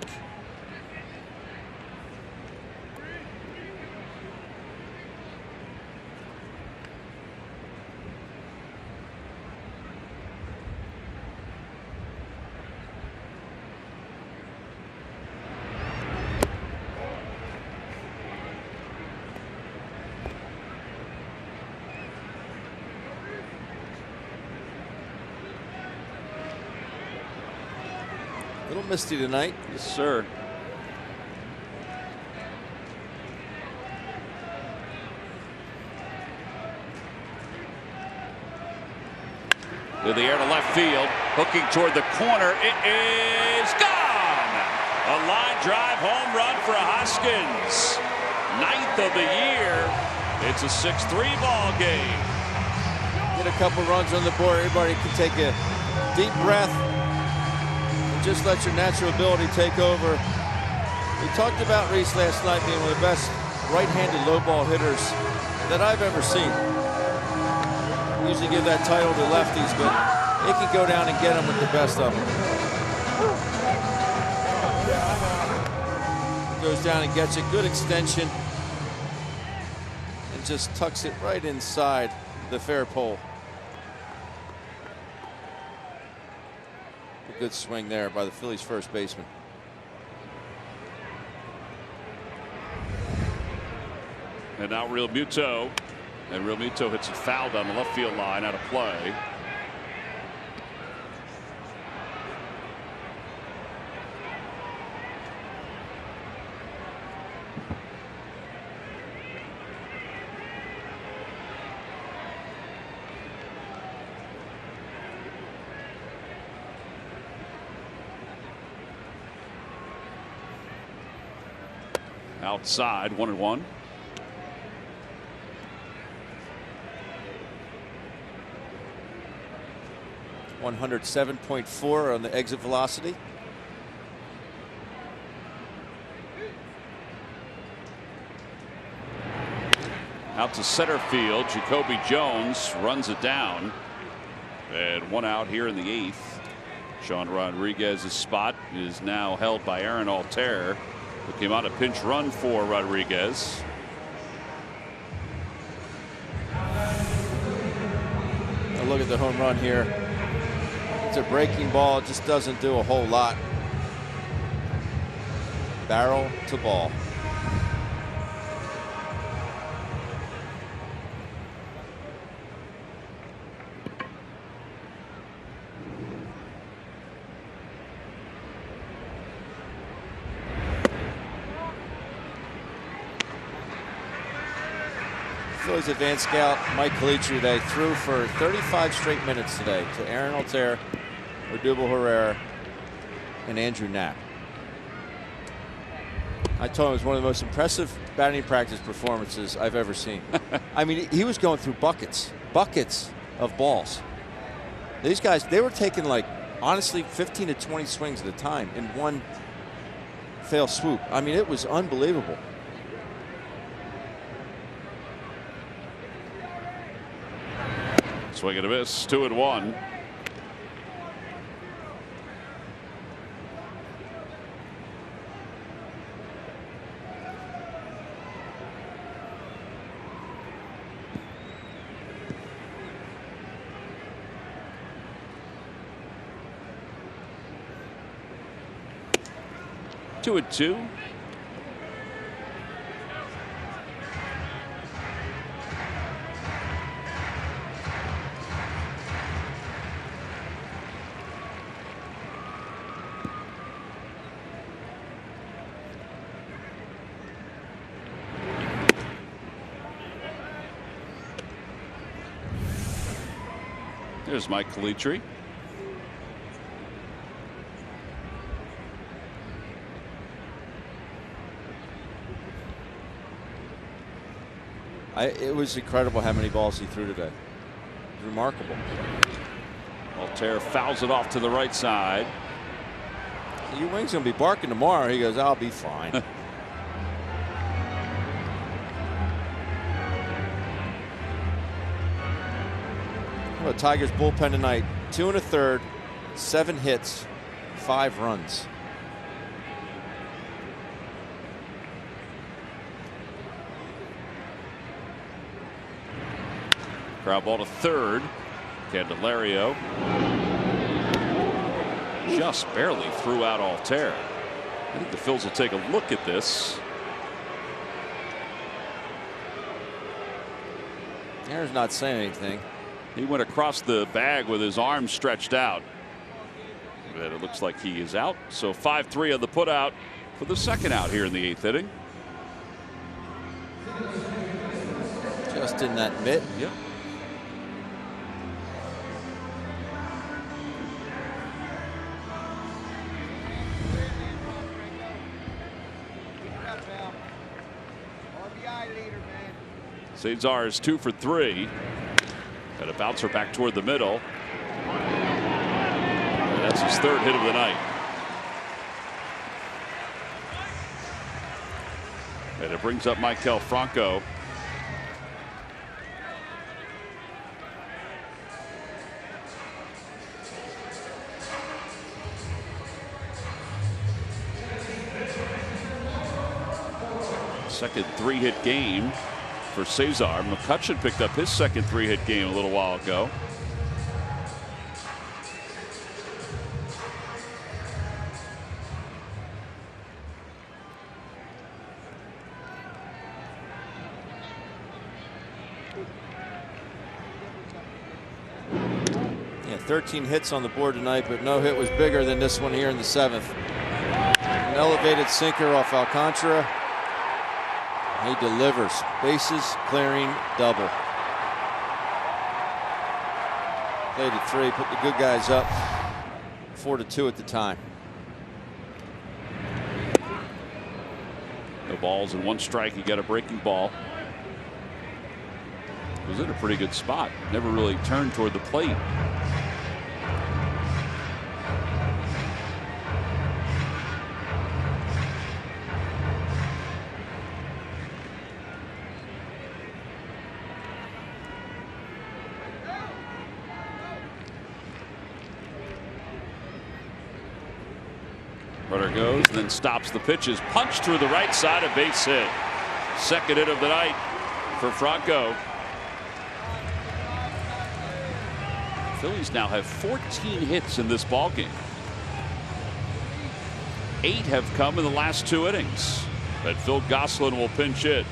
A little misty tonight. Yes, sir. In the air to left field, hooking toward the corner. It is gone. A line drive home run for Hoskins. 9th of the year. It's a 6-3 ball game. Get a couple runs on the board. Everybody can take a deep breath. Just let your natural ability take over. We talked about Reese last night being one of the best right-handed low ball hitters that I've ever seen. We usually give that title to lefties, but it can go down and get them with the best of them. Goes down and gets a good extension and just tucks it right inside the fair pole. Good swing there by the Phillies first baseman. And now Real Muto. And Real Muto hits it foul down the left field line, out of play. Outside, 1-1. .4 on the exit velocity. Out to center field. Jacoby Jones runs it down. And 1 out here in the 8th. Sean Rodriguez's spot is now held by Aaron Altair, who came out a pinch run for Rodriguez. Now look at the home run here. It's a breaking ball. It just doesn't do a whole lot. Barrel to ball. Phillies advanced scout Mike Calitri today threw for 35 straight minutes today to Aaron Altair, Odubel Herrera, and Andrew Knapp. I told him it was one of the most impressive batting practice performances I've ever seen. I mean, he was going through buckets of balls. These guys, they were taking, like, honestly 15 to 20 swings at a time in one fail swoop. I mean, it was unbelievable. Swing and a miss, 2-1. 2-2. There's Mike Calitri. It was incredible how many balls he threw today. It was remarkable. Altair fouls it off to the right side. Your wing's going to be barking tomorrow. He goes, I'll be fine. Well, Tigers bullpen tonight, 2 1/3, 7 hits, 5 runs. Ground ball to third. Candelario just barely threw out Altair. I think the Phils will take a look at this. Aaron's not saying anything. He went across the bag with his arms stretched out. But it looks like he is out. So 5-3 on the put out for the second out here in the 8th inning. Just in that mitt. Yep. Cesar is 2 for 3. Got a bouncer back toward the middle. And that's his 3rd hit of the night. And it brings up Maikel Franco. Second 3-hit game for Cesar. McCutchen picked up his second 3-hit game a little while ago. Yeah, 13 hits on the board tonight, but no hit was bigger than this one here in the 7th. An elevated sinker off Alcantara. He delivers. Bases clearing double. Played at 3, put the good guys up 4-2 at the time. No balls and 1 strike. He got a breaking ball. Was in a pretty good spot. Never really turned toward the plate. Runner goes, then stops the pitches. Punch through the right side, a base hit. Second hit of the night for Franco. Phillies now have 14 hits in this ballgame. 8 have come in the last 2 innings. But Phil Gosselin will pinch hit.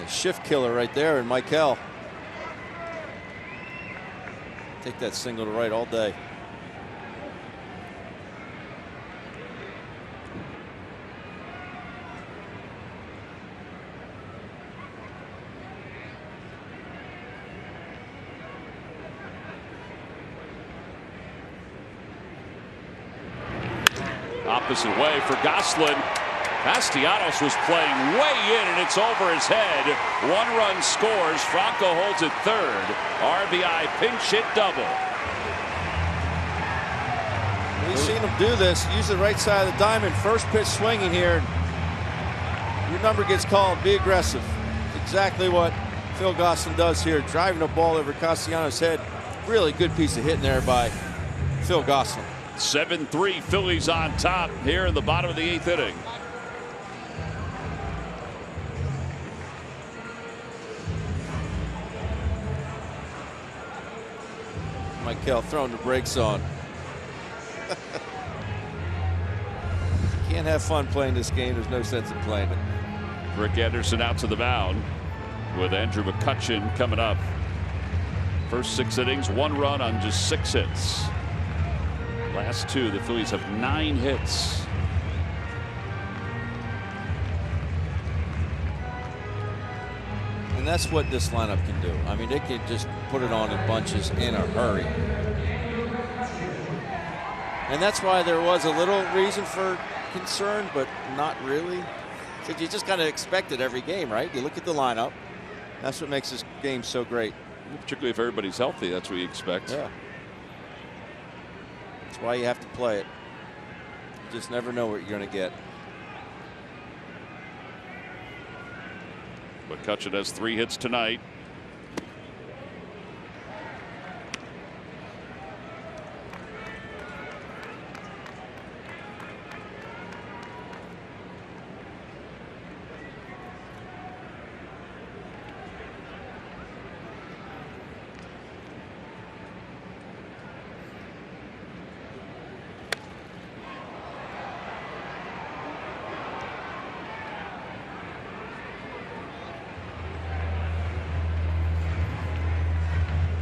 Shift killer right there, and Maikel. Take that single to right all day. Opposite way for Gosselin. Castellanos was playing way in, and it's over his head. 1 run scores. Franco holds it 3rd. RBI pinch hit double. We've seen him do this. Use the right side of the diamond. First pitch swinging here. Your number gets called. Be aggressive. Exactly what Phil Gosselin does here. Driving the ball over Castellanos' head. Really good piece of hitting there by Phil Gosselin. 7-3 Phillies on top here in the bottom of the 8th inning. Michael throwing the brakes on. Can't have fun playing this game. There's no sense in playing it. Rick Anderson out to the mound with Andrew McCutchen coming up. First 6 innings, 1 run on just 6 hits. Last 2, the Phillies have 9 hits. And that's what this lineup can do. I mean, they can just put it on in bunches in a hurry. And that's why there was a little reason for concern, but not really. Because you just kind of expect it every game, right? You look at the lineup. That's what makes this game so great. Particularly if everybody's healthy, that's what you expect. Yeah. That's why you have to play it. You just never know what you're going to get. McCutchen has 3 hits tonight.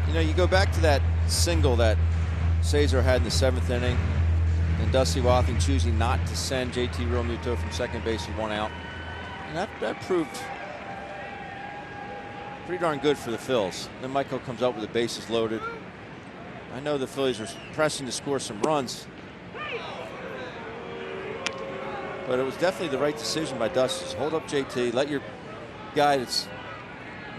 You know, you go back to that single that Cesar had in the 7th inning, and Dusty Wathan choosing not to send JT Realmuto from second base with 1 out. And that proved pretty darn good for the Phils. Then Michael comes up with the bases loaded. I know the Phillies are pressing to score some runs, but it was definitely the right decision by Dusty. Just hold up JT, let your guy that's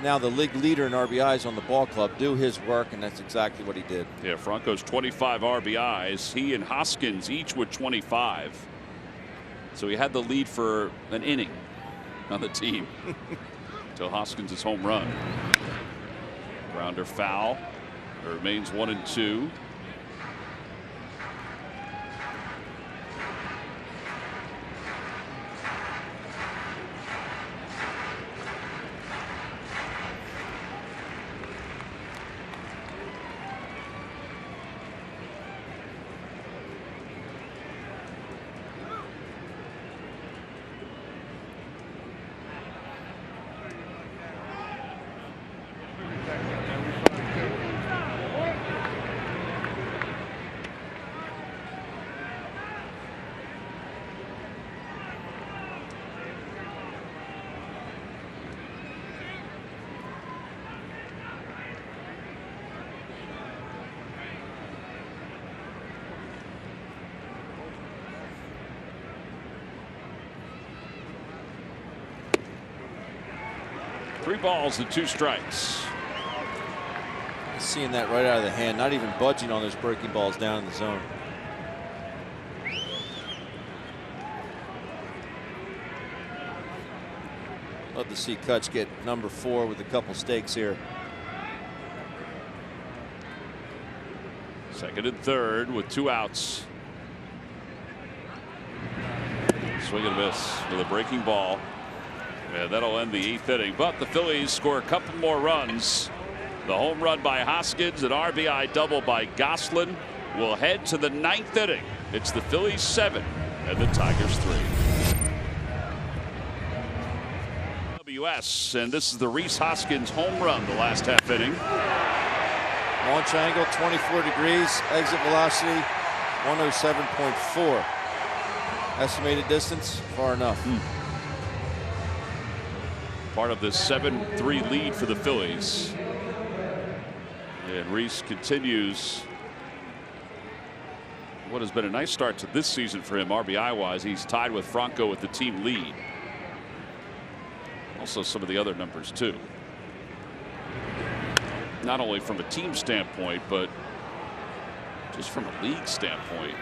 now the league leader in RBIs on the ball club do his work, and that's exactly what he did. Yeah, Franco's 25 RBIs. He and Hoskins each with 25. So he had the lead for an inning on the team until Hoskins' home run. Grounder foul. It remains 1-2. Three balls and 2 strikes. Seeing that right out of the hand, not even budging on those breaking balls down in the zone. Love to see Kutch get number 4 with a couple stakes here. Second and third with 2 outs. Swing and a miss with a breaking ball. And that'll end the 8th inning. But the Phillies score a couple more runs. The home run by Hoskins, an RBI double by Goslin, will head to the 9th inning. It's the Phillies 7 and the Tigers 3. WS, and this is the Rhys Hoskins home run the last half inning. Launch angle 24 degrees, exit velocity 107.4. Estimated distance far enough. Part of this 7-3 lead for the Phillies. And Rhys continues what has been a nice start to this season for him RBI wise. He's tied with Franco with the team lead. Also some of the other numbers too. Not only from a team standpoint, but just from a league standpoint.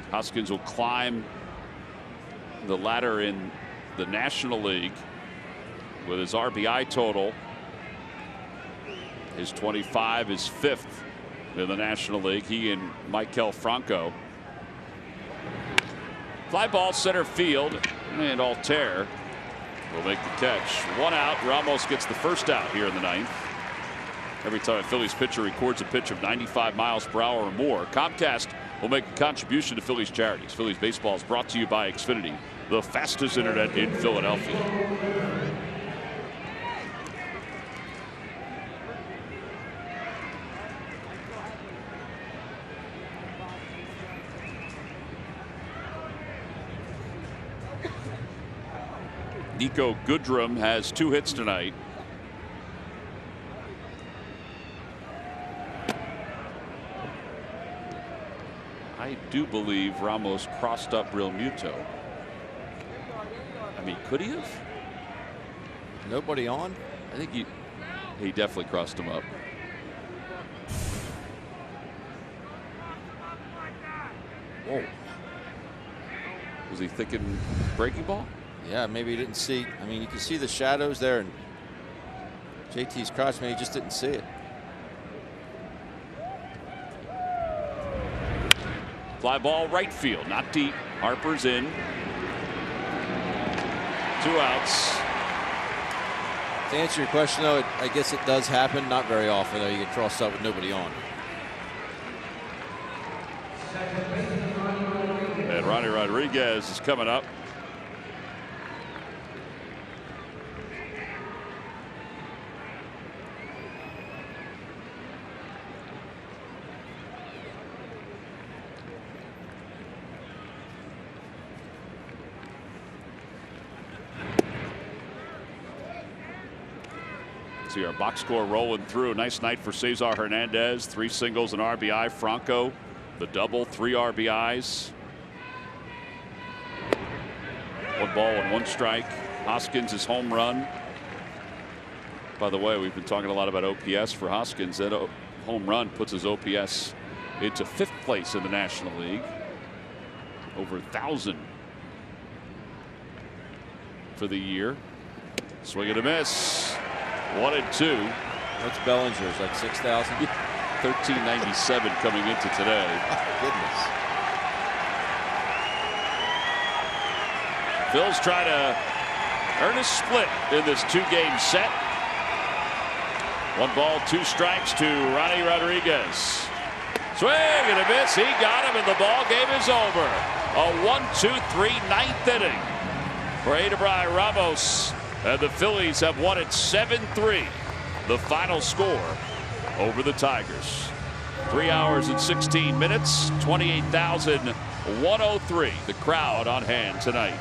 Hoskins will climb the ladder in the National League with his RBI total. His 25 is 5th in the National League. He and Maikel Franco. Fly ball center field, and Altair will make the catch. 1 out. Ramos gets the first out here in the 9th. Every time a Phillies pitcher records a pitch of 95 miles per hour or more, Comcast will make a contribution to Phillies charities. Phillies baseball is brought to you by Xfinity, the fastest internet in Philadelphia. Nico Goodrum has 2 hits tonight. I do believe Ramos crossed up Real Muto. I mean, could he have? Nobody on? I think he definitely crossed him up. Whoa. Was he thinking breaking ball? Yeah, maybe he didn't see. I mean, you can see the shadows there, and JT's crossed. Maybe he just didn't see it. Fly ball right field, not deep. Harper's in. 2 outs. To answer your question, though, I guess it does happen. Not very often, though. You get crossed up with nobody on. And Ronnie Rodriguez is coming up. See our box score rolling through. Nice night for Cesar Hernandez. 3 singles and RBI. Franco, the double, 3 RBIs. 1 ball and 1 strike. Hoskins' his home run. By the way, we've been talking a lot about OPS for Hoskins. That home run puts his OPS into 5th place in the National League. Over 1,000 for the year. Swing and a miss. 1 and 2. What's Bellinger's? Like 6,000? 1397 coming into today. Oh, goodness. Phil's trying to earn a split in this 2-game set. 1 ball, 2 strikes to Ronnie Rodriguez. Swing and a miss. He got him, and the ball game is over. A 1-2-3 9th inning for Adebray Ramos. And the Phillies have won it 7-3. The final score over the Tigers. 3 hours and 16 minutes, 28,103. The crowd on hand tonight.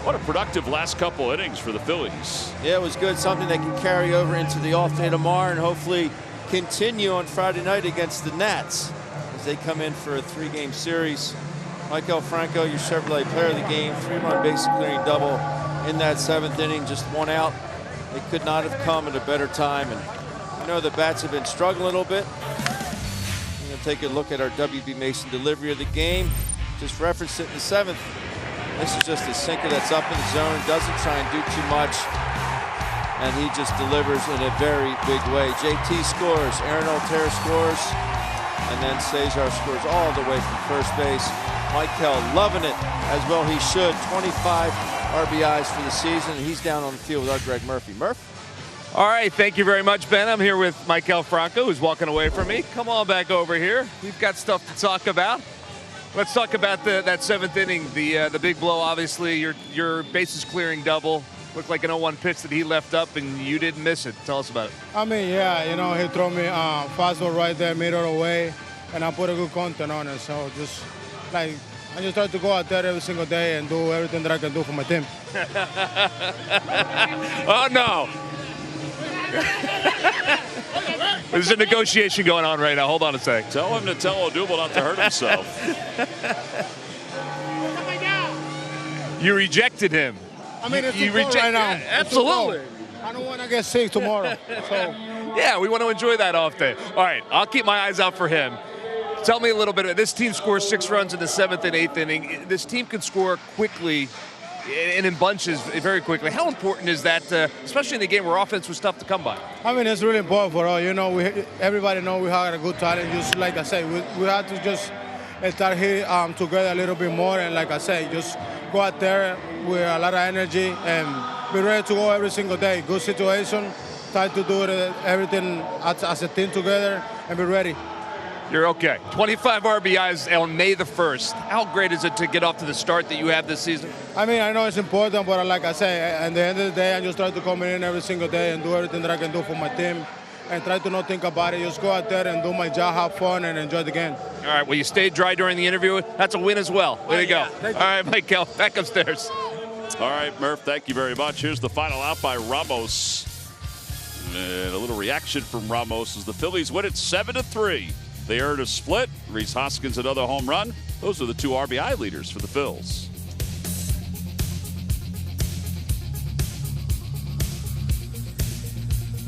What a productive last couple innings for the Phillies. Yeah, it was good. Something they can carry over into the off day tomorrow and hopefully continue on Friday night against the Nats as they come in for a 3-game series. Maikel Franco, your Chevrolet player of the game, 3-run base clearing double in that 7th inning, just 1 out. They could not have come at a better time. And you know the bats have been struggling a little bit. I'm going to take a look at our WB Mason delivery of the game. Just referenced it in the 7th. This is just a sinker that's up in the zone, doesn't try and do too much, and he just delivers in a very big way. JT scores, Aaron Altair scores, and then Cesar scores all the way from first base. Maikel loving it, as well he should. 25 RBIs for the season, and he's down on the field with our Greg Murphy. Murph? All right, thank you very much, Ben. I'm here with Maikel Franco, who's walking away from me. Come on back over here. We've got stuff to talk about. Let's talk about that 7th inning, the big blow. Obviously, your bases clearing double looked like an 0-1 pitch that he left up, and you didn't miss it. Tell us about it. I mean, yeah, you know, he threw me fastball right there, middle away, and I put a good content on it. So just like I just try to go out there every single day and do everything that I can do for my team. Oh no! There's a negotiation going on right now. Hold on a sec. Tell him to tell Odubel not to hurt himself. You rejected him. I mean, it's too cold right now. Yeah, absolutely. I don't want to get sick tomorrow. So. Yeah, we want to enjoy that off day. All right, I'll keep my eyes out for him. Tell me a little bit. This team scores 6 runs in the 7th and 8th inning. This team can score quickly and in bunches very quickly. How important is that, especially in a game where offense was tough to come by? I mean, it's really important for us. You know, everybody knows we have a good talent. Just like I say, we have to just start here together a little bit more. And like I say, just go out there with a lot of energy and be ready to go every single day. Good situation, try to do everything as a team together and be ready. You're okay. 25 RBIs on May the 1st. How great is it to get off to the start that you have this season? I mean, I know it's important, but like I say, at the end of the day, I just try to come in every single day and do everything that I can do for my team and try to not think about it. Just go out there and do my job, have fun, and enjoy the game. All right, well, you stayed dry during the interview. That's a win as well. Way to go. All right, Michael, back upstairs. All right, Murph, thank you very much. Here's the final out by Ramos. And a little reaction from Ramos as the Phillies win it 7-3. They earned a split. Rhys Hoskins another home run. Those are the two RBI leaders for the Phils.